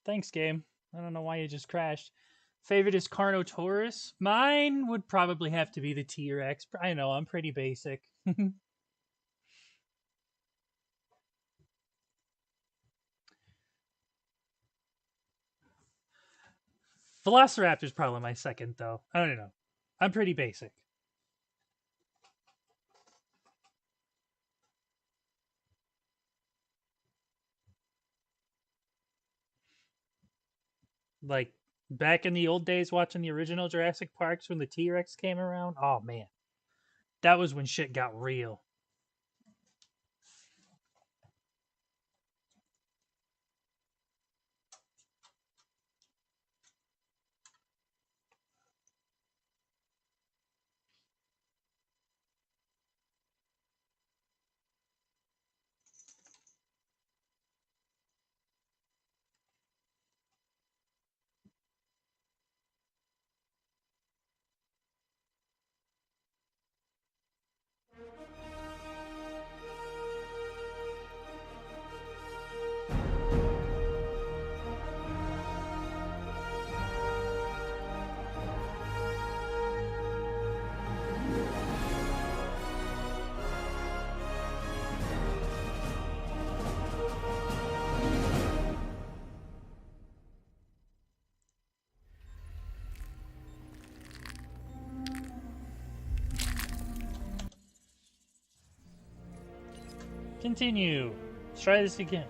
Thanks, game. I don't know why you just crashed. Favorite is Carnotaurus. Mine would probably have to be the T-Rex. I know, I'm pretty basic. Velociraptor's probably my second, though. I don't know. I'm pretty basic. Like, back in the old days watching the original Jurassic Parks when the T-Rex came around, oh man. That was when shit got real. Continue. Let's try this again.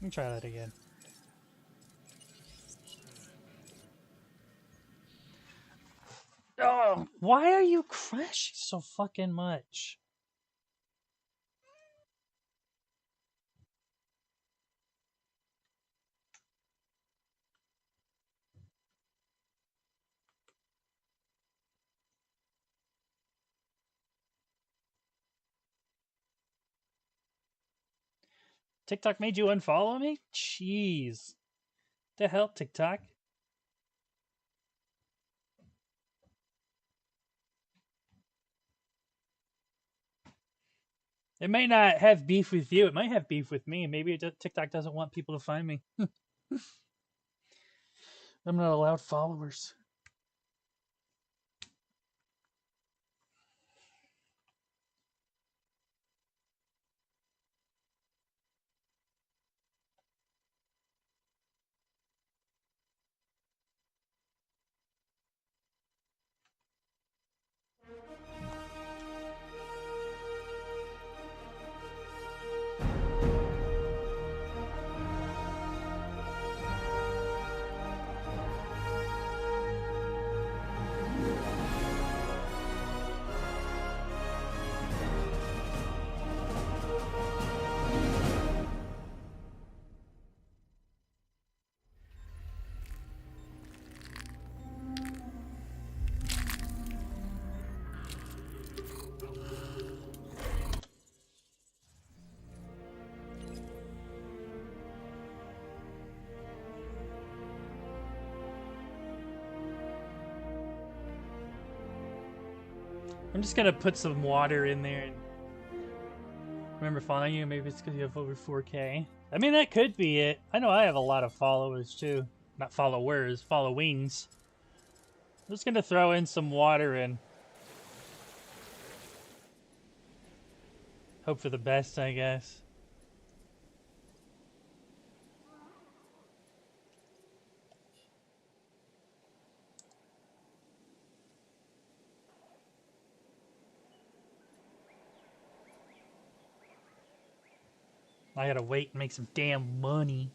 Let me try that again. Oh, why are you crashing so fucking much? TikTok made you unfollow me? Jeez. The hell, TikTok? It may not have beef with you. It might have beef with me. Maybe TikTok doesn't want people to find me. I'm not allowed followers. I'm just gonna put some water in there and remember following you. Maybe it's because you have over 4K. I mean, that could be it. I know I have a lot of followers too. Not followers, followings. I'm just gonna throw in some water and hope for the best, I guess. I gotta wait and make some damn money.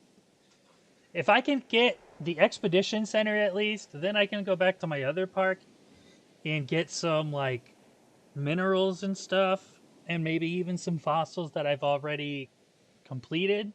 If I can get the Expedition Center at least, then I can go back to my other park and get some, like, minerals and stuff, and maybe even some fossils that I've already completed.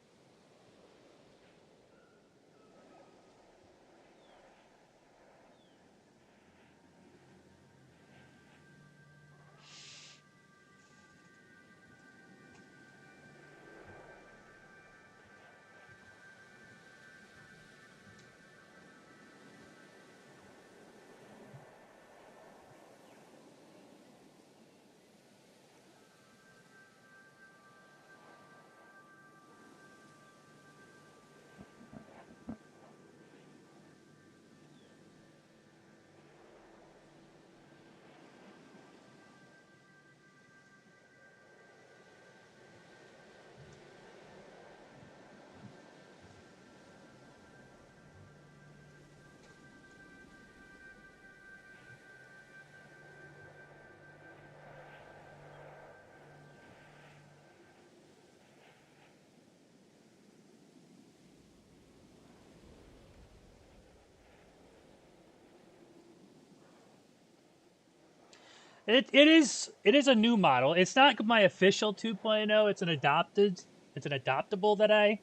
It is a new model. It's not my official 2.0. It's an adoptable that I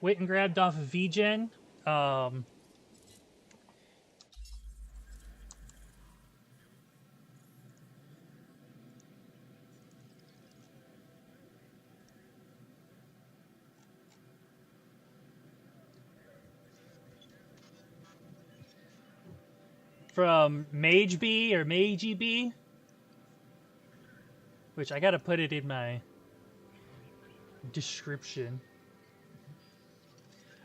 went and grabbed off of VGen. From MageB or MageB, which I gotta put it in my description.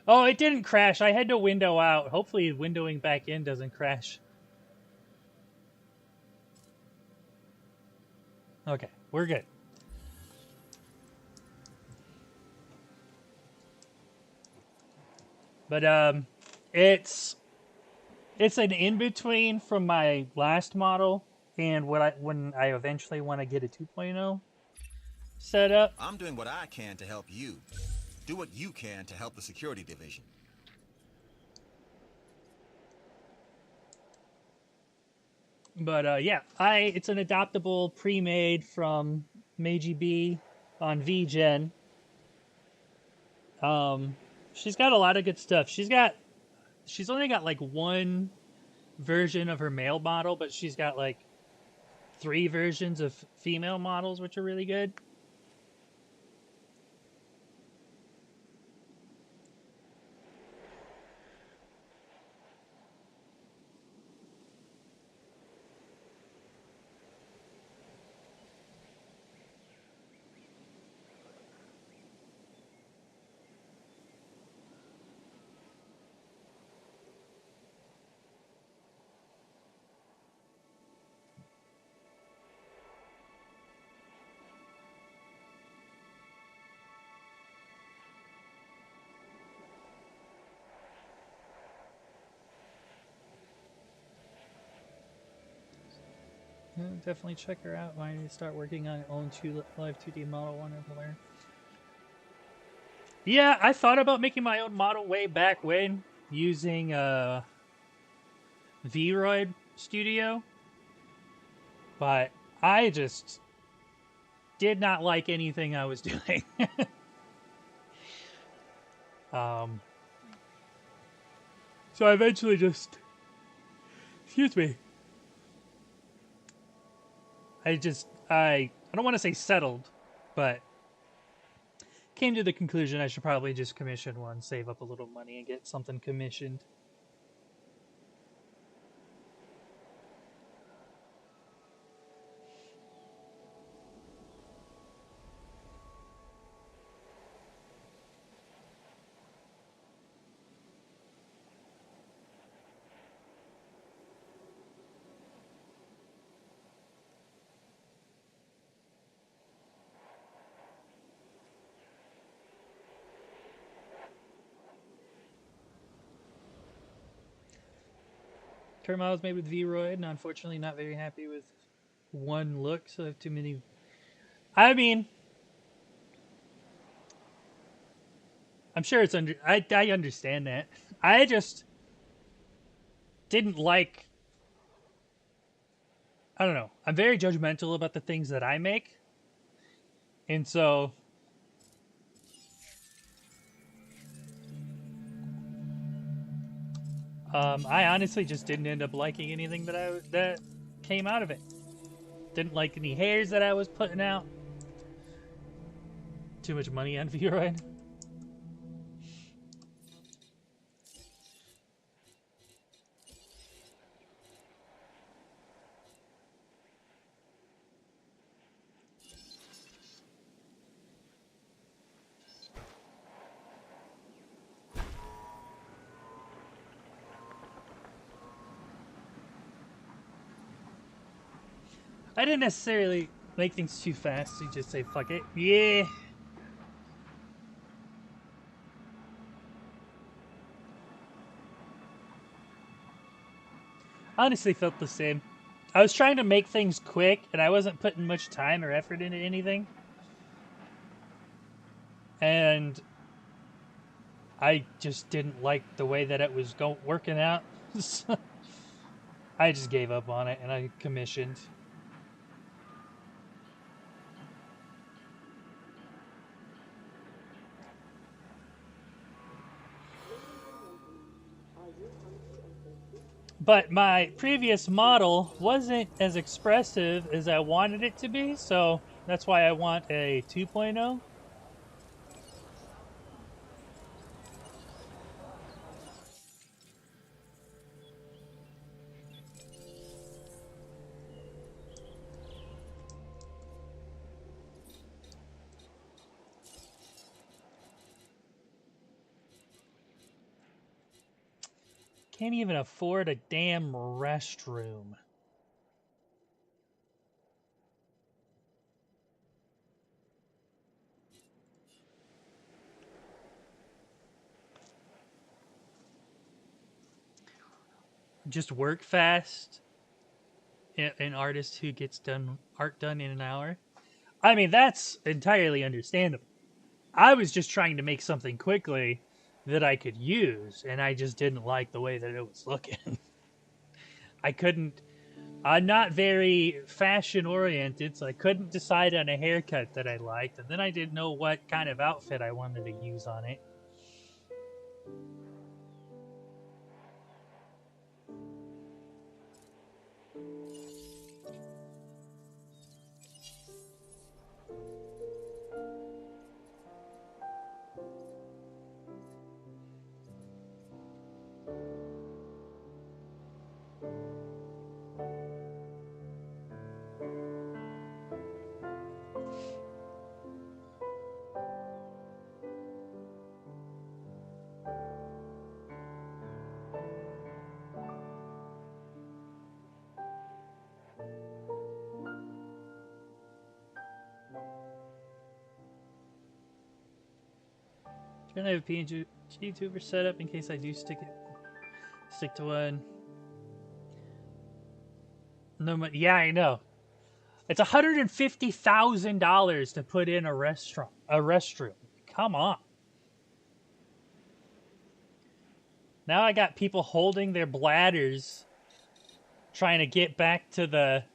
Oh, it didn't crash. I had to window out. Hopefully windowing back in doesn't crash. Okay, we're good. But it's an in-between from my last model and when I eventually want to get a 2.0 set up. I'm doing what I can to help you. Do what you can to help the security division. But yeah, it's an adoptable pre-made from MageB on VGen. She's got a lot of good stuff. She's only got like one version of her male model, but she's got like 3 versions of female models, which are really good. Yeah, definitely check her out. Why don't you start working on your own live 2D model one over there? Yeah, I thought about making my own model way back when using Vroid Studio, but I just did not like anything I was doing. So I eventually just, excuse me. I don't want to say settled, but came to the conclusion I should probably just commission one, save up a little money, and get something commissioned. Current models made with Vroid, and unfortunately not very happy with one look, so I have too many. I mean, I'm sure it's I understand that. I just didn't like. I don't know. I'm very judgmental about the things that I make, and so I honestly just didn't end up liking anything that came out of it. Didn't like any hairs that I was putting out. Too much money on Vroid. I didn't necessarily make things too fast, so you just say fuck it. Yeah. Honestly felt the same. I was trying to make things quick, and I wasn't putting much time or effort into anything. And I just didn't like the way that it was working out. So I just gave up on it, and I commissioned. But my previous model wasn't as expressive as I wanted it to be, so that's why I want a 2.0. Can't even afford a damn restroom. Just work fast. An artist who gets art done in an hour. I mean, that's entirely understandable. I was just trying to make something quickly that I could use, and I just didn't like the way that it was looking. I couldn't. I'm not very fashion oriented, so I couldn't decide on a haircut that I liked, and then I didn't know what kind of outfit I wanted to use on it. Gonna have a PNG YouTuber set up in case I do stick to one. No, yeah, I know. It's $150,000 to put in a restroom. Come on. Now I got people holding their bladders trying to get back to the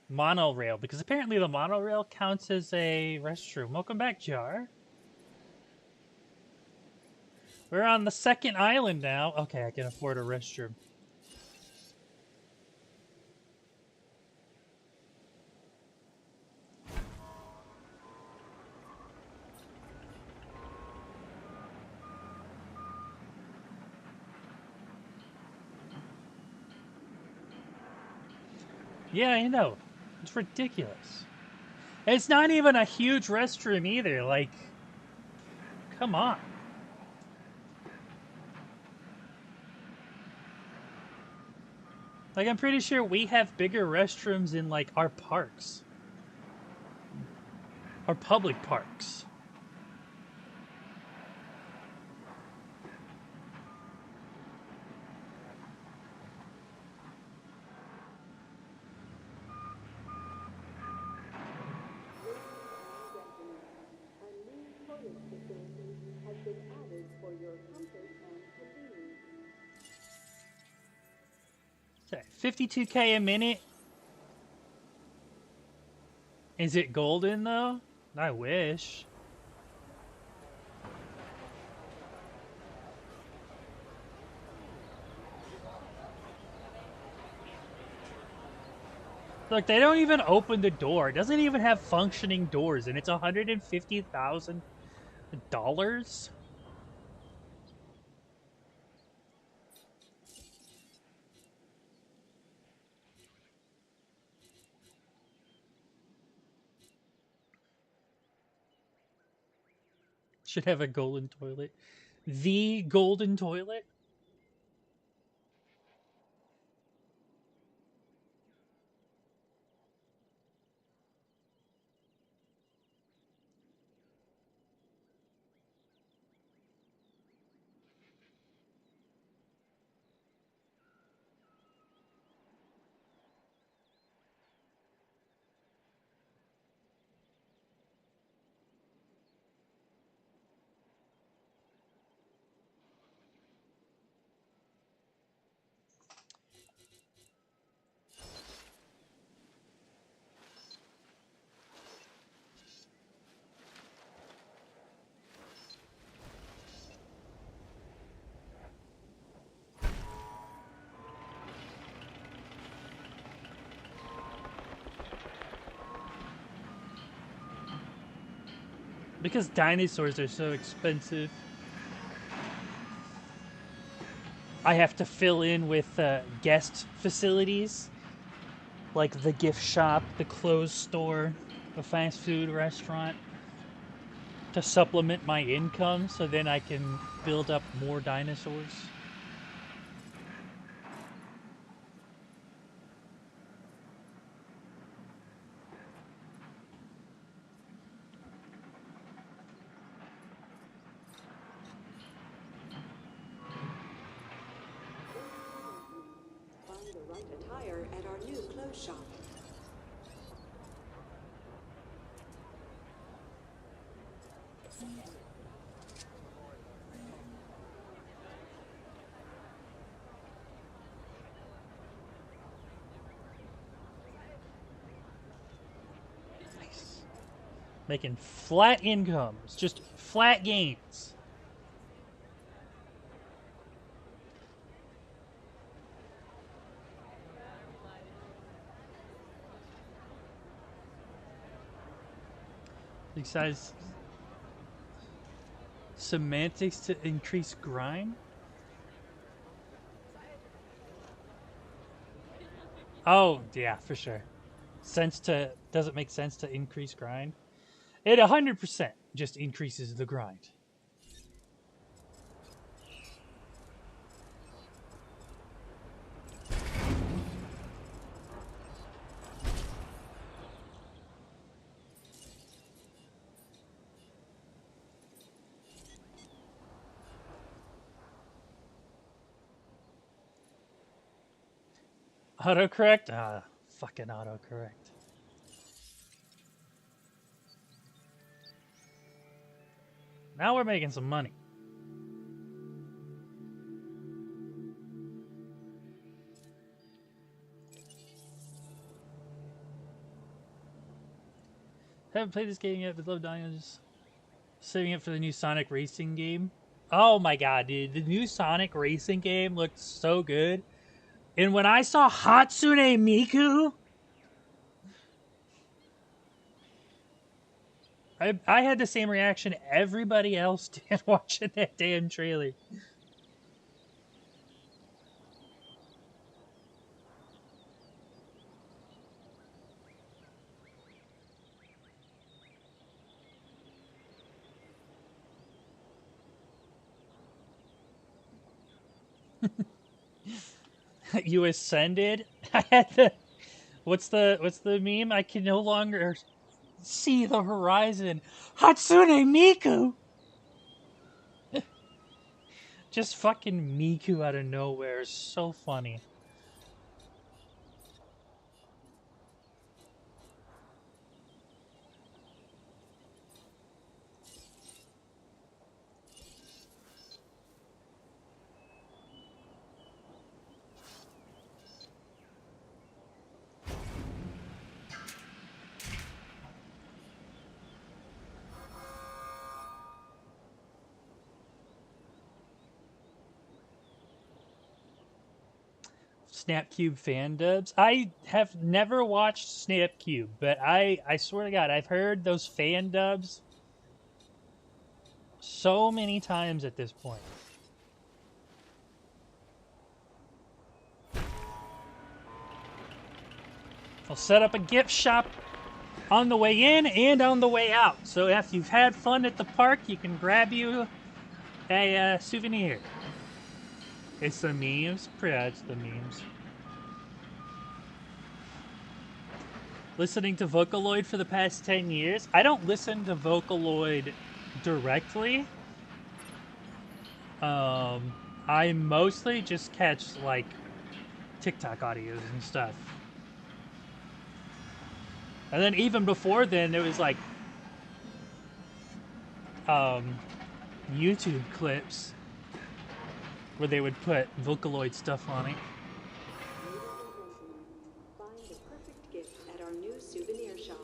monorail, because apparently the monorail counts as a restroom. Welcome back, Jar. We're on the second island now. Okay, I can afford a restroom. Yeah, I know. It's ridiculous. It's not even a huge restroom either. Like, come on. Like, I'm pretty sure we have bigger restrooms in, like, our parks. Our public parks. A new toilet facility has been added for your comfort and convenience. Okay, 52K a minute? Is it golden, though? I wish. Look, they don't even open the door. It doesn't even have functioning doors, and it's $150,000? Should have a golden toilet. The golden toilet? Because dinosaurs are so expensive, I have to fill in with guest facilities, like the gift shop, the clothes store, the fast food restaurant, to supplement my income so then I can build up more dinosaurs. Find the right attire at our new clothes shop. Nice. Making flat incomes, just flat gains. Besides semantics to increase grind? Oh, yeah, for sure. Does it make sense to increase grind? It 100% just increases the grind. Autocorrect? Ah, fucking autocorrect. Now we're making some money. Haven't played this game yet, but love Dinos. Saving it for the new Sonic Racing game. Oh my god, dude. The new Sonic Racing game looked so good. And when I saw Hatsune Miku, I had the same reaction everybody else did watching that damn trailer. You ascended? I had the what's the meme? I can no longer see the horizon. Hatsune Miku. Just fucking Miku out of nowhere is so funny. Snapcube fan dubs. I have never watched Snapcube, but I swear to God, I've heard those fan dubs so many times at this point. I'll set up a gift shop on the way in and on the way out. So if you've had fun at the park, you can grab you a souvenir. It's the memes? Yeah, it's the memes. Listening to Vocaloid for the past 10 years. I don't listen to Vocaloid directly. I mostly just catch, like, TikTok audios and stuff. And then even before then, there was, like, YouTube clips where they would put Vocaloid stuff on it. Find the perfect gift at our new souvenir shop.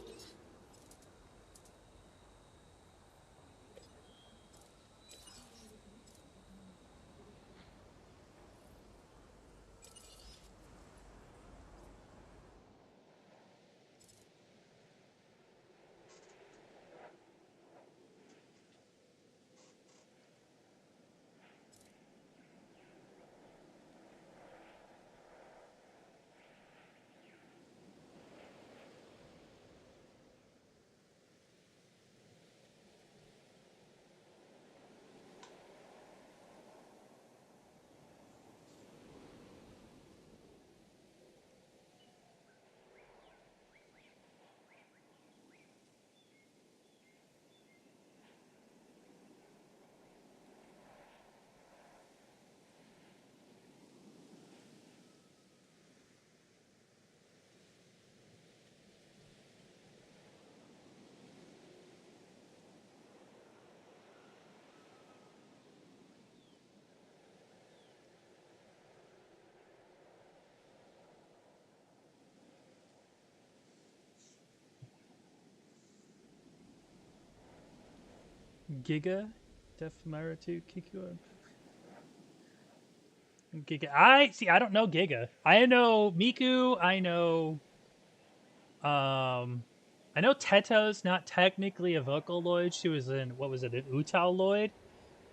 Giga? Defmaru Kiku? Giga. I don't know Giga. I know Miku. I know Teto's not technically a Vocaloid. She was in, what was it, an Utaloid?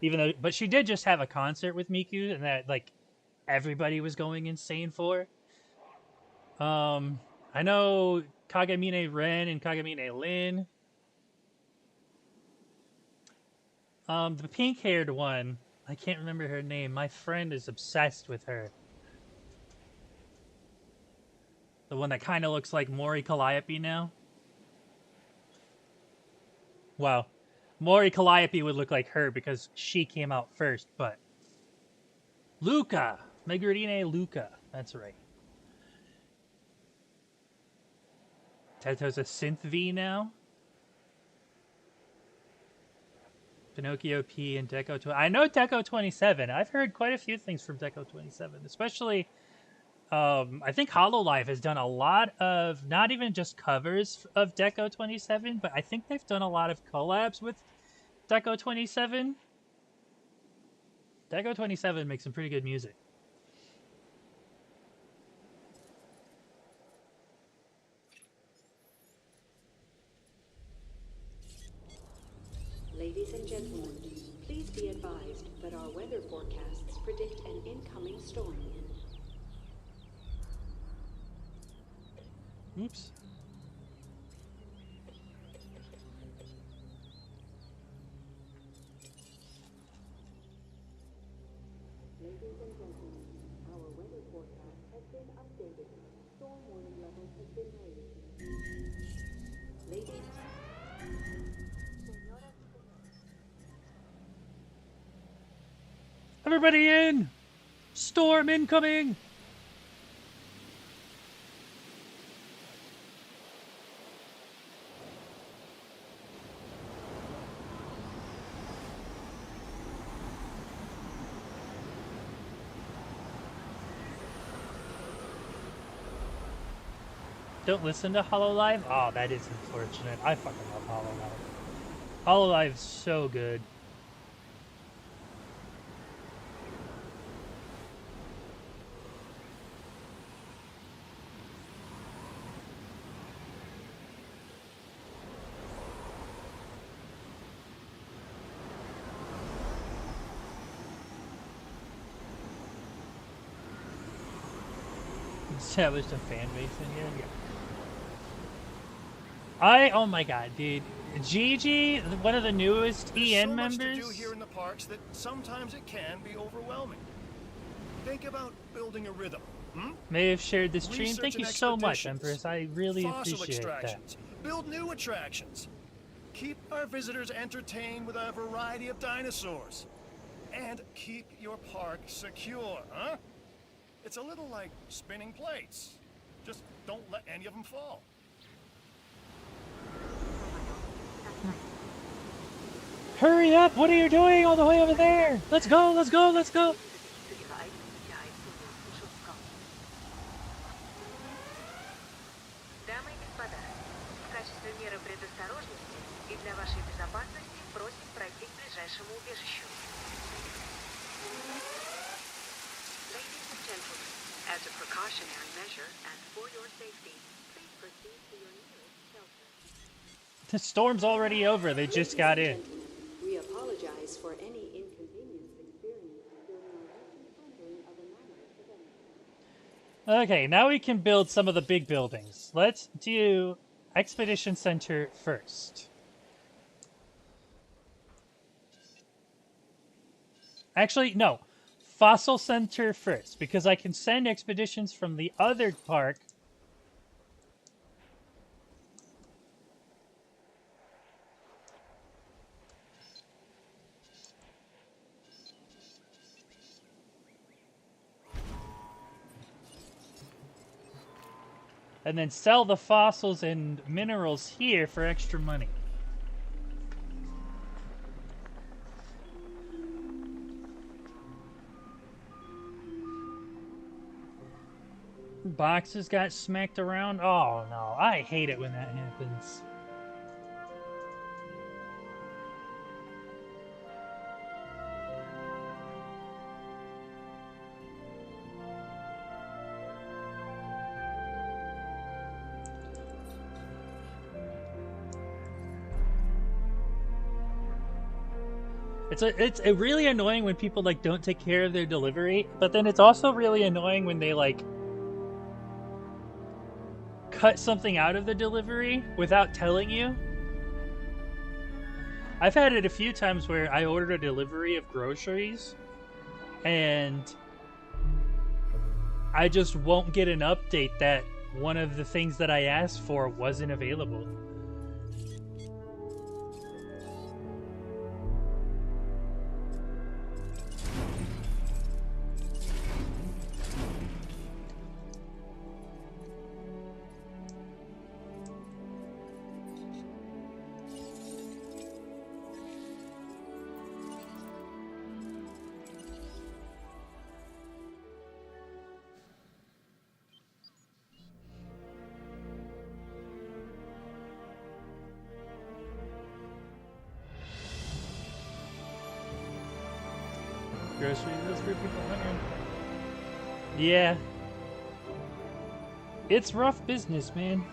Even though, but she did just have a concert with Miku, and that like everybody was going insane for. I know Kagamine Ren and Kagamine Lin. The pink-haired one, I can't remember her name. My friend is obsessed with her. The one that kind of looks like Mori Calliope now. Well, Mori Calliope would look like her because she came out first, but... Luca! Megurine Luca. That's right. Teto's a Synth V now. Pinocchio P and Deco 20. I know Deco 27. I've heard quite a few things from Deco 27, especially... I think Hololive has done a lot of, not even just covers of Deco 27, but I think they've done a lot of collabs with Deco 27. Deco 27 makes some pretty good music. Ladies and gentlemen, please be advised that our weather forecasts predict an incoming storm. Oops. Ladies and gentlemen, our weather forecast has been updated. Storm warning levels have been raised. Ladies. Everybody in! Storm incoming! Don't listen to Hololive? Oh, that is unfortunate. I fucking love Hololive. Hololive's so good. Established a fan base in here? Yeah. Oh my god, dude. Gigi, one of the newest EN members. There's so much to do here in the parks that sometimes it can be overwhelming. Think about building a rhythm. May have shared this stream. Research Thank you and so much, expeditions, Empress. I really fossil appreciate that. extractions, build new attractions. Keep our visitors entertained with a variety of dinosaurs. And keep your park secure, huh? It's a little like spinning plates. Just don't let any of them fall. Hurry up! What are you doing all the way over there? Let's go, let's go, let's go! Дамы и господа, в качестве меры предосторожности и для вашей безопасности просим пройти к ближайшему убежищу. Ladies and gentlemen, as a precautionary measure and for your safety, please proceed to your nearest shelter. The storm's already over. They just got in. We apologize for any inconvenience experienced during our recent handling of anomalous events. Okay, now we can build some of the big buildings. Let's do Expedition Center first. Actually, no. Fossil Center first, because I can send expeditions from the other park. And then sell the fossils and minerals here for extra money. Boxes got smacked around. Oh no, I hate it when that happens. It's really annoying when people like don't take care of their delivery, but then it's also really annoying when they like cut something out of the delivery without telling you. I've had it a few times where I ordered a delivery of groceries and I just won't get an update that one of the things that I asked for wasn't available. Grocery deals for people wondering. Yeah. It's rough business, man.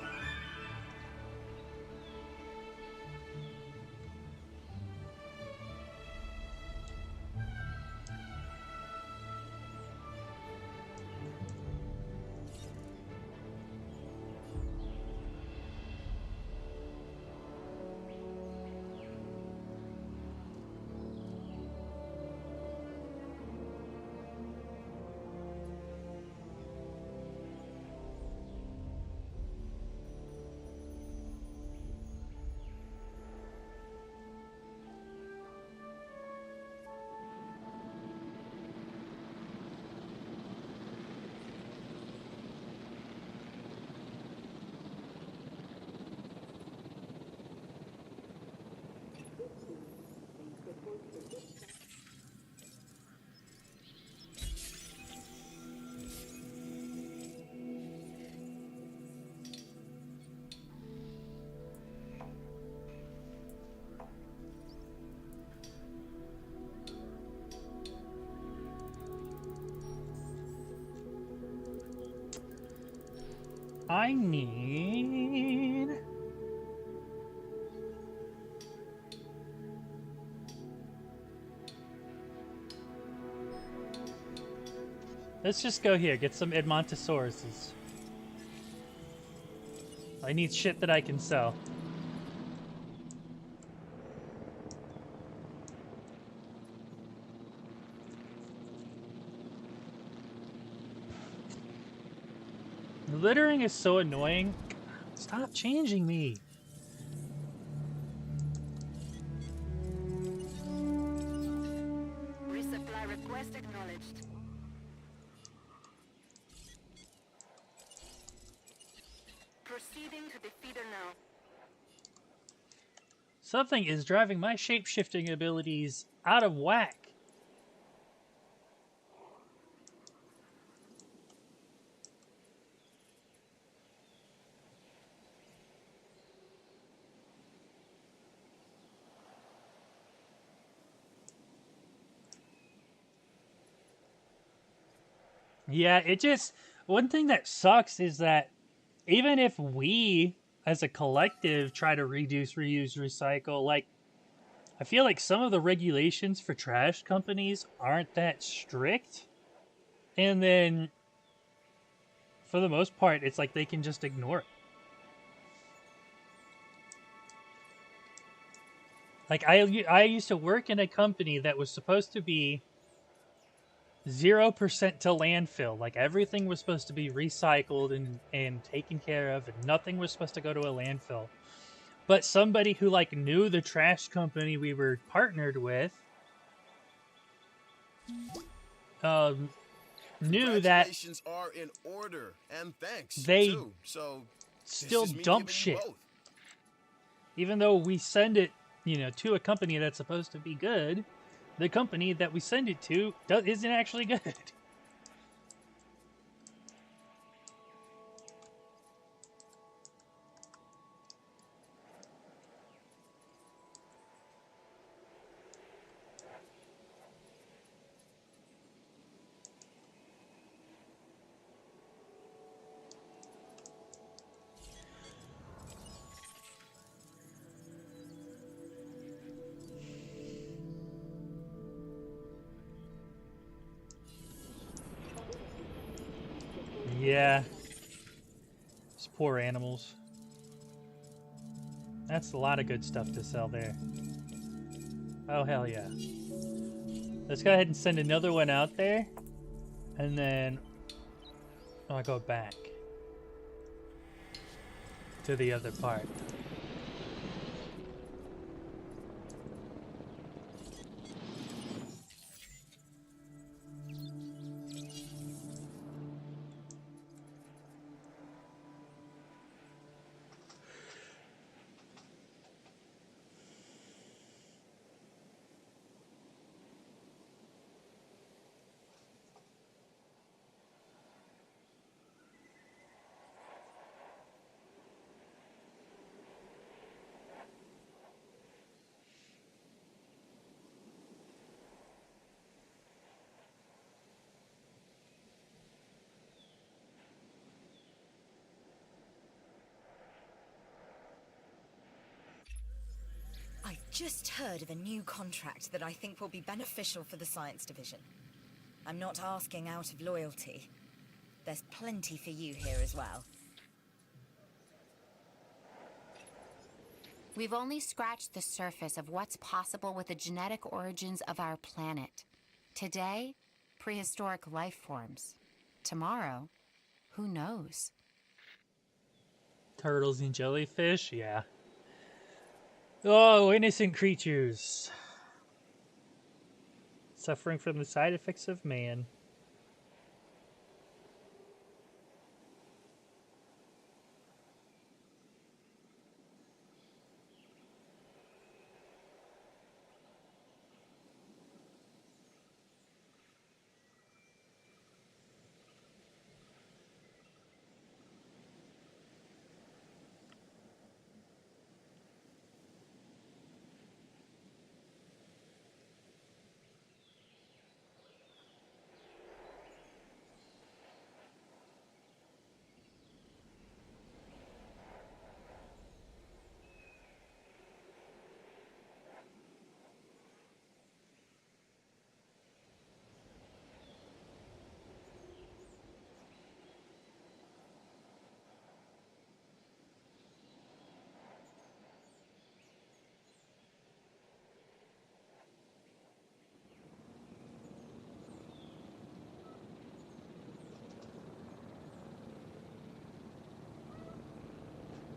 I need... Let's just go here, get some Edmontosauruses. I need shit that I can sell. Littering is so annoying. Stop changing me. Resupply request acknowledged. Proceeding to the feeder now. Something is driving my shape-shifting abilities out of whack. Yeah, it just... One thing that sucks is that even if we, as a collective, try to reduce, reuse, recycle, like, I feel like some of the regulations for trash companies aren't that strict. And then, for the most part, it's like they can just ignore it. Like, I used to work in a company that was supposed to be 0% to landfill. Like, everything was supposed to be recycled and taken care of, and nothing was supposed to go to a landfill. But somebody who, like, knew the trash company we were partnered with, knew that Congratulations are in order, and thanks, they too. So, still this is me dump giving you shit. both. Even though we send it, you know, to a company that's supposed to be good, the company that we send it to isn't actually good. Yeah. These poor animals. That's a lot of good stuff to sell there. Oh, hell yeah. Let's go ahead and send another one out there. And then I'll go back to the other part. I've just heard of a new contract that I think will be beneficial for the science division. I'm not asking out of loyalty. There's plenty for you here as well. We've only scratched the surface of what's possible with the genetic origins of our planet. Today, prehistoric life forms. Tomorrow, who knows? Turtles and jellyfish, yeah. Oh, innocent creatures. Suffering from the side effects of man.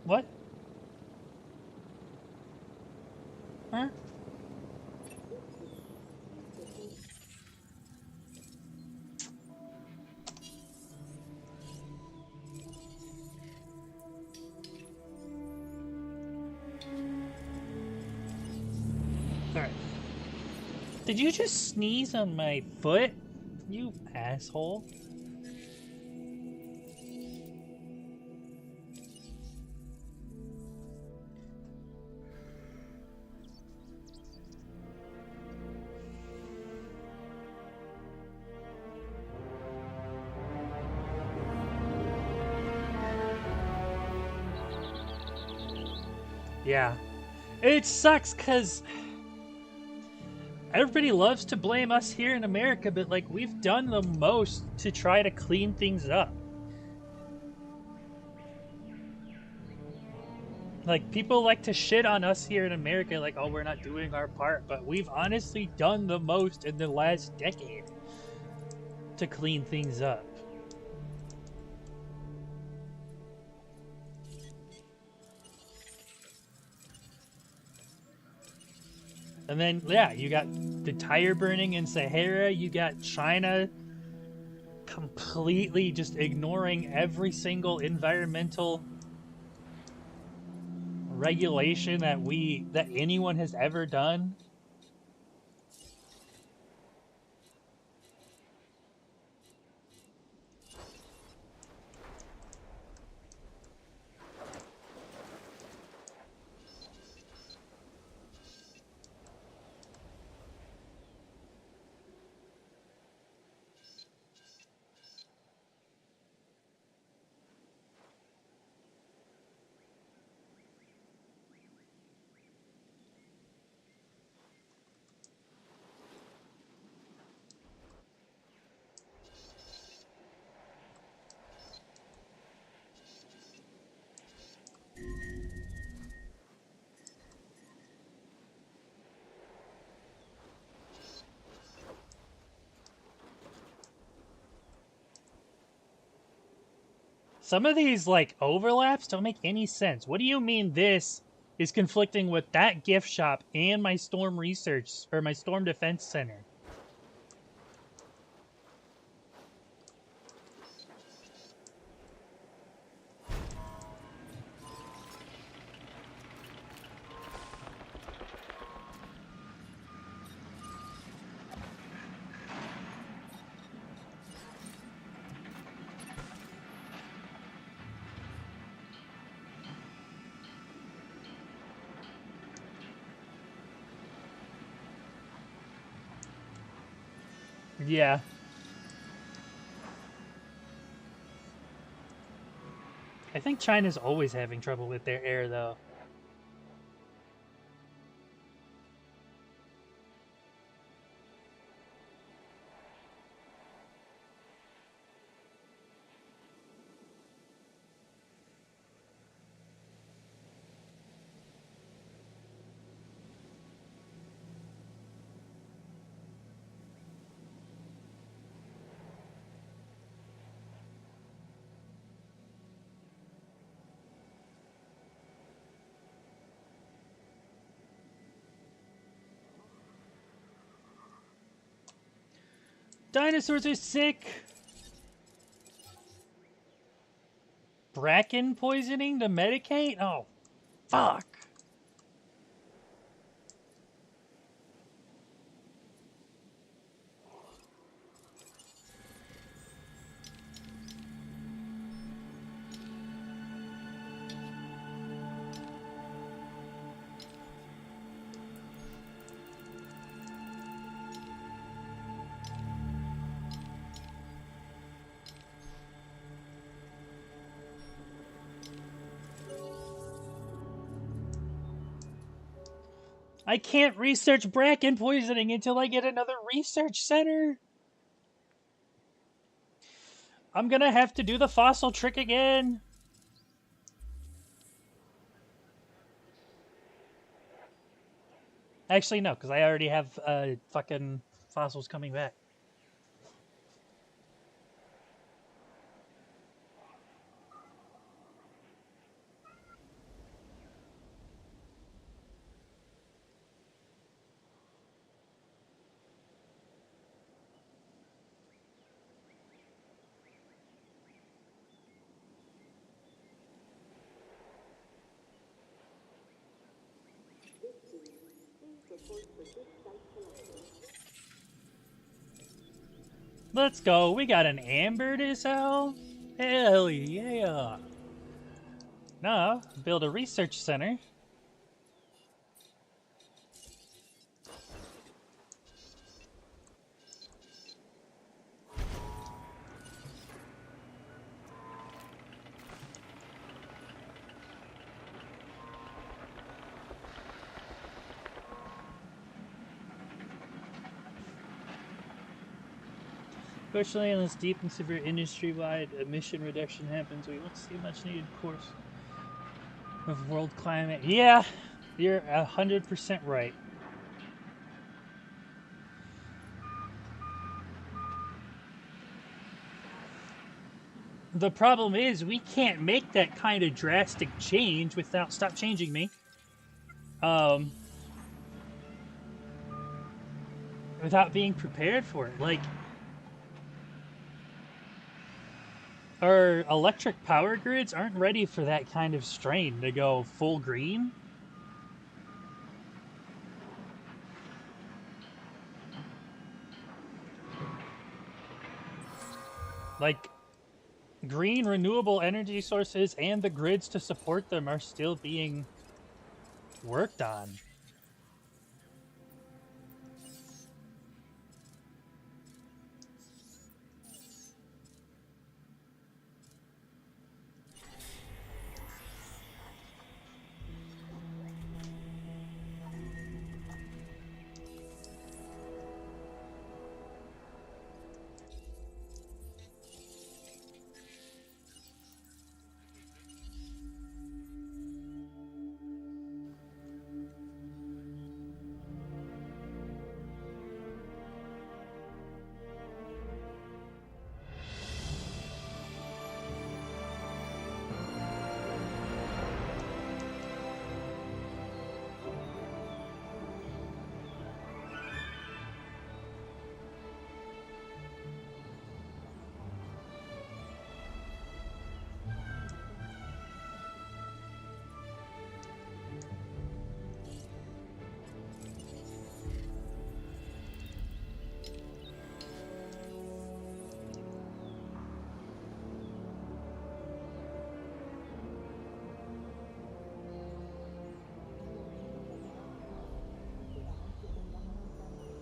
What? Huh? Alright. Did you just sneeze on my foot? You asshole. Yeah. It sucks because everybody loves to blame us here in America, but like we've done the most to try to clean things up. Like people like to shit on us here in America like, oh, we're not doing our part, but we've honestly done the most in the last decade to clean things up. And then, yeah, you got the tire burning in Sahara. You got China completely just ignoring every single environmental regulation that anyone has ever done. Some of these, like, overlaps don't make any sense. What do you mean this is conflicting with that gift shop and my storm research, or my storm defense center? Yeah. I think China's always having trouble with their air, though. Dinosaurs are sick! Bracken poisoning to medicate? Oh, fuck. I can't research bracken poisoning until I get another research center. I'm gonna have to do the fossil trick again. Actually, no, because I already have fucking fossils coming back. Let's go. We got an amber to sell. Hell yeah. No, build a research center. Unfortunately, unless deep and severe industry-wide emission reduction happens, we won't see a much needed course of world climate. Yeah, you're 100% right. The problem is we can't make that kind of drastic change without... Stop changing me. Without being prepared for it. Like... Our electric power grids aren't ready for that kind of strain to go full green. Like, green renewable energy sources and the grids to support them are still being worked on.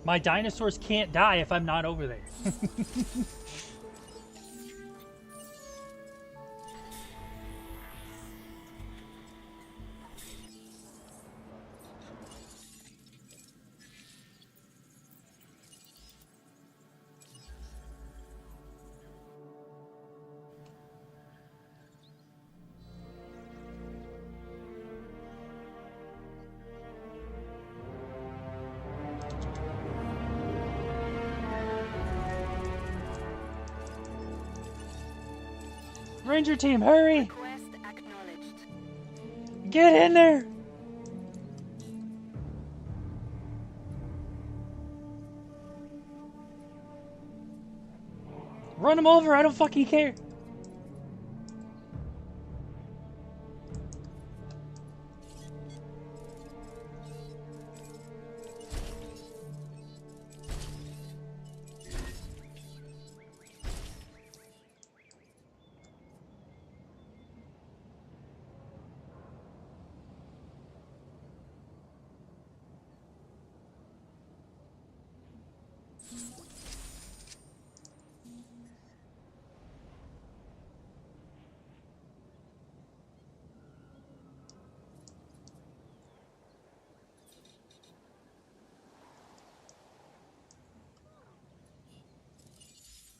My dinosaurs can't die if I'm not over there. Ranger team, hurry! Request acknowledged. Get in there! Run him over, I don't fucking care.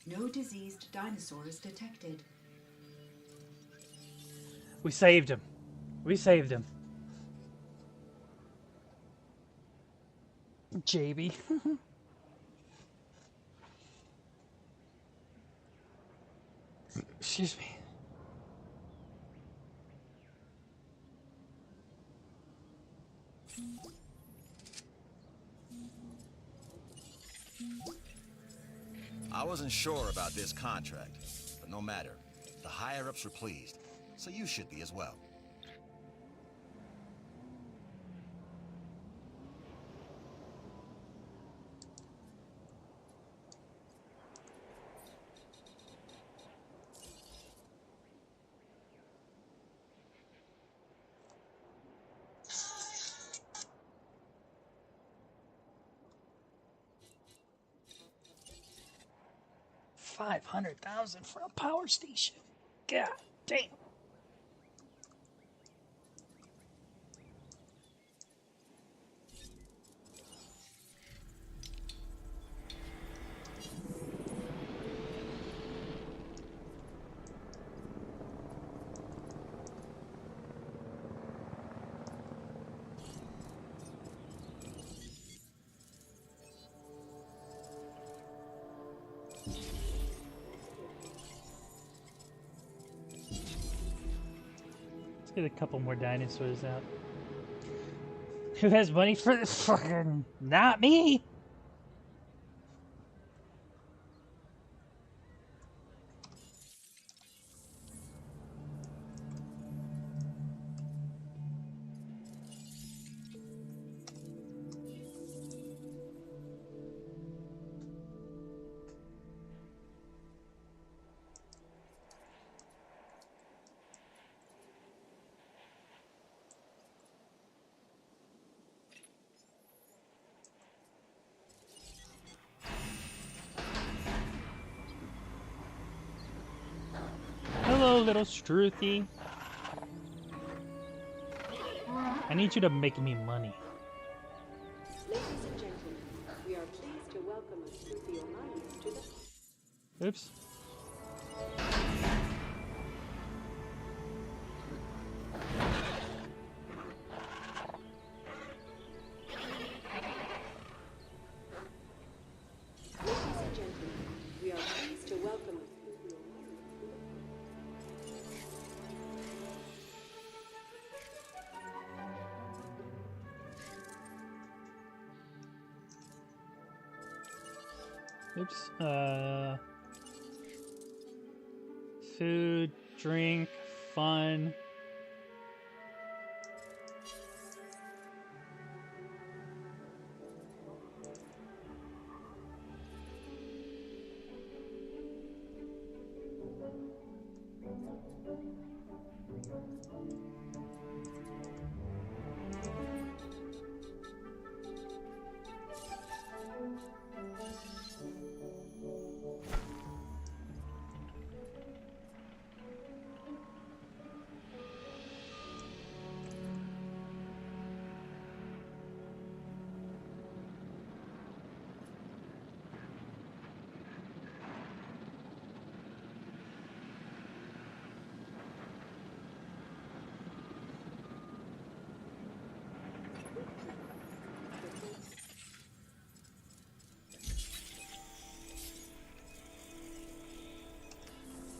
No diseased dinosaurs detected. We saved him. We saved him. JB. Excuse me. I wasn't sure about this contract, but no matter. The higher-ups were pleased, so you should be as well. $500,000 for a power station. God damn. Get a couple more dinosaurs out. Who has money for this? Fucking not me. Hello, little Struthy. I need you to make me money. Ladies and gentlemen, we are pleased to welcome Sufi Alliance to the... Oops. Ladies and gentlemen, we are pleased to welcome Sufi Alliance to the... Oops. Food, drink, fun.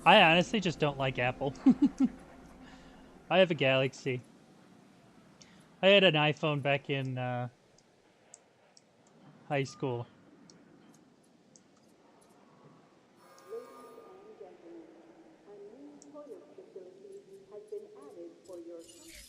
I honestly just don't like Apple. I have a Galaxy. I had an iPhone back in high school. Ladies and gentlemen, a new toilet facility has been added for your comfort.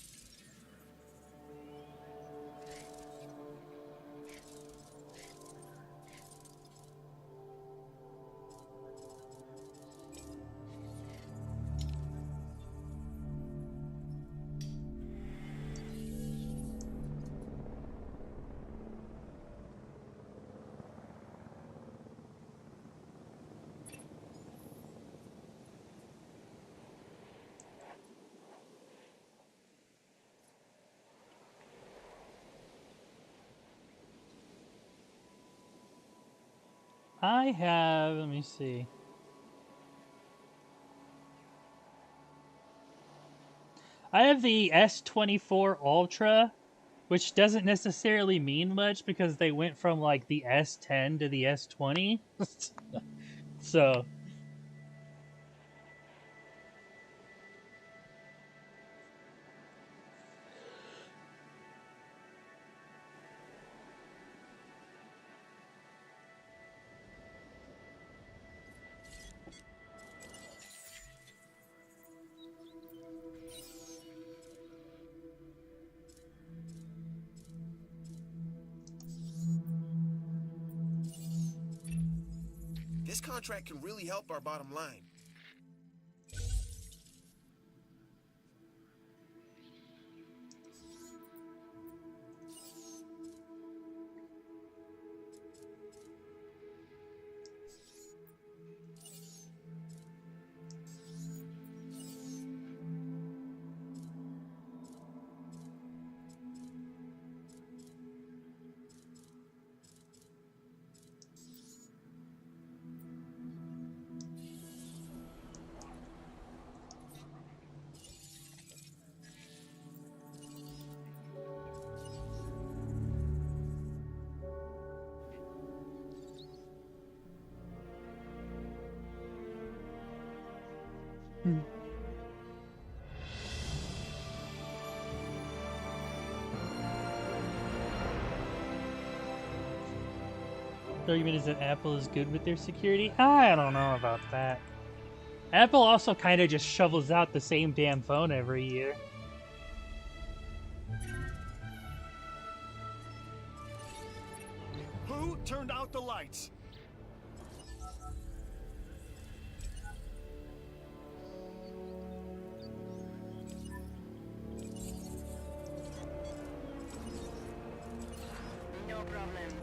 I have, let me see. I have the S24 Ultra, which doesn't necessarily mean much because they went from like the S10 to the S20. So, This contract can really help our bottom line. hmm. 30 minutes that Apple is good with their security? I don't know about that. Apple also kind of just shovels out the same damn phone every year. Who turned out the lights? No problem.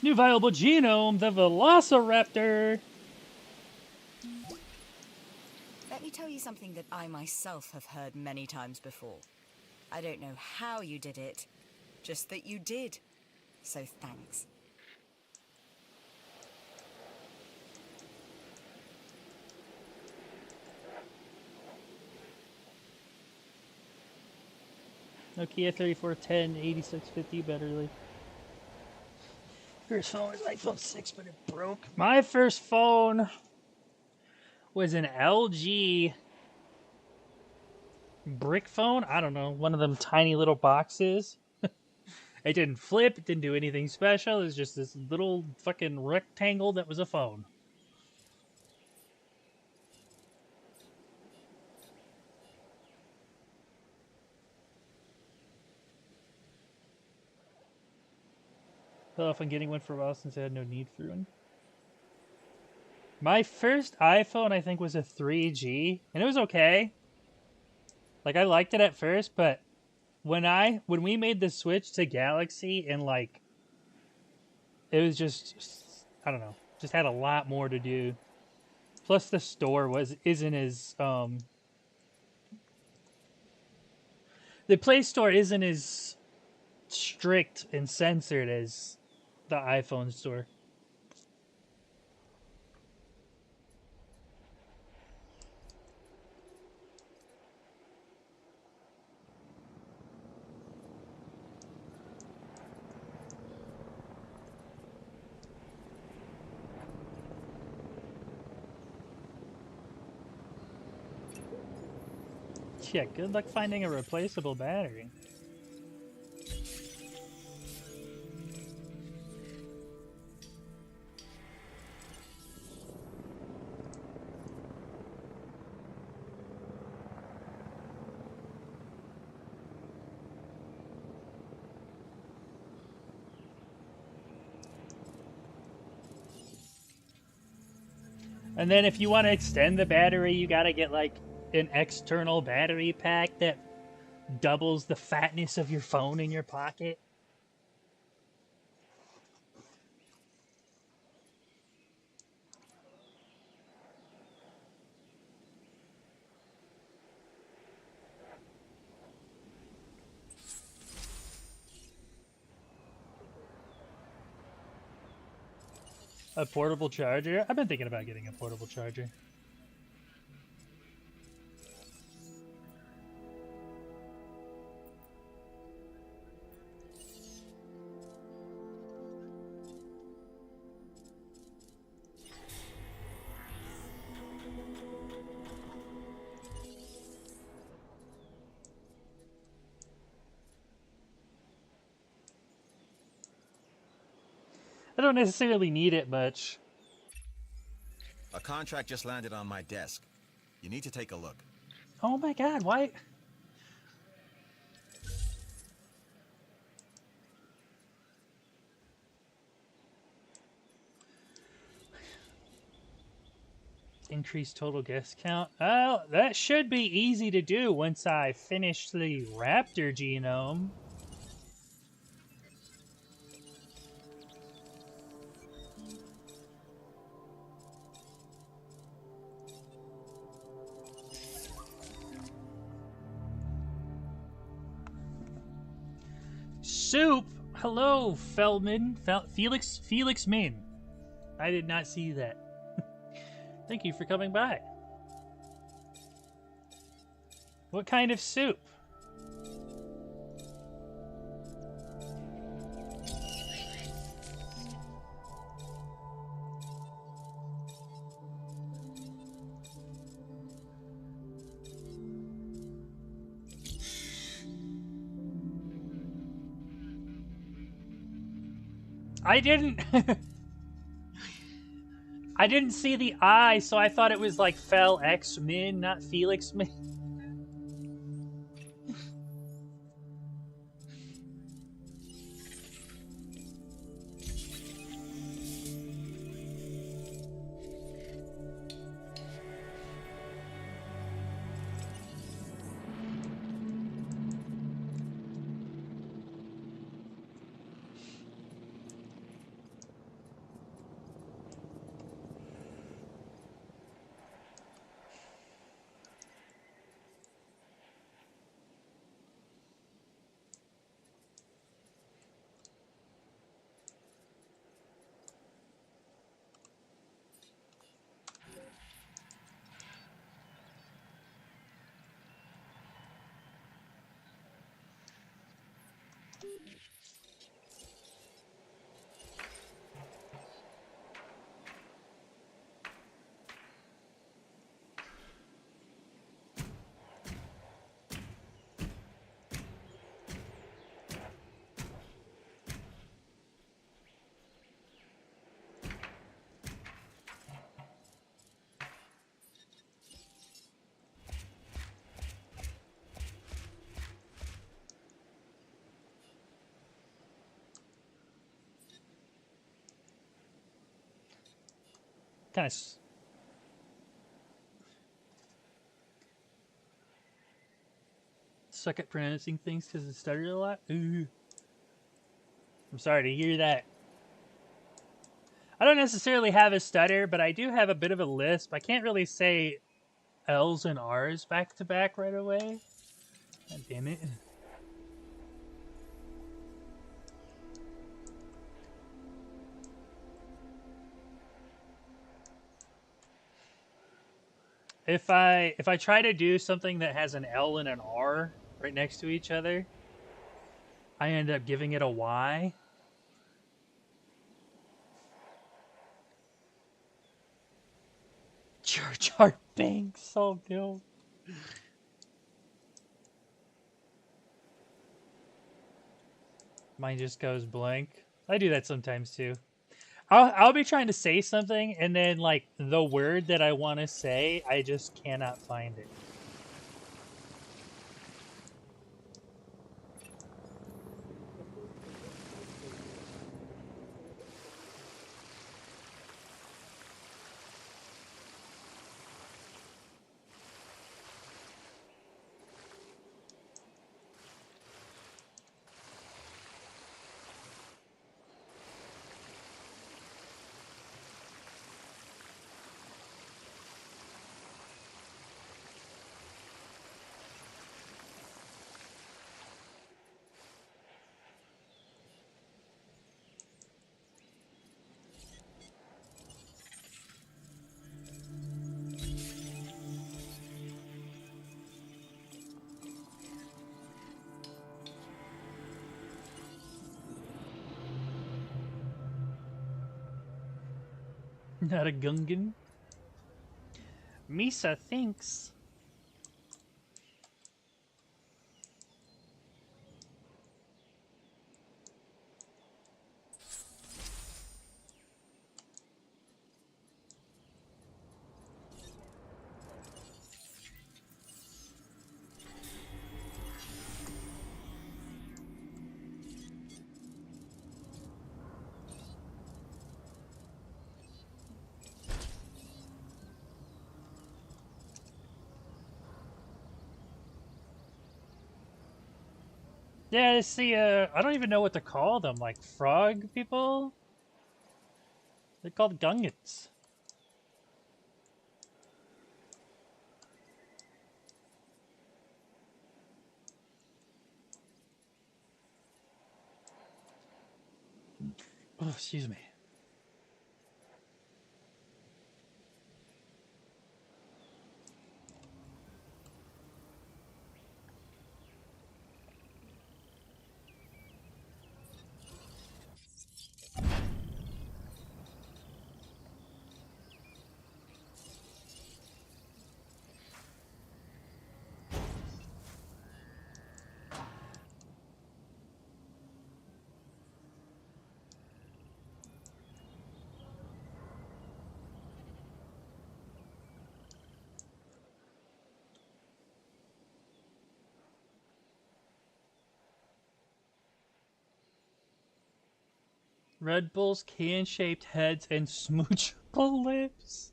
New viable genome, the Velociraptor. Let me tell you something that I myself have heard many times before. I don't know how you did it, just that you did. So thanks. Nokia 3410, 8650 battery. First phone was iPhone 6, but it broke. My first phone was an LG brick phone. I don't know, one of them tiny little boxes. It didn't flip, it didn't do anything special. It was just this little fucking rectangle that was a phone. Fell off on getting one for a while since I had no need for one. My first iPhone, I think, was a 3G, and it was okay. Like, I liked it at first, but when we made the switch to Galaxy, and like, it was just, I don't know, just had a lot more to do. Plus, the store isn't as the Play Store isn't as strict and censored as the iPhone store. Yeah, good luck finding a replaceable battery. And then if you want to extend the battery, you gotta get like an external battery pack that doubles the fatness of your phone in your pocket. A portable charger? I've been thinking about getting a portable charger. I don't necessarily need it much. A contract just landed on my desk. You need to take a look. Oh my god, why? Increase total guest count. Oh, that should be easy to do once I finish the raptor genome. Soup? Hello, Feldman. Felix Min. I did not see that. Thank you for coming by. What kind of soup? I didn't... I didn't see the I, so I thought it was like Fel X Min, not Felix Min. kind of suck at pronouncing things because I stutter a lot. Ooh. I'm sorry to hear that. I don't necessarily have a stutter, but I do have a bit of a lisp. I can't really say L's and R's back to back right away. God damn it. If I try to do something that has an L and an R right next to each other, I end up giving it a Y. Jar Jar Binks, oh no. Mine just goes blank. I do that sometimes too. I'll be trying to say something and then like the word that I want to say, I just cannot find it. Not a Gungan. Misa thinks. Yeah, see, I don't even know what to call them. Like frog people? They're called Gungans. Oh, excuse me. Red Bull's can-shaped heads and smoochable lips.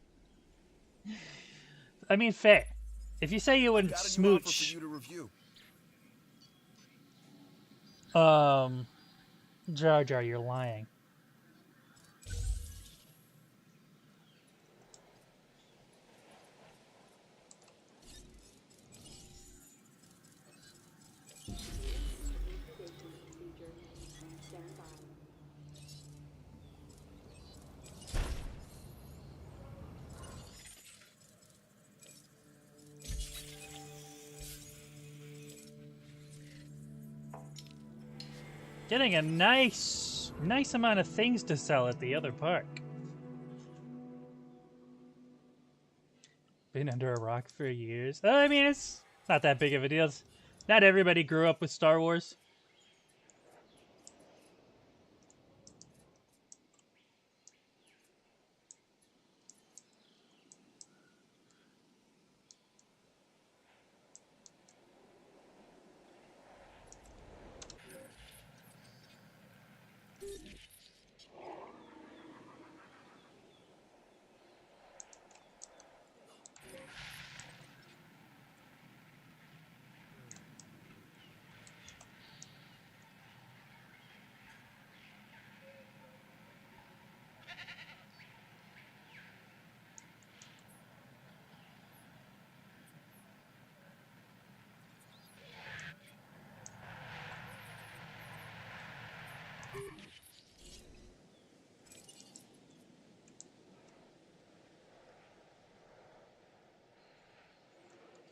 I mean, fair. If you say you wouldn't Got a new offer for smooch, you to review. Jar Jar, you're lying. Getting a nice amount of things to sell at the other park. Been under a rock for years. I mean, it's not that big of a deal. Not everybody grew up with Star Wars.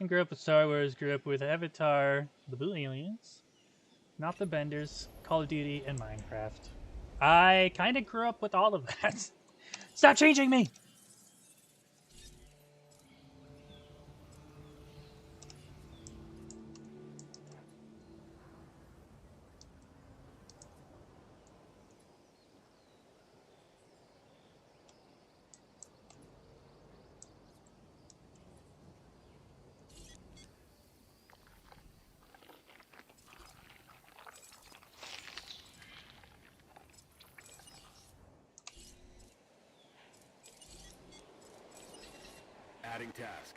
And grew up with Star Wars, grew up with Avatar, the Blue Aliens, Not the Benders, Call of Duty, and Minecraft. I kind of grew up with all of that. Stop changing me! Adding task.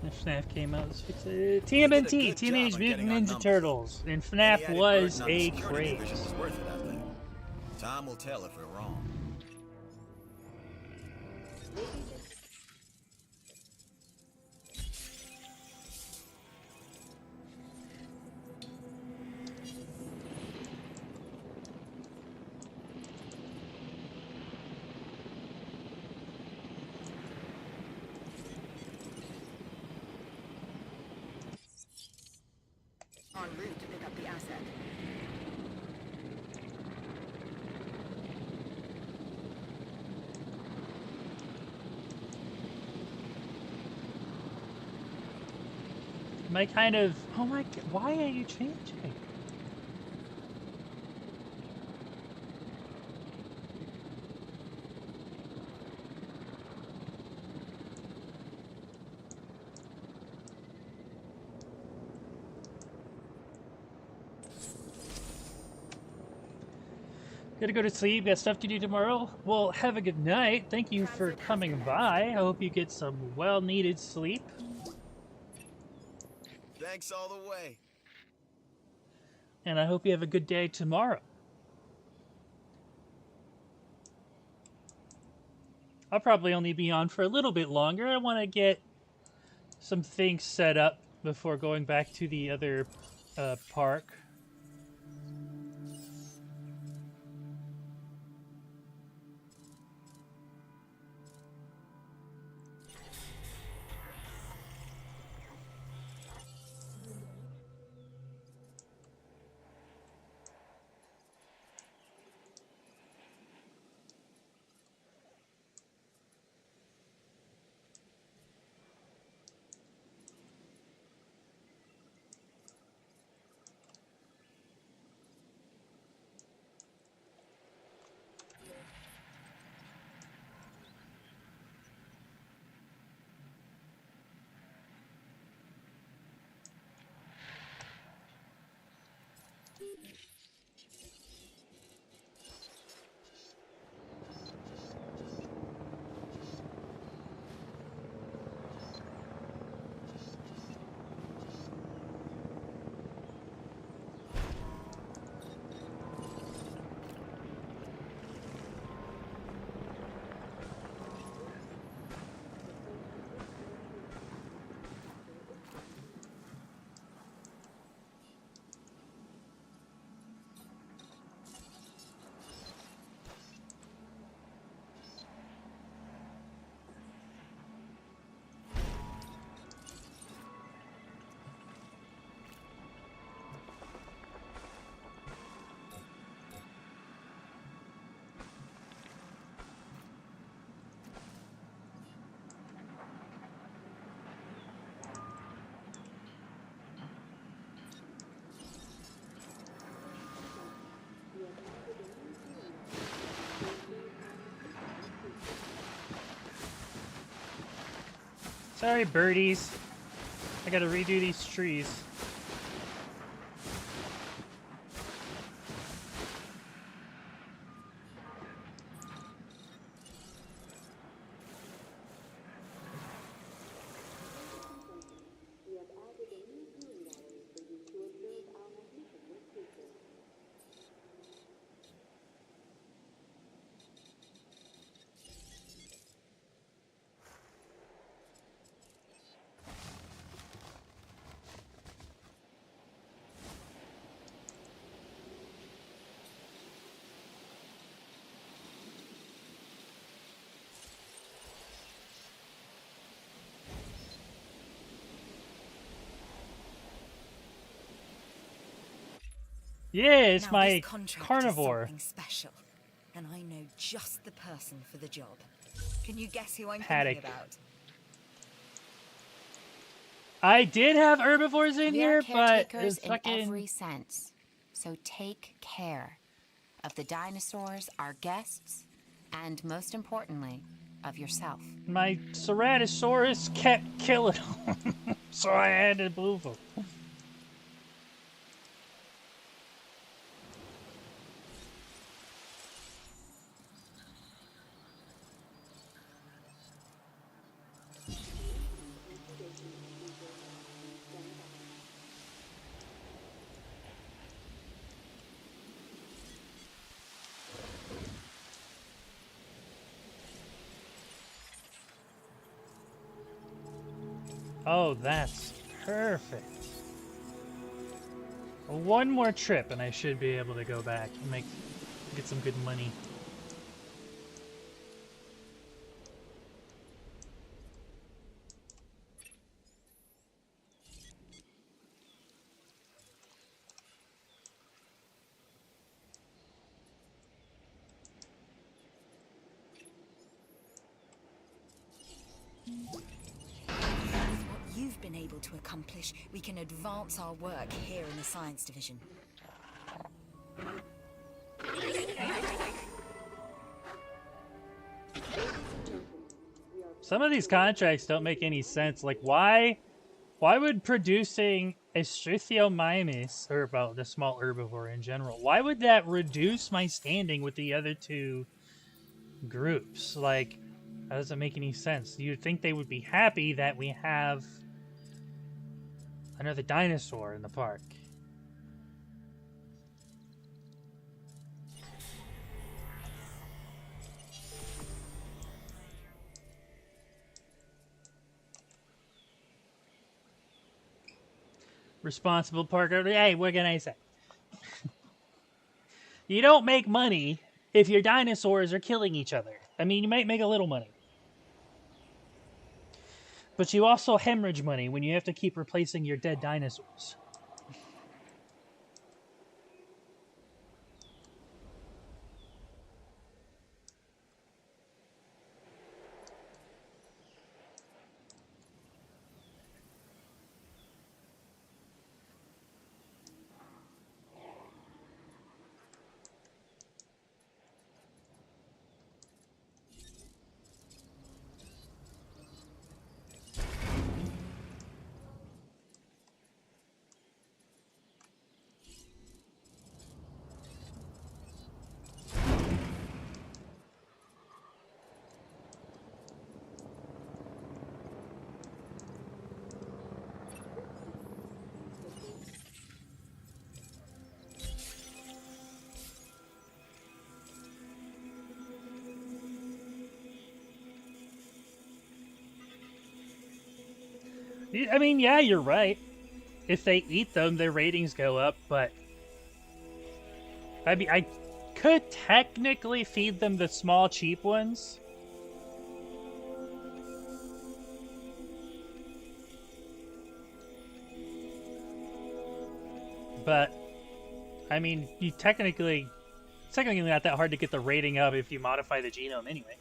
FNAF came out. TMNT, Teenage Mutant Ninja Turtles, and FNAF was a craze. Time will tell if we're wrong. En route to pick up the asset. Am I kind of... Oh my god, why are you changing? Gotta go to sleep, got stuff to do tomorrow. Well, have a good night. Thank you for coming by. I hope you get some well-needed sleep. Thanks all the way. And I hope you have a good day tomorrow. I'll probably only be on for a little bit longer. I want to get some things set up before going back to the other park. Sorry, birdies. I gotta redo these trees. We have added a new viewing gallery for you to observe our magnificent creatures. Yeah, it's Now, my this contract carnivore. is something special, and I know just the person for the job. Can you guess who I'm Paddock. thinking about? I did have herbivores in We here, are but caretakers it's in fucking... every sense. So take care of the dinosaurs, our guests, and most importantly, of yourself. My Ceratosaurus kept killing them, so I had to move them. Oh, that's perfect. One more trip and I should be able to go back and get some good money. With what you've been able to accomplish, we can advance our work here in the Science Division. Some of these contracts don't make any sense. Like, why would producing a Struthiomimus, or well, the small herbivore in general, why would that reduce my standing with the other two groups? Like, that doesn't make any sense. You'd think they would be happy that we have another dinosaur in the park. Responsible parker. Hey, what can I say? You don't make money if your dinosaurs are killing each other. I mean, you might make a little money. But you also hemorrhage money when you have to keep replacing your dead dinosaurs. I mean, yeah, you're right. If they eat them, their ratings go up, but... I mean, I could technically feed them the small, cheap ones. But, I mean, it's technically not that hard to get the rating up if you modify the genome anyway.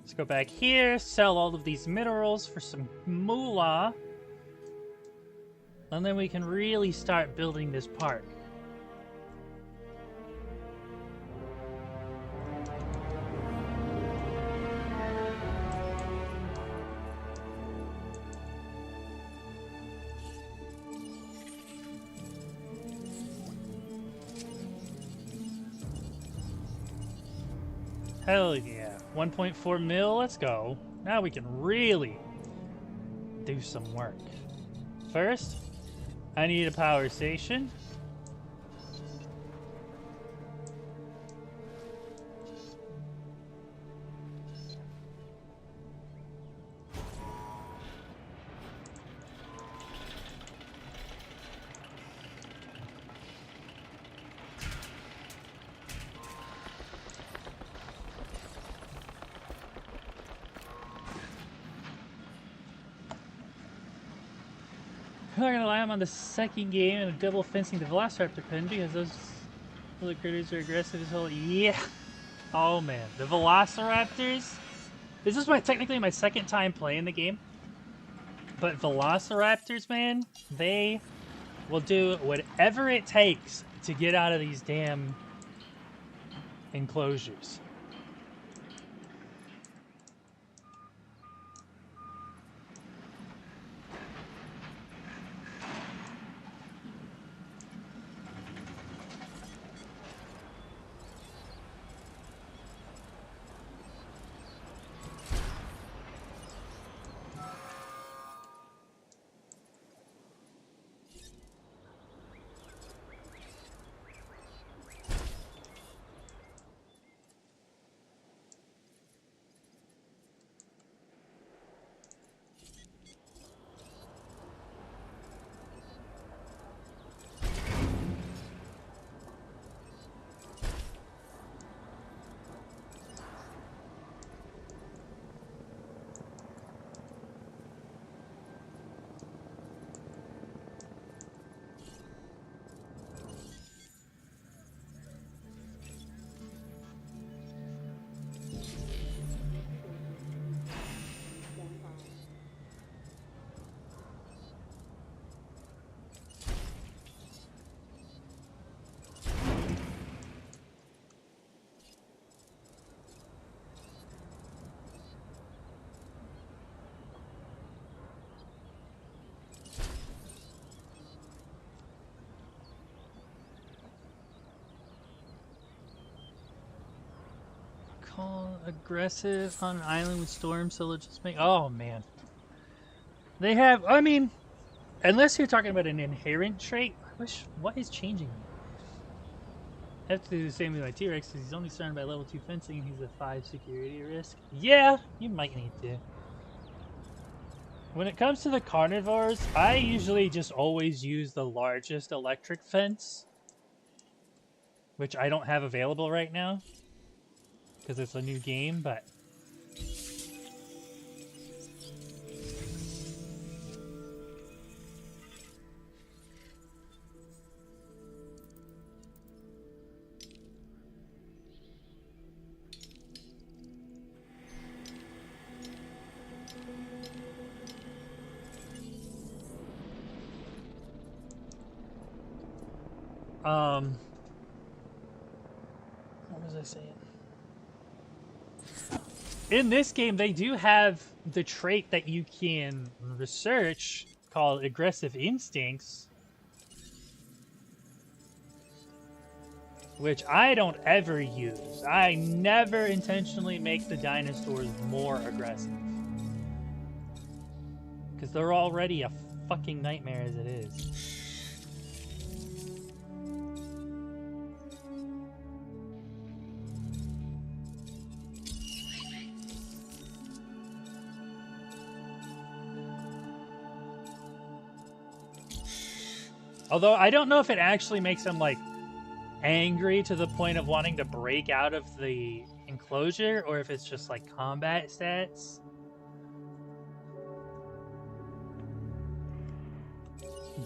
Let's go back here, sell all of these minerals for some moolah. And then we can really start building this park. Hell yeah. 1.4 mil, let's go. Now we can really do some work. First, I need a power station. not gonna lie, I'm on the second game and double fencing the Velociraptor pen because those little critters are aggressive as hell. Yeah. Oh man, the Velociraptors. This is technically my second time playing the game. But Velociraptors, man, they will do whatever it takes to get out of these damn enclosures. Call aggressive on an island with storms, so let's just make. Oh man, they have. I mean, unless you're talking about an inherent trait, what is changing? I have to do the same with my T-Rex because he's only surrounded by level 2 fencing and he's a 5 security risk. Yeah, you might need to. When it comes to the carnivores, I usually just always use the largest electric fence, which I don't have available right now because it's a new game, but what was I saying? In this game, they do have the trait that you can research called aggressive instincts, which I don't ever use. I never intentionally make the dinosaurs more aggressive because they're already a fucking nightmare as it is. Although I don't know if it actually makes them like angry to the point of wanting to break out of the enclosure, or if it's just like combat stats.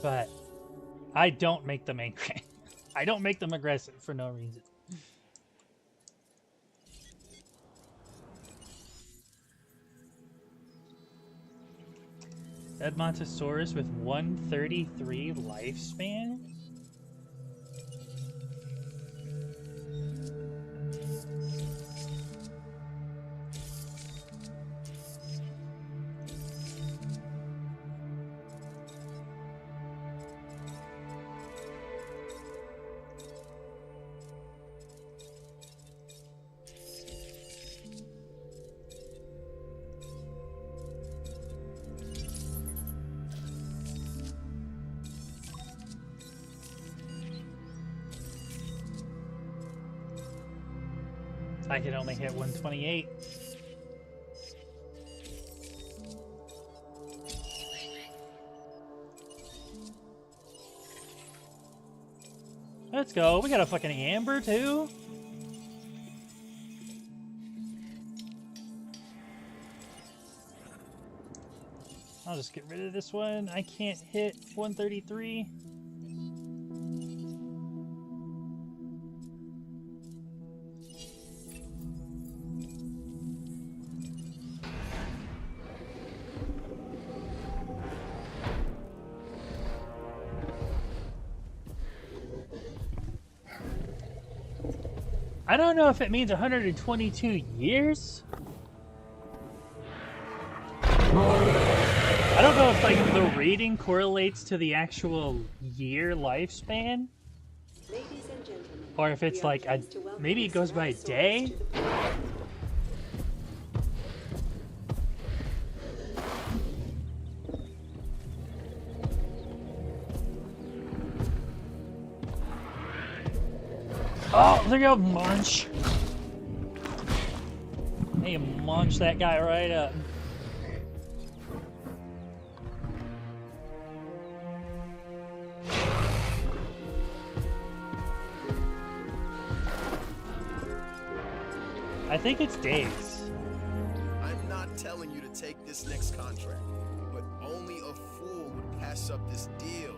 But I don't make them angry. I don't make them aggressive for no reason. Edmontosaurus with 133 lifespan? I can only hit 128. Let's go. We got a fucking amber too. I'll just get rid of this one. I can't hit 133. I don't know if it means 122 years. I don't know if like the rating correlates to the actual year lifespan, Ladies and gentlemen, or if it's we are like a pleased to welcome maybe it goes by a Tyrannosaurus day. to the program. Oh, there you go, munch. Hey, munch that guy right up. I think it's days. I'm not telling you to take this next contract, but only a fool would pass up this deal.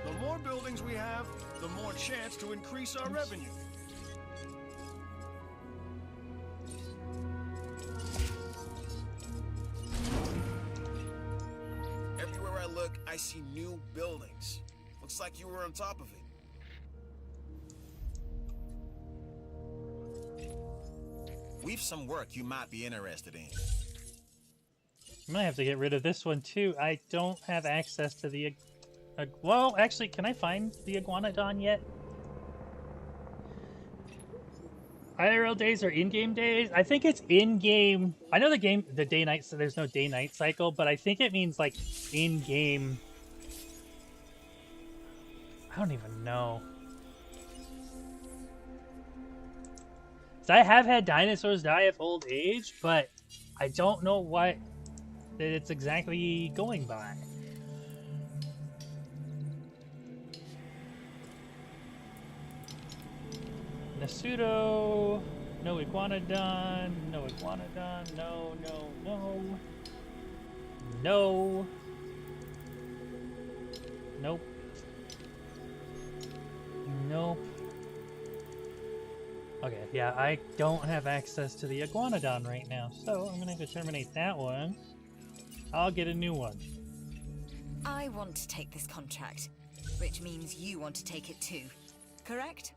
The more buildings we have, the more chance to increase our revenue. Everywhere I look, I see new buildings. Looks like you were on top of it. We've some work you might be interested in. I might have to get rid of this one too. I don't have access to the... well, actually, can I find the Iguanodon yet? IRL days or in-game days? I think it's in-game. I know the day-night, so there's no day-night cycle, but I think it means like in-game. I don't even know. So I have had dinosaurs die of old age, but I don't know what that it's exactly going by. Nasudo, no Iguanodon, no Iguanodon, no, no, no. No. Nope. Nope. Okay, yeah, I don't have access to the Iguanodon right now, so I'm gonna have to terminate that one. I'll get a new one. I want to take this contract, which means you want to take it too, correct?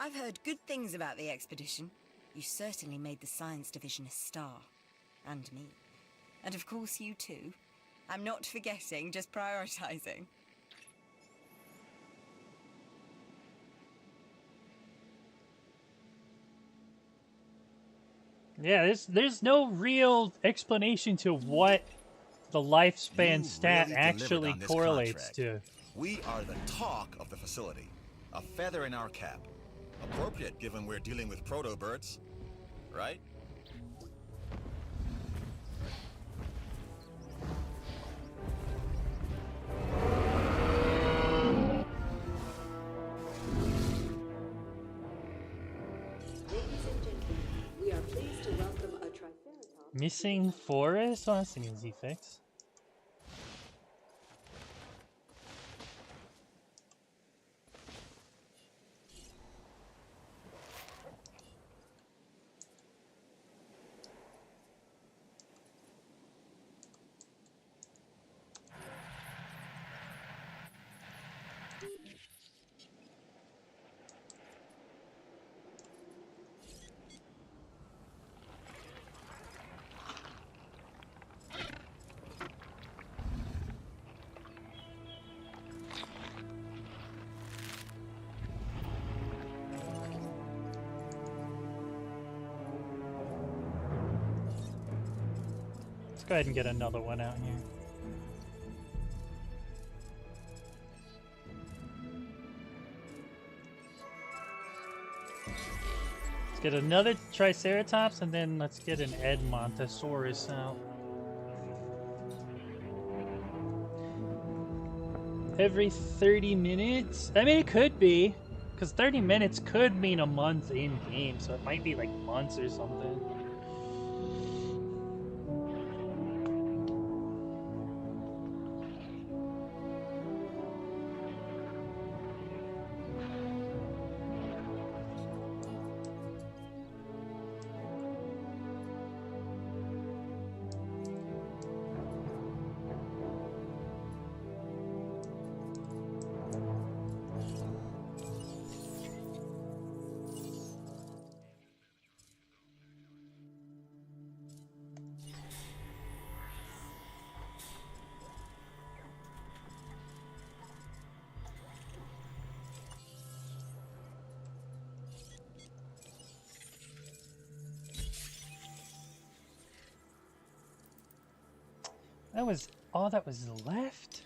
I've heard good things about the expedition. You certainly made the science division a star. And me. And of course you too. I'm not forgetting, just prioritizing. Yeah, there's no real explanation to what the lifespan You stat really delivered actually on this correlates contract. to. We are the talk of the facility. A feather in our cap. Appropriate given we're dealing with proto-birds, right? Ladies and gentlemen, we are pleased to welcome a Triceratops. Missing forest? Oh, that's an easy fix. Let's go ahead and get another one out here. Let's get another Triceratops, and then let's get an Edmontosaurus out. Every 30 minutes? I mean, it could be. Because 30 minutes could mean a month in-game, so it might be like months or something. That was all that was left?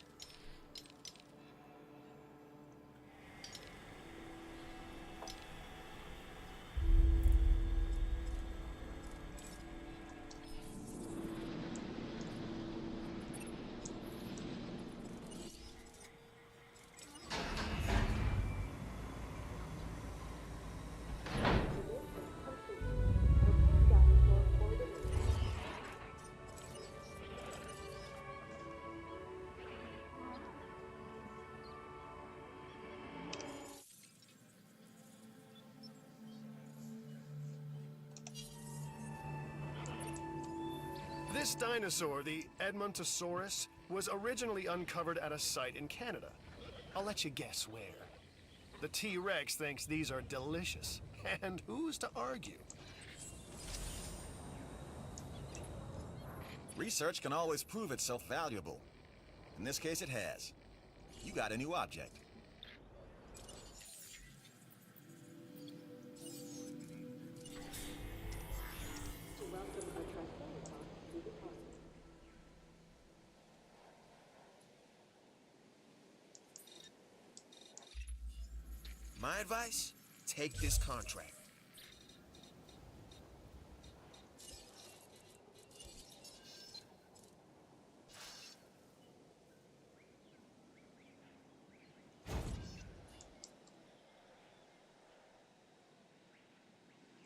This dinosaur, the Edmontosaurus, was originally uncovered at a site in Canada. I'll let you guess where. The T-Rex thinks these are delicious, and who's to argue? Research can always prove itself valuable. In this case, it has. You got a new object. To welcome a Triceratops to the party. My advice? Take this contract.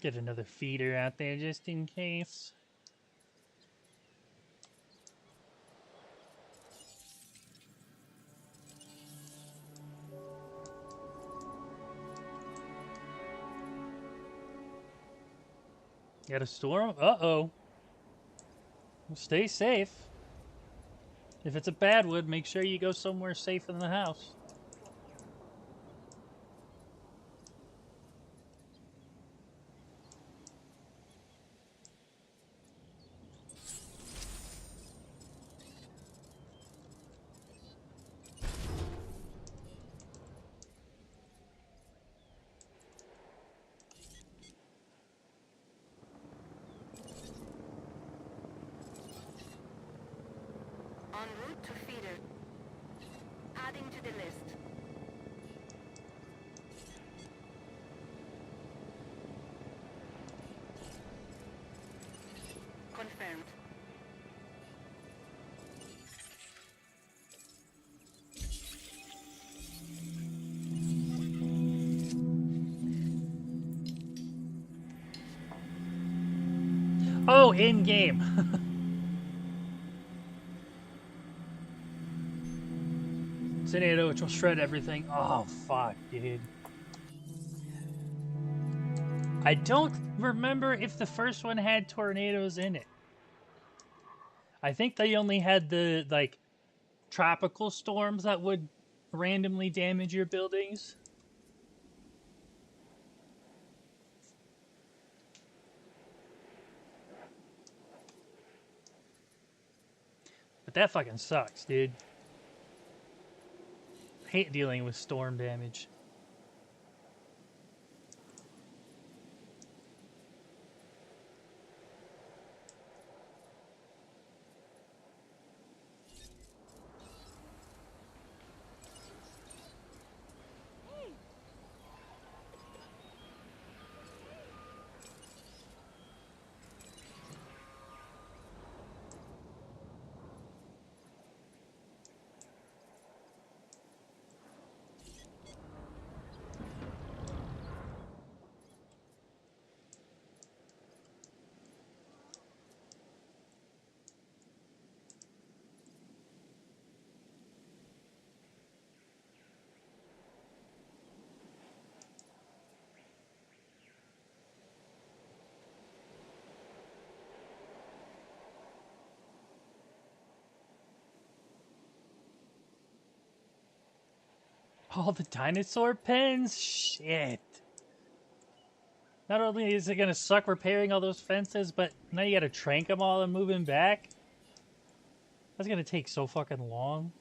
Get another feeder out there just in case. Got a storm? Uh-oh. Stay safe. If it's a bad one, make sure you go somewhere safer than the house. En route to feeder. Adding to the list. Confirmed. Oh, in game. Tornado, which will shred everything. Oh, fuck, dude. I don't remember if the first one had tornadoes in it. I think they only had the, like, tropical storms that would randomly damage your buildings. But that fucking sucks, dude. Hate dealing with storm damage. All the dinosaur pens? Shit. Not only is it gonna suck repairing all those fences, but now you gotta trank them all and move them back. That's gonna take so fucking long.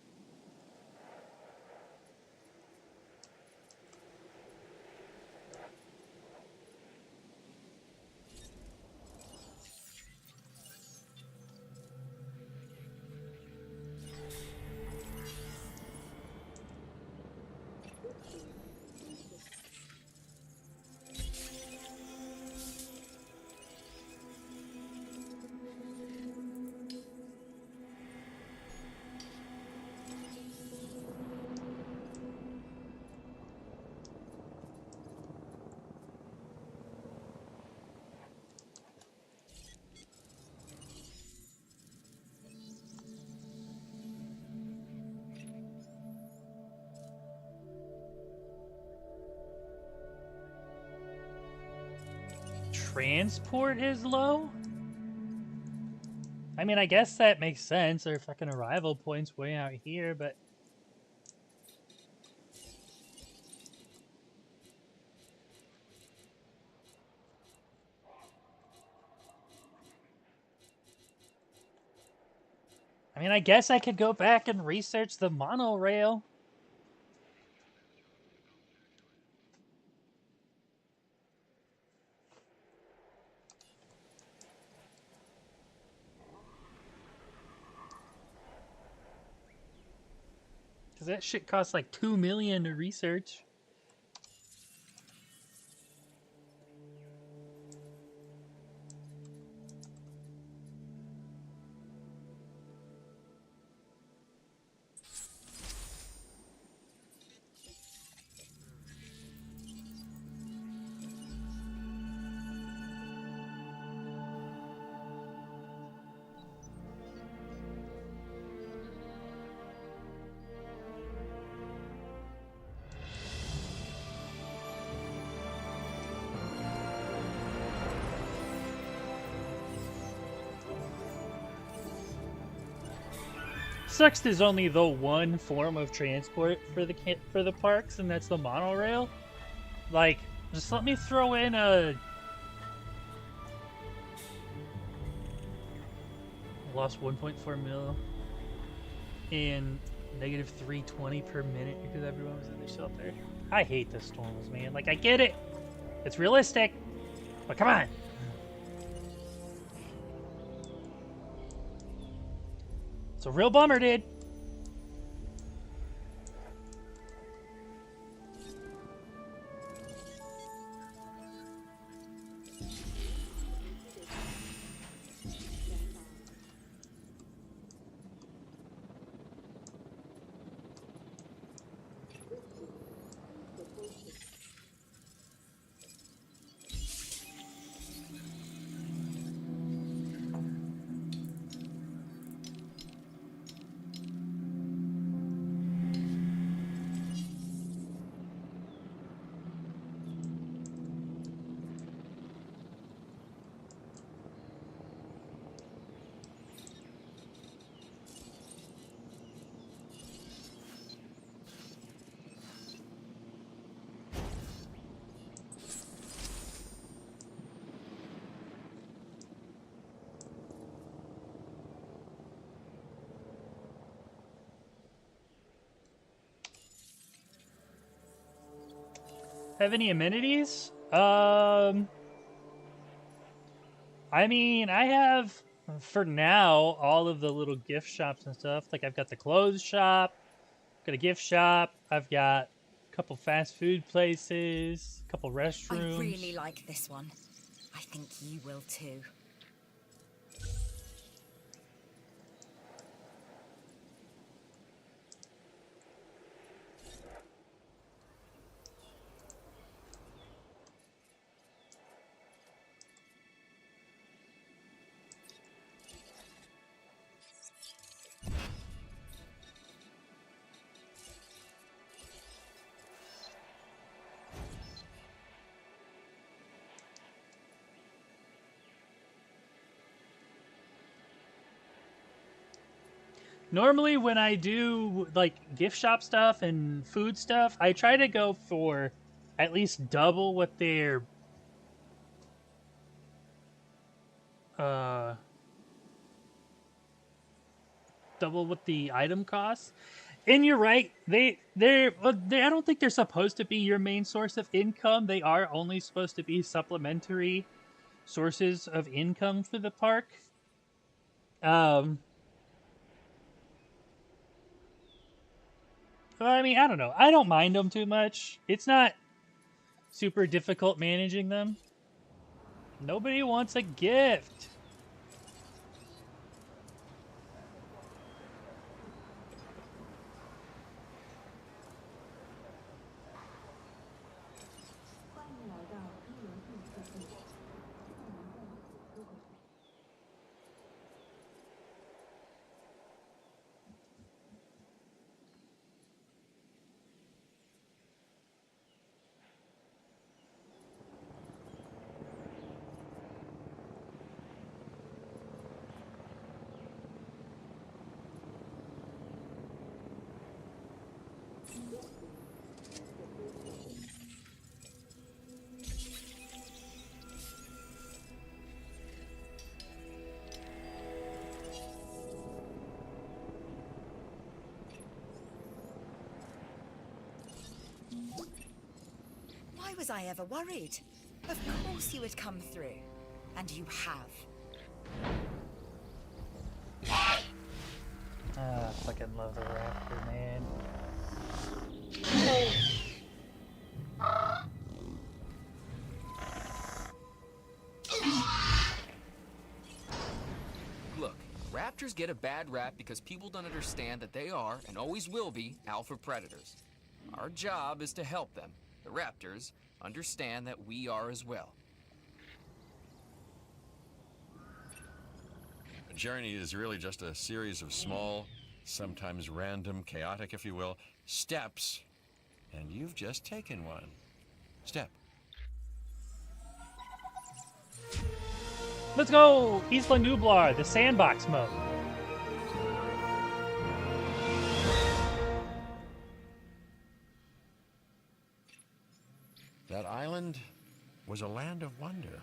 Transport is low? I mean, I guess that makes sense. Our fucking arrival point's way out here, but... I mean, I guess I could go back and research the monorail. Because that shit costs like $2 million to research. Sucks there's only the one form of transport for the parks, and that's the monorail. Like, just let me throw in a... Lost 1.4 mil and negative 320 per minute because everyone was in the shelter. I hate the storms, man. Like, I get it. It's realistic. But come on. It's a real bummer, dude. Have any amenities? I mean, I have, for now, all of the little gift shops and stuff. Like, I've got the clothes shop, got a gift shop, I've got a couple fast food places, a couple restrooms. I really like this one. I think you will too. Normally, when I do like gift shop stuff and food stuff, I try to go for at least double what their double what the item costs. And you're right, they I don't think they're supposed to be your main source of income. They are only supposed to be supplementary sources of income for the park. I mean, I don't know. I don't mind them too much. It's not super difficult managing them. Nobody wants a gift. Why was I ever worried? Of course you would come through. And you have. Ah, fucking love the raptor, man. Look, raptors get a bad rap because people don't understand that they are, and always will be, alpha predators. Our job is to help them, the raptors, understand that we are as well. A journey is really just a series of small, sometimes random, chaotic, if you will, steps. And you've just taken one. Step. Let's go! Isla Nublar, the sandbox mode. That island was a land of wonder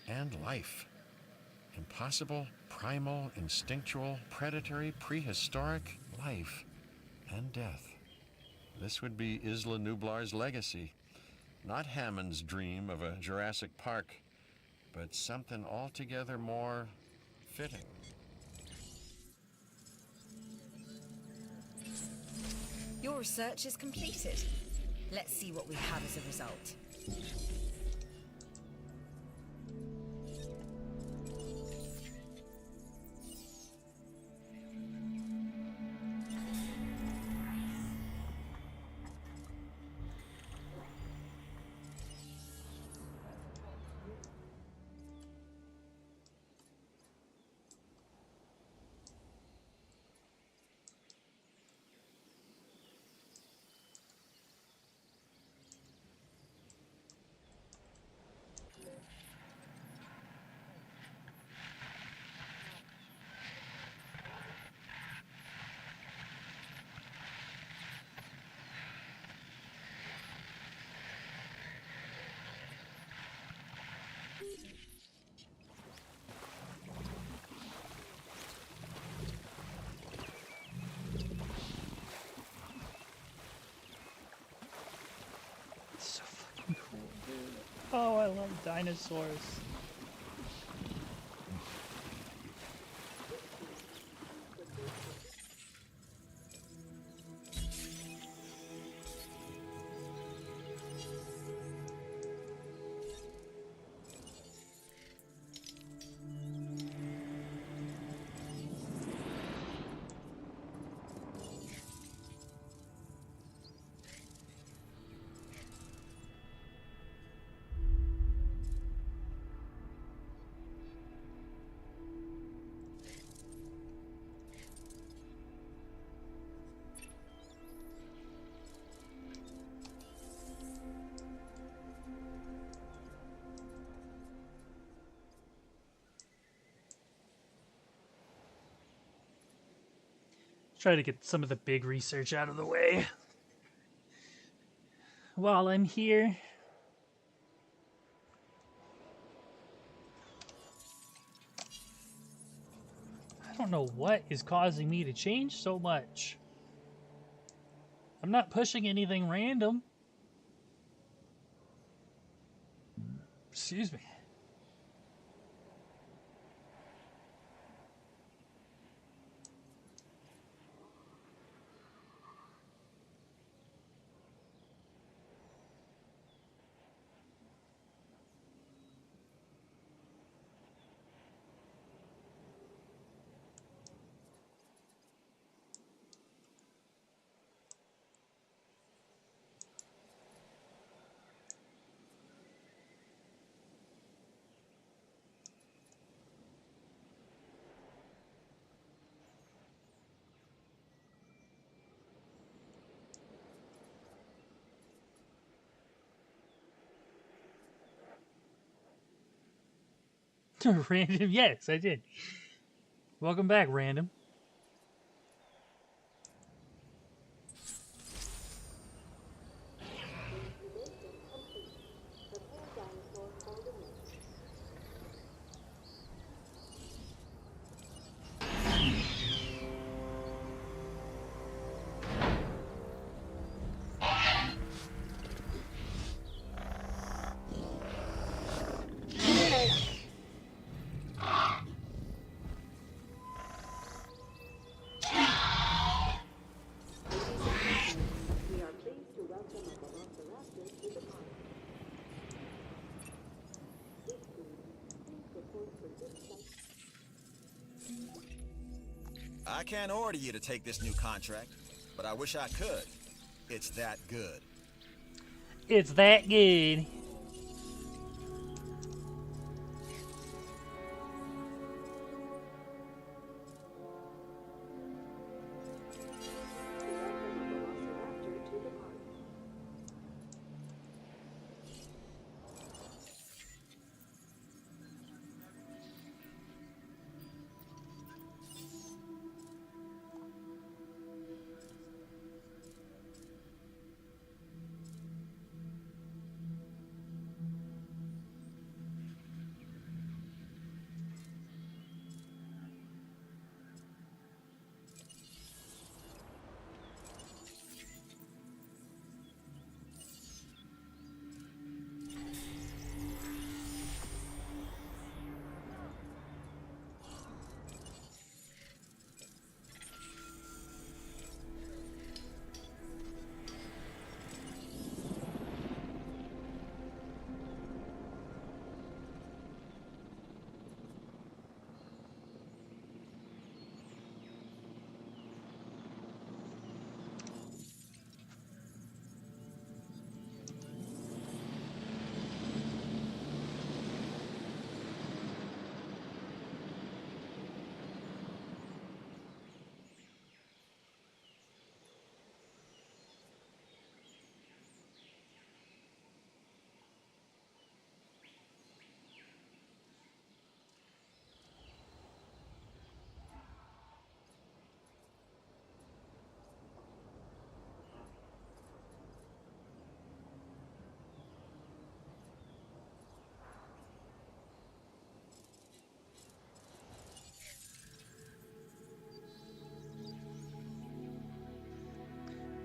and life. Impossible, primal, instinctual, predatory, prehistoric life and death. This would be Isla Nublar's legacy. Not Hammond's dream of a Jurassic Park, but something altogether more fitting. Your research is completed. Let's see what we have as a result. So fucking cool, dude. Oh, I love dinosaurs. Try to get some of the big research out of the way while I'm here. I don't know what is causing me to change so much. I'm not pushing anything random. Excuse me. Random, yes, I did. Welcome back, Random. We are pleased to welcome a velociraptor to the park. This food, please report for this site. I can't order you to take this new contract, but I wish I could. It's that good. It's that good.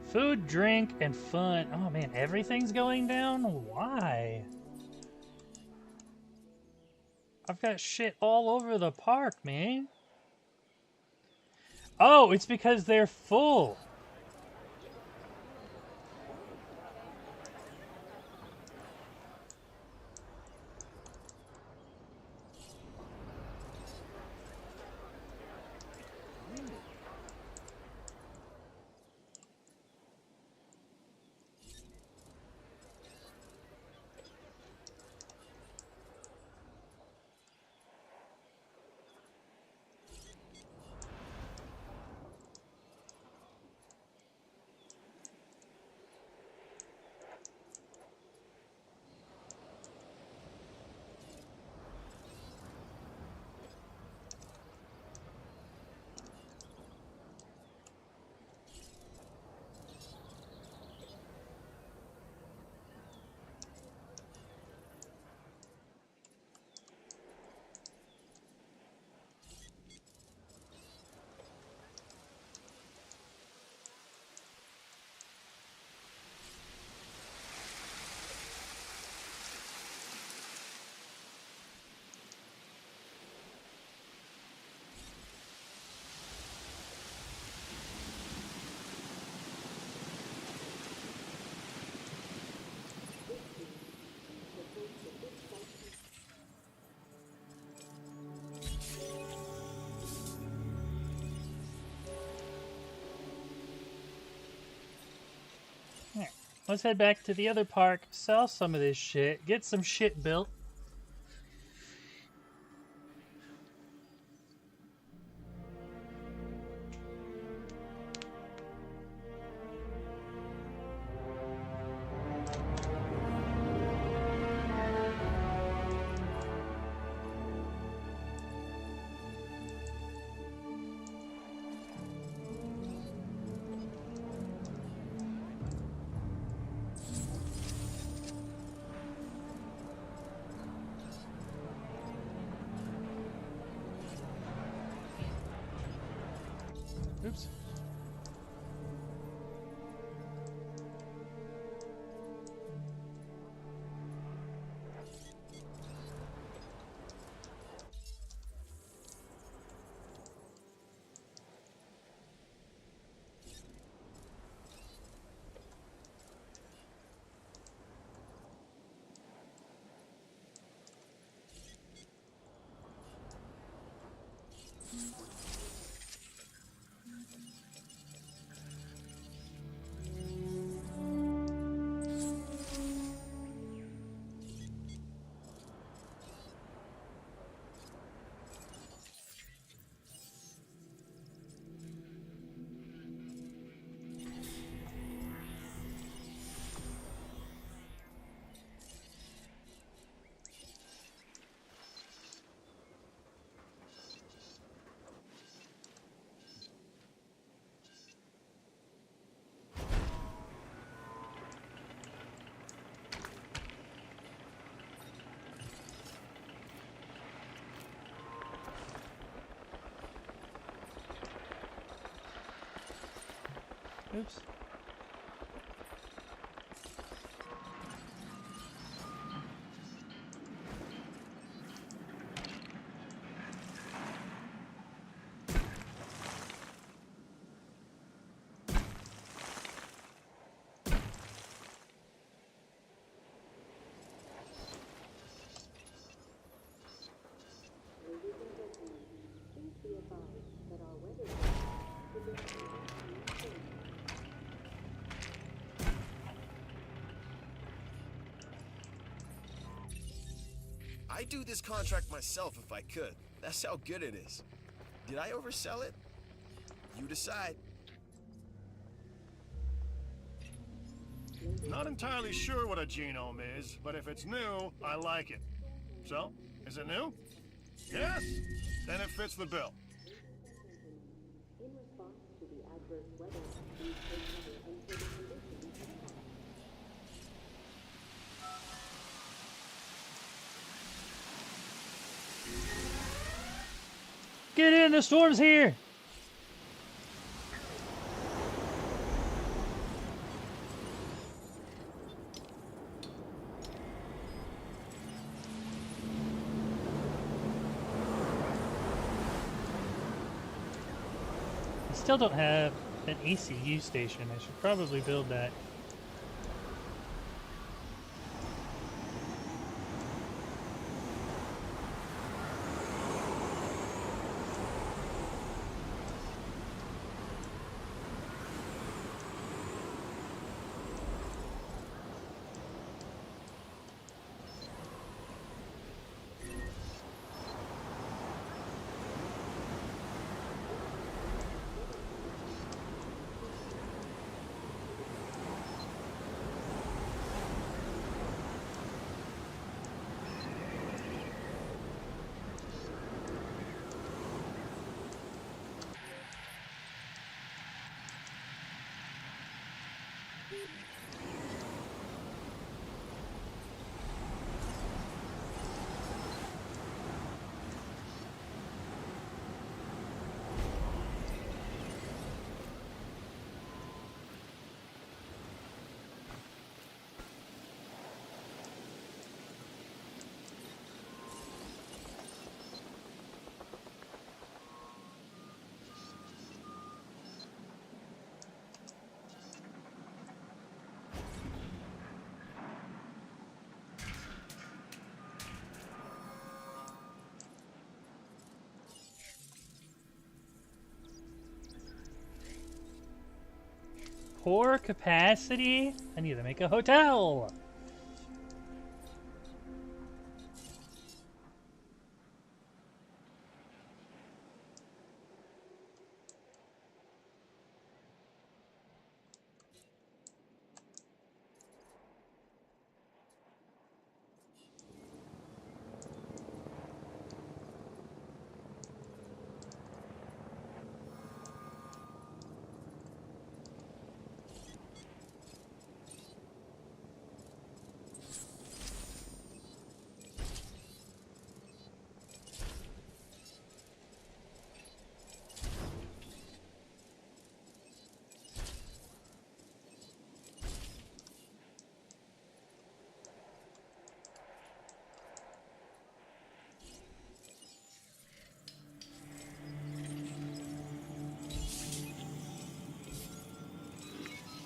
Food, drink, and fun. Oh man, everything's going down? Why? I've got shit all over the park, man. Oh, it's because they're full. Let's head back to the other park, sell some of this shit, get some shit built. Oops. Oops. I'd do this contract myself if I could. That's how good it is. Did I oversell it? You decide. Not entirely sure what a genome is, but if it's new, I like it. So, is it new? Yes? Then it fits the bill. In response to the adverse weather, we've taken the unstable conditions. Get in, the storm's here! I still don't have an ACU station. I should probably build that. Poor capacity? I need to make a hotel!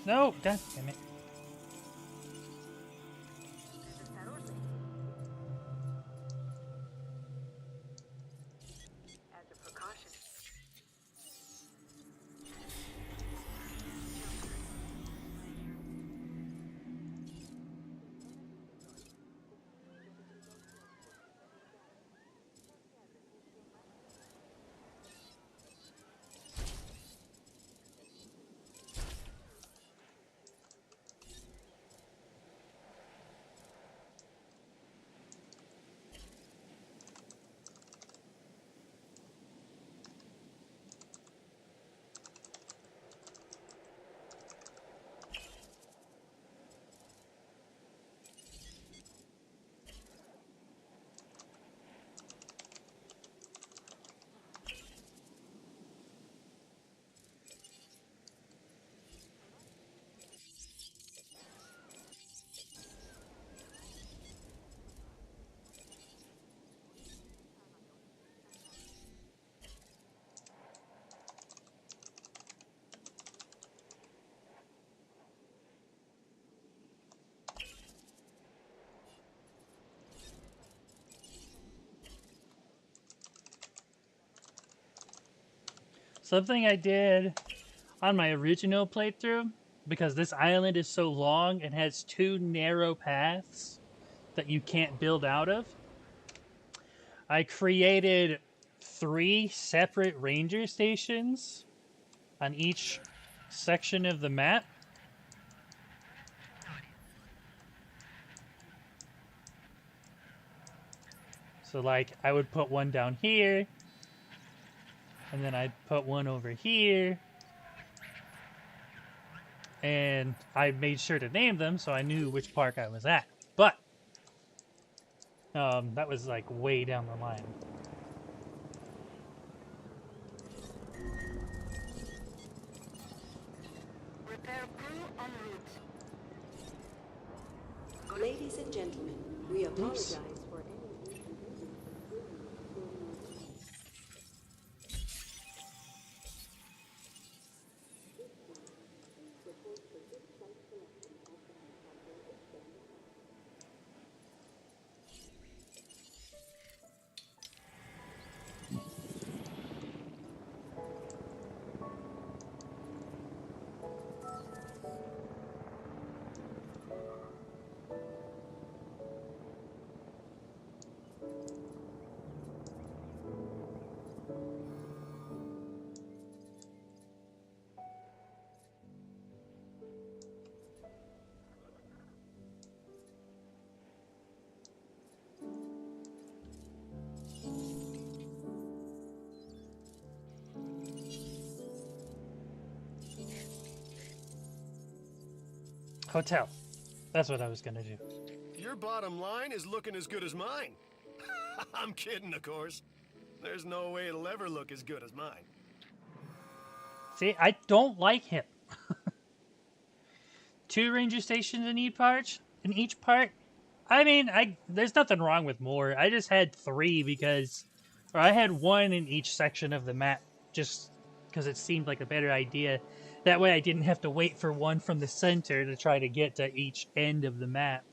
No, god damn it. As a precaution. Something I did on my original playthrough, because this island is so long and has two narrow paths that you can't build out of, I created 3 separate ranger stations on each section of the map. So like I would put one down here, and then I'd put one over here, and I made sure to name them so I knew which park I was at. But that was like way down the line. Repair crew en route. Ladies and gentlemen, we apologize for any inconvenience. Hotel. That's what I was gonna do. Your bottom line is looking as good as mine. I'm kidding, of course. There's no way it'll ever look as good as mine. See, I don't like him. 2 ranger stations in each part. I mean, there's nothing wrong with more. I just had 3 because, or I had 1 in each section of the map, just because it seemed like a better idea. That way, I didn't have to wait for one from the center to try to get to each end of the map.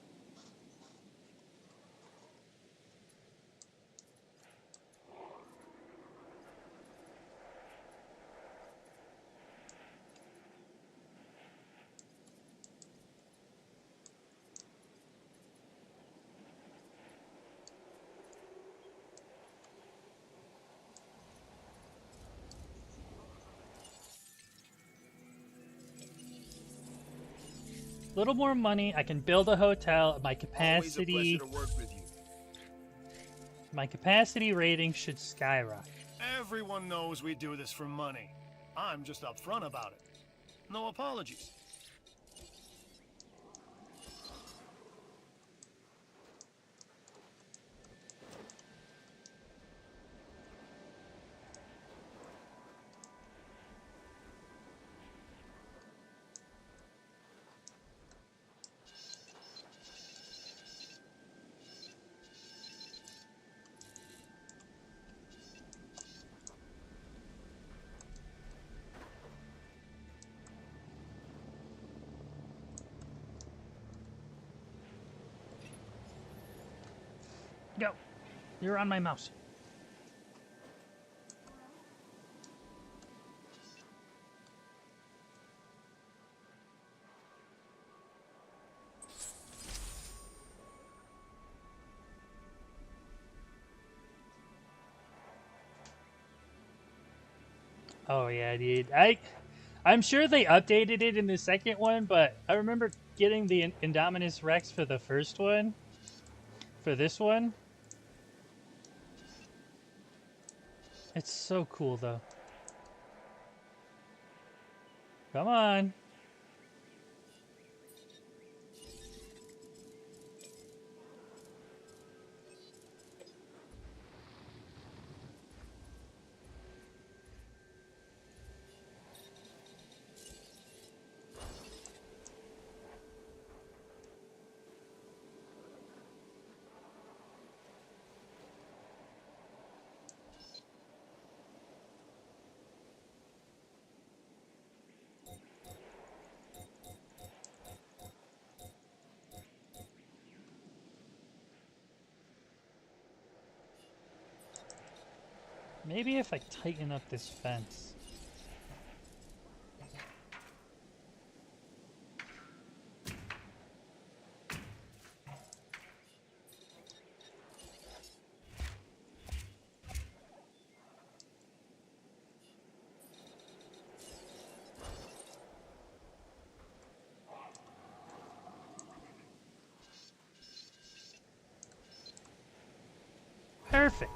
Little more money, I can build a hotel. My capacity, my capacity rating should skyrocket. Everyone knows we do this for money. I'm just upfront about it. No apologies. Go. You're on my mouse. Oh yeah, dude. I'm sure they updated it in the second one, but I remember getting the Indominus Rex for the first one. For this one. It's so cool, though. Come on. Maybe if I tighten up this fence. Perfect.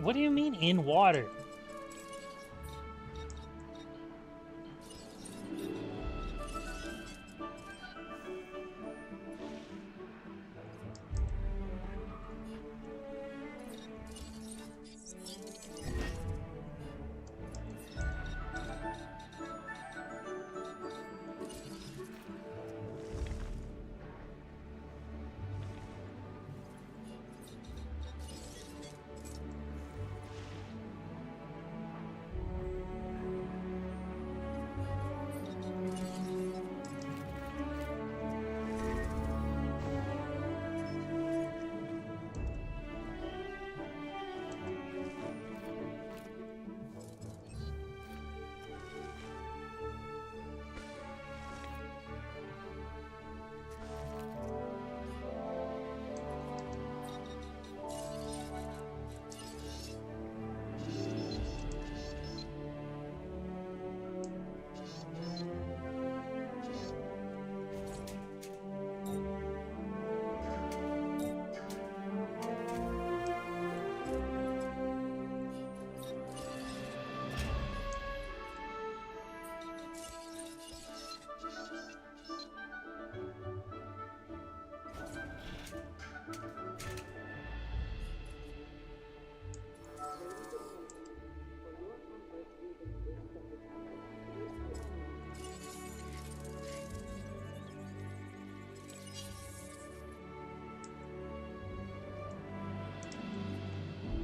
What do you mean in water?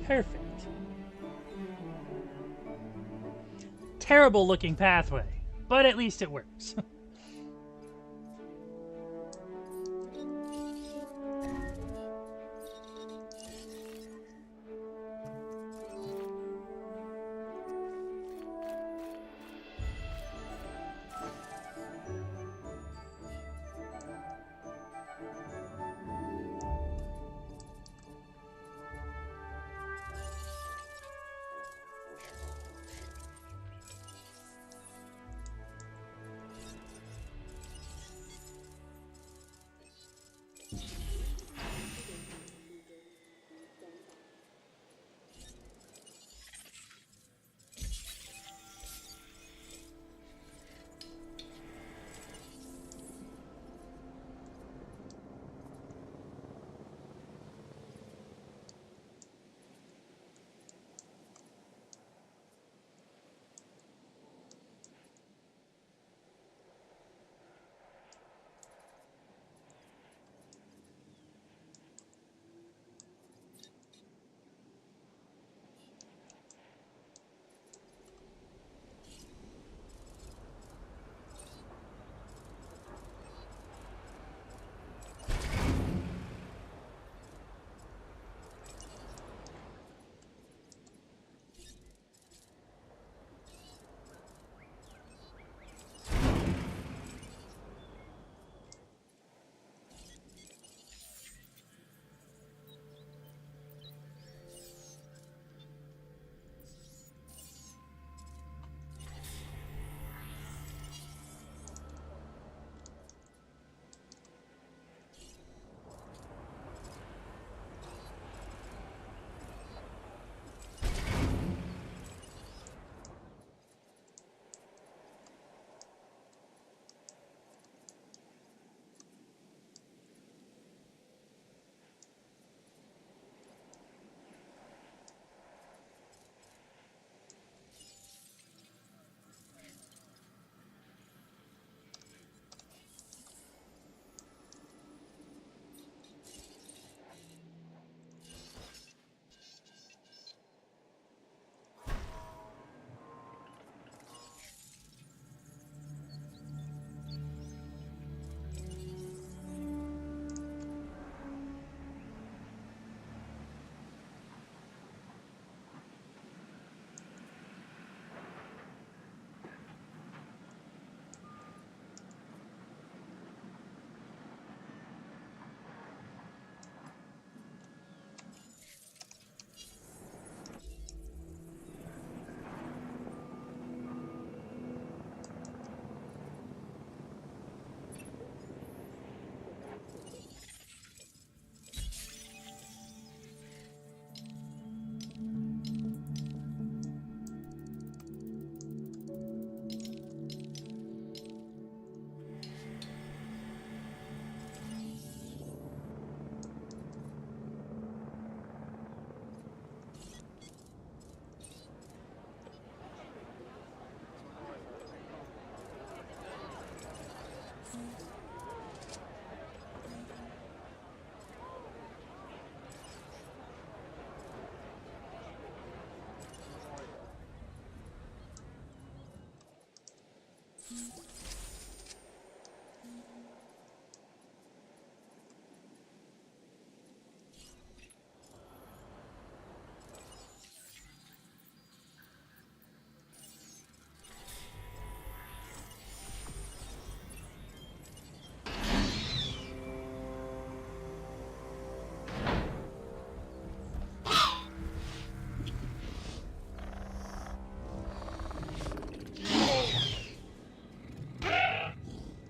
Perfect. Terrible looking pathway, but at least it works.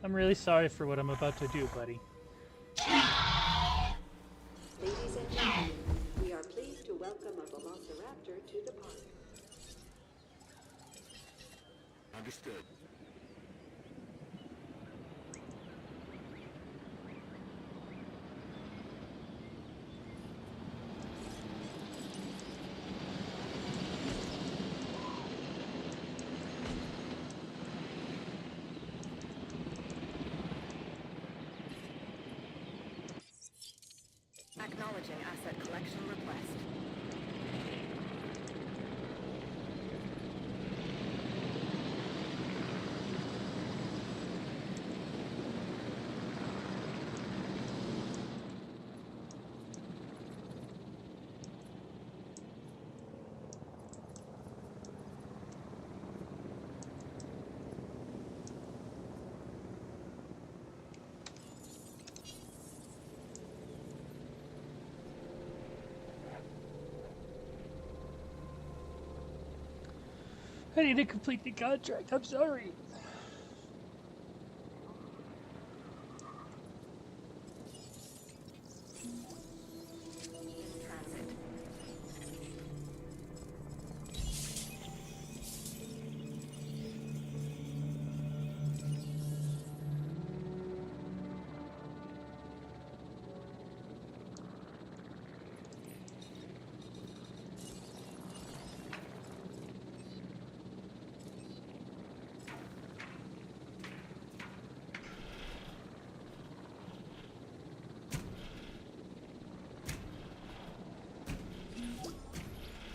I'm really sorry for what I'm about to do, buddy. Ladies and gentlemen, we are pleased to welcome a velociraptor to the park. Understood. Acknowledging asset collection request. I need to complete the contract. I'm sorry. In transit.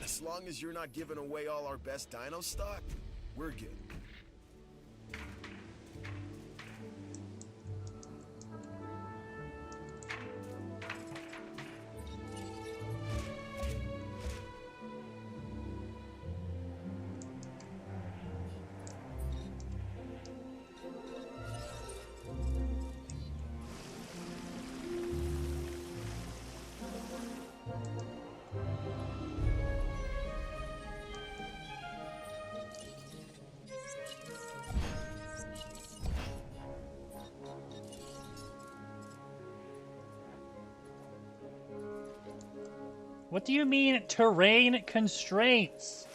As long as you're not giving away all our best dino stock, we're good. What do you mean, terrain constraints?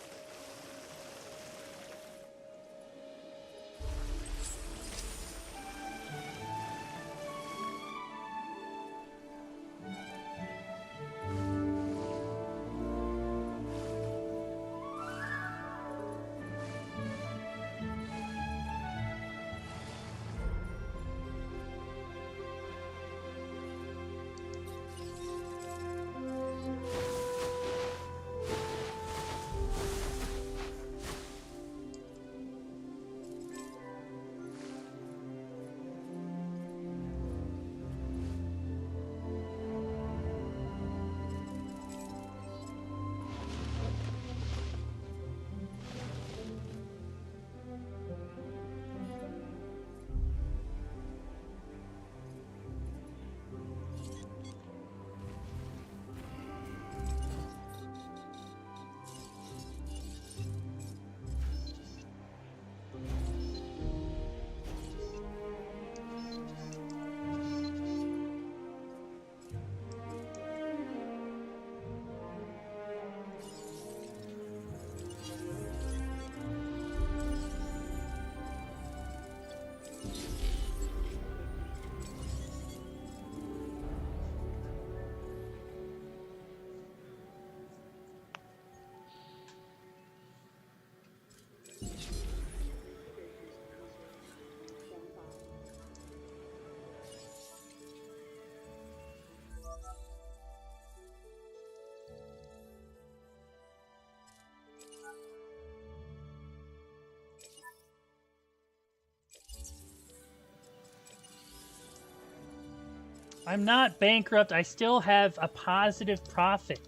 I'm not bankrupt. I still have a positive profit.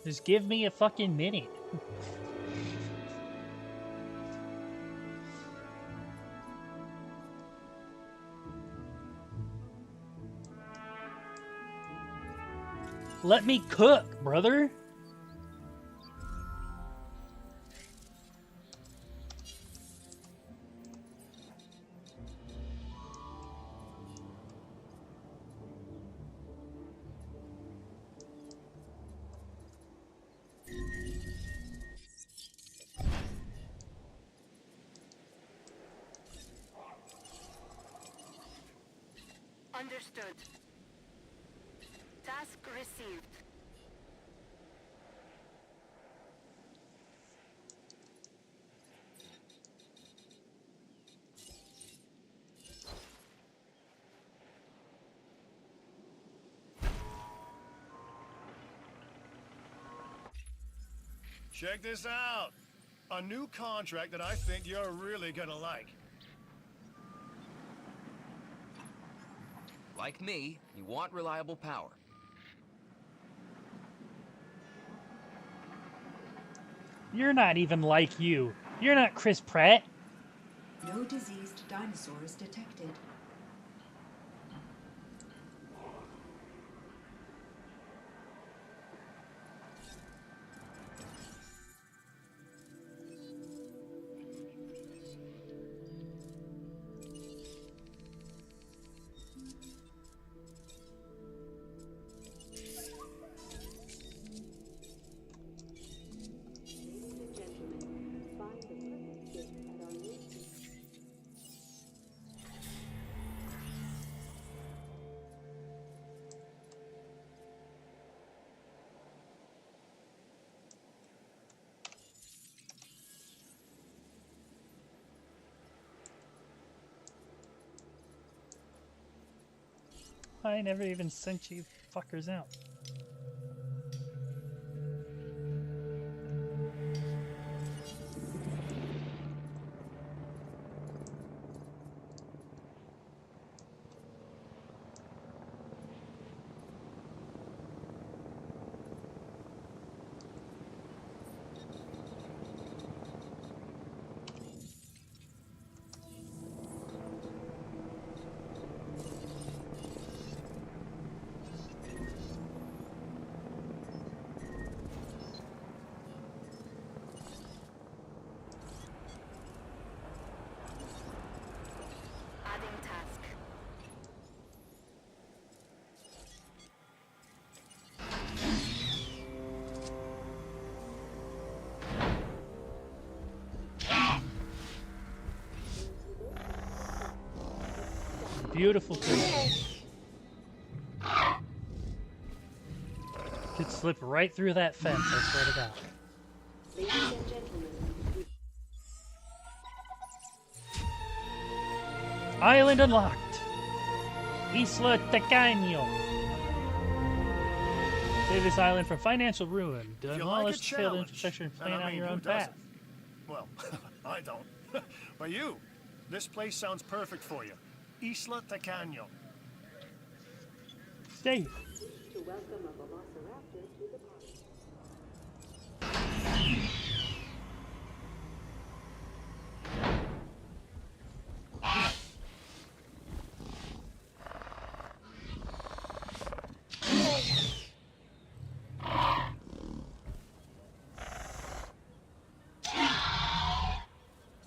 Just give me a fucking minute. Let me cook, brother. Understood. Task received. Check this out. A new contract that I think you're really gonna like. Like me, you want reliable power. You're not even like you. You're not Chris Pratt. No diseased dinosaurs detected. I never even sent you fuckers out. Adding task. Beautiful creature. Could slip right through that fence, I swear to God. Ladies and gentlemen, Island unlocked. Isla Tacaño. Save this island from financial ruin. If you Demolish like a failed challenge, infrastructure and and plan I out mean, your who own path. doesn't? Well, I don't. But you, this place sounds perfect for you. Isla Tacaño. Stay. to welcome a velociraptor to the party.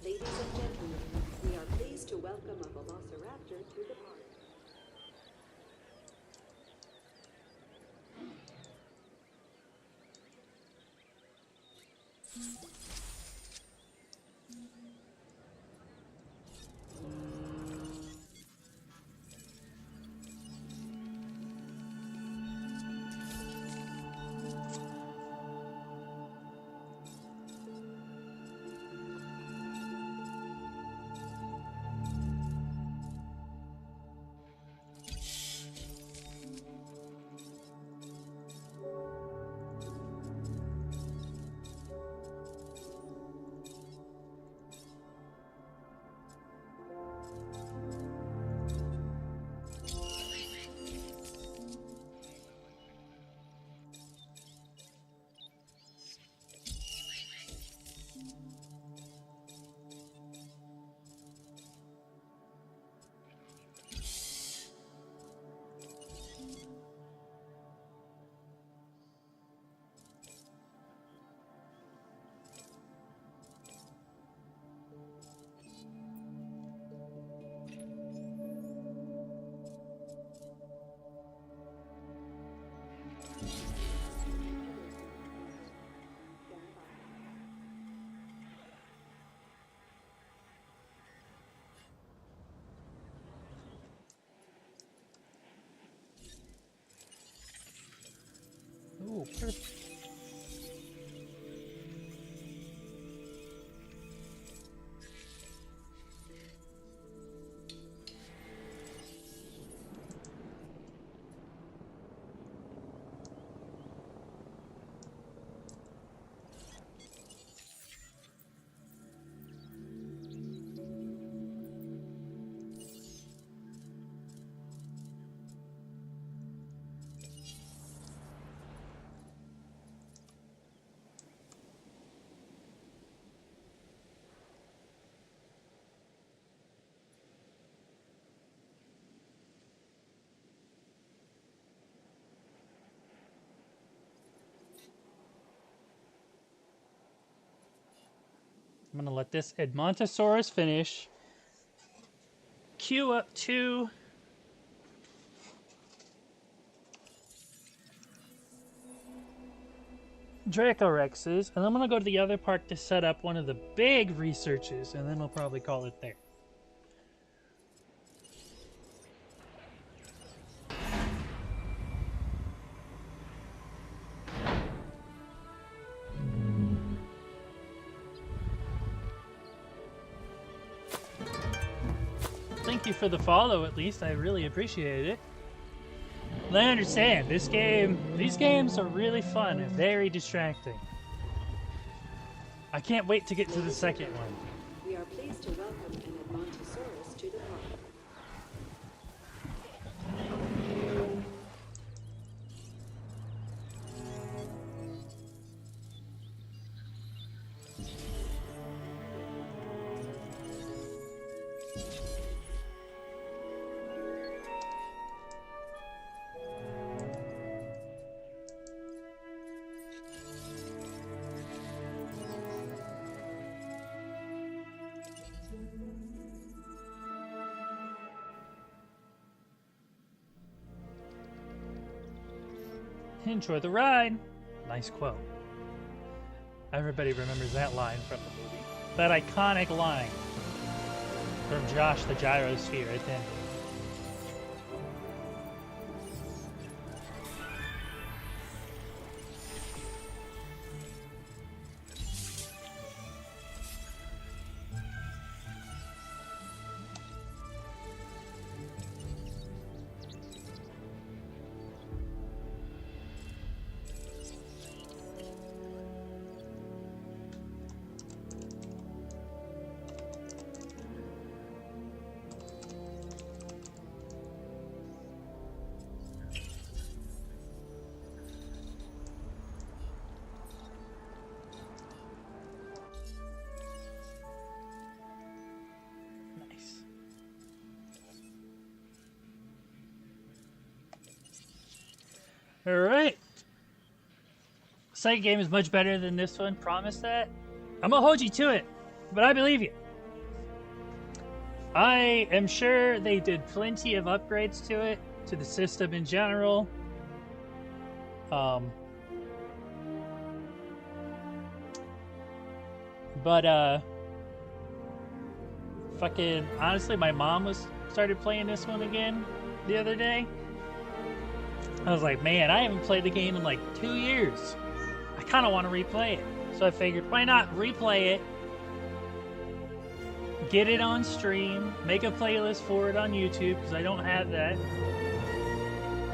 Ladies and gentlemen, we are pleased to welcome a velociraptor to the party. Ooh, perfect. I'm gonna let this Edmontosaurus finish. Queue up 2 Dracorexes, and I'm gonna go to the other park to set up one of the big researches, and then we'll probably call it there. Thank you for the follow, at least. I really appreciate it. I understand. These games are really fun and very distracting. I can't wait to get to the second one. We are pleased to welcome an Edmontosaurus to the park. Enjoy the ride. Nice quote. Everybody remembers that line from the movie. That iconic line from Josh the Gyrosphere at the end. Alright. Second game is much better than this one. Promise that. I'm gonna hold you to it, but I believe you. I am sure they did plenty of upgrades to it, to the system in general. Fucking honestly, my mom started playing this one again the other day. I was like, man, I haven't played the game in like 2 years. I kind of want to replay it. So I figured, why not replay it, get it on stream, make a playlist for it on YouTube, because I don't have that.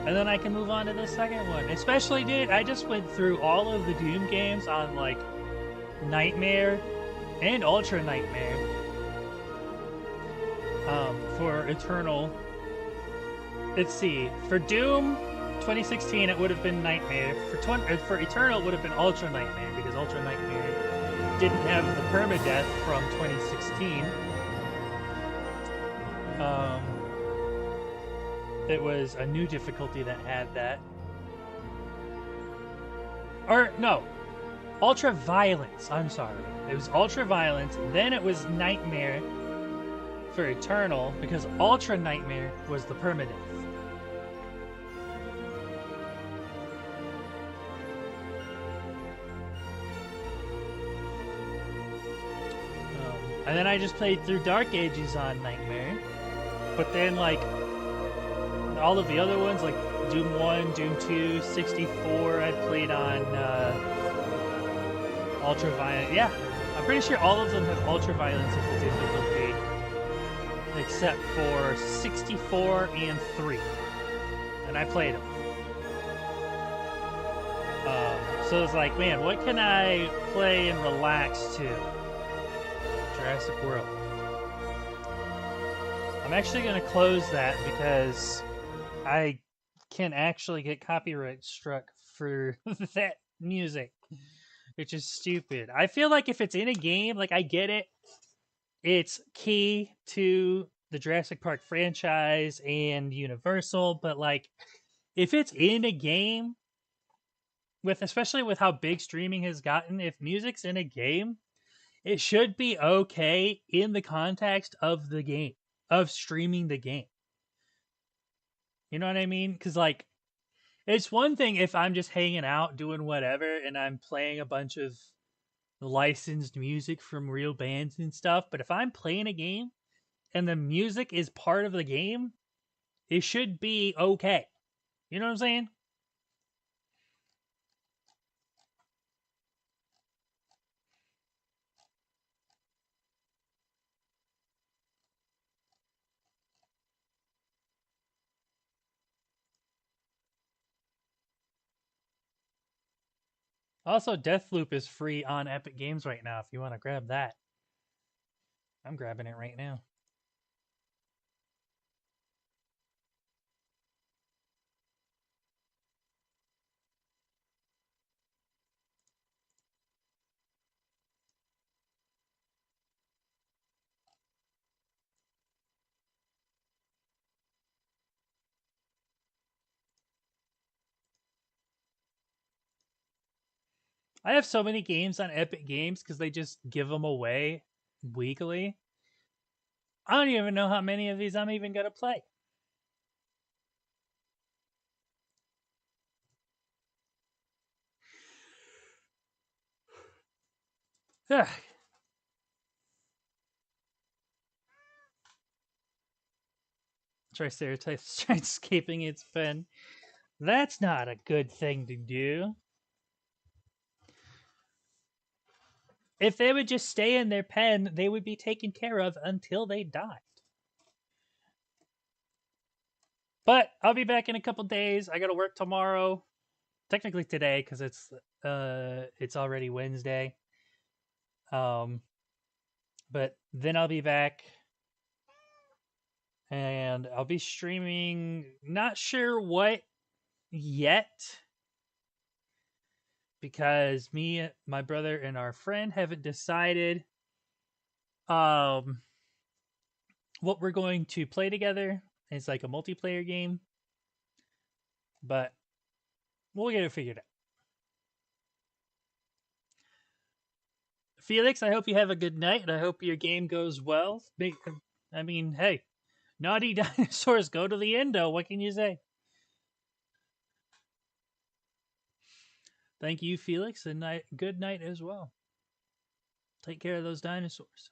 And then I can move on to the second one. Especially, dude, I just went through all of the Doom games on, like, Nightmare and Ultra Nightmare. For Eternal. Let's see. For Doom 2016, it would have been Nightmare. For Eternal, it would have been Ultra Nightmare, because Ultra Nightmare didn't have the permadeath from 2016. It was a new difficulty that had that. Or, no. Ultra Violence. I'm sorry. It was Ultra Violence, then it was Nightmare for Eternal, because Ultra Nightmare was the permadeath. And then I just played through Dark Ages on Nightmare. But then, like, all of the other ones, like Doom 1, Doom 2, 64, I played on Ultra Violence. Yeah, I'm pretty sure all of them have Ultra Violence as the difficulty. Except for 64 and 3. And I played them. So it's like, man, what can I play and relax to? Jurassic World. I'm actually going to close that because I can actually get copyright struck for that music, which is stupid. I feel like if it's in a game, like, I get it. It's key to the Jurassic Park franchise and Universal, but, like, if it's in a game, especially with how big streaming has gotten, if music's in a game, it should be okay in the context of the game, of streaming the game. You know what I mean? Because, like, it's one thing if I'm just hanging out doing whatever and I'm playing a bunch of licensed music from real bands and stuff, but if I'm playing a game and the music is part of the game, it should be okay. You know what I'm saying? Also, Deathloop is free on Epic Games right now if you want to grab that. I'm grabbing it right now. I have so many games on Epic Games because they just give them away weekly. I don't even know how many of these I'm even going to play. Ugh. Triceratops escaping its fen. That's not a good thing to do. If they would just stay in their pen, they would be taken care of until they died. But I'll be back in a couple days. I got to work tomorrow. Technically today because it's already Wednesday. But then I'll be back and I'll be streaming. Not sure what yet because me, my brother, and our friend haven't decided what we're going to play together. It's like a multiplayer game, but we'll get it figured out. Felix, I hope you have a good night, and I hope your game goes well. I mean, hey, naughty dinosaurs go to the endo. What can you say? Thank you, Felix, and good night as well. Take care of those dinosaurs.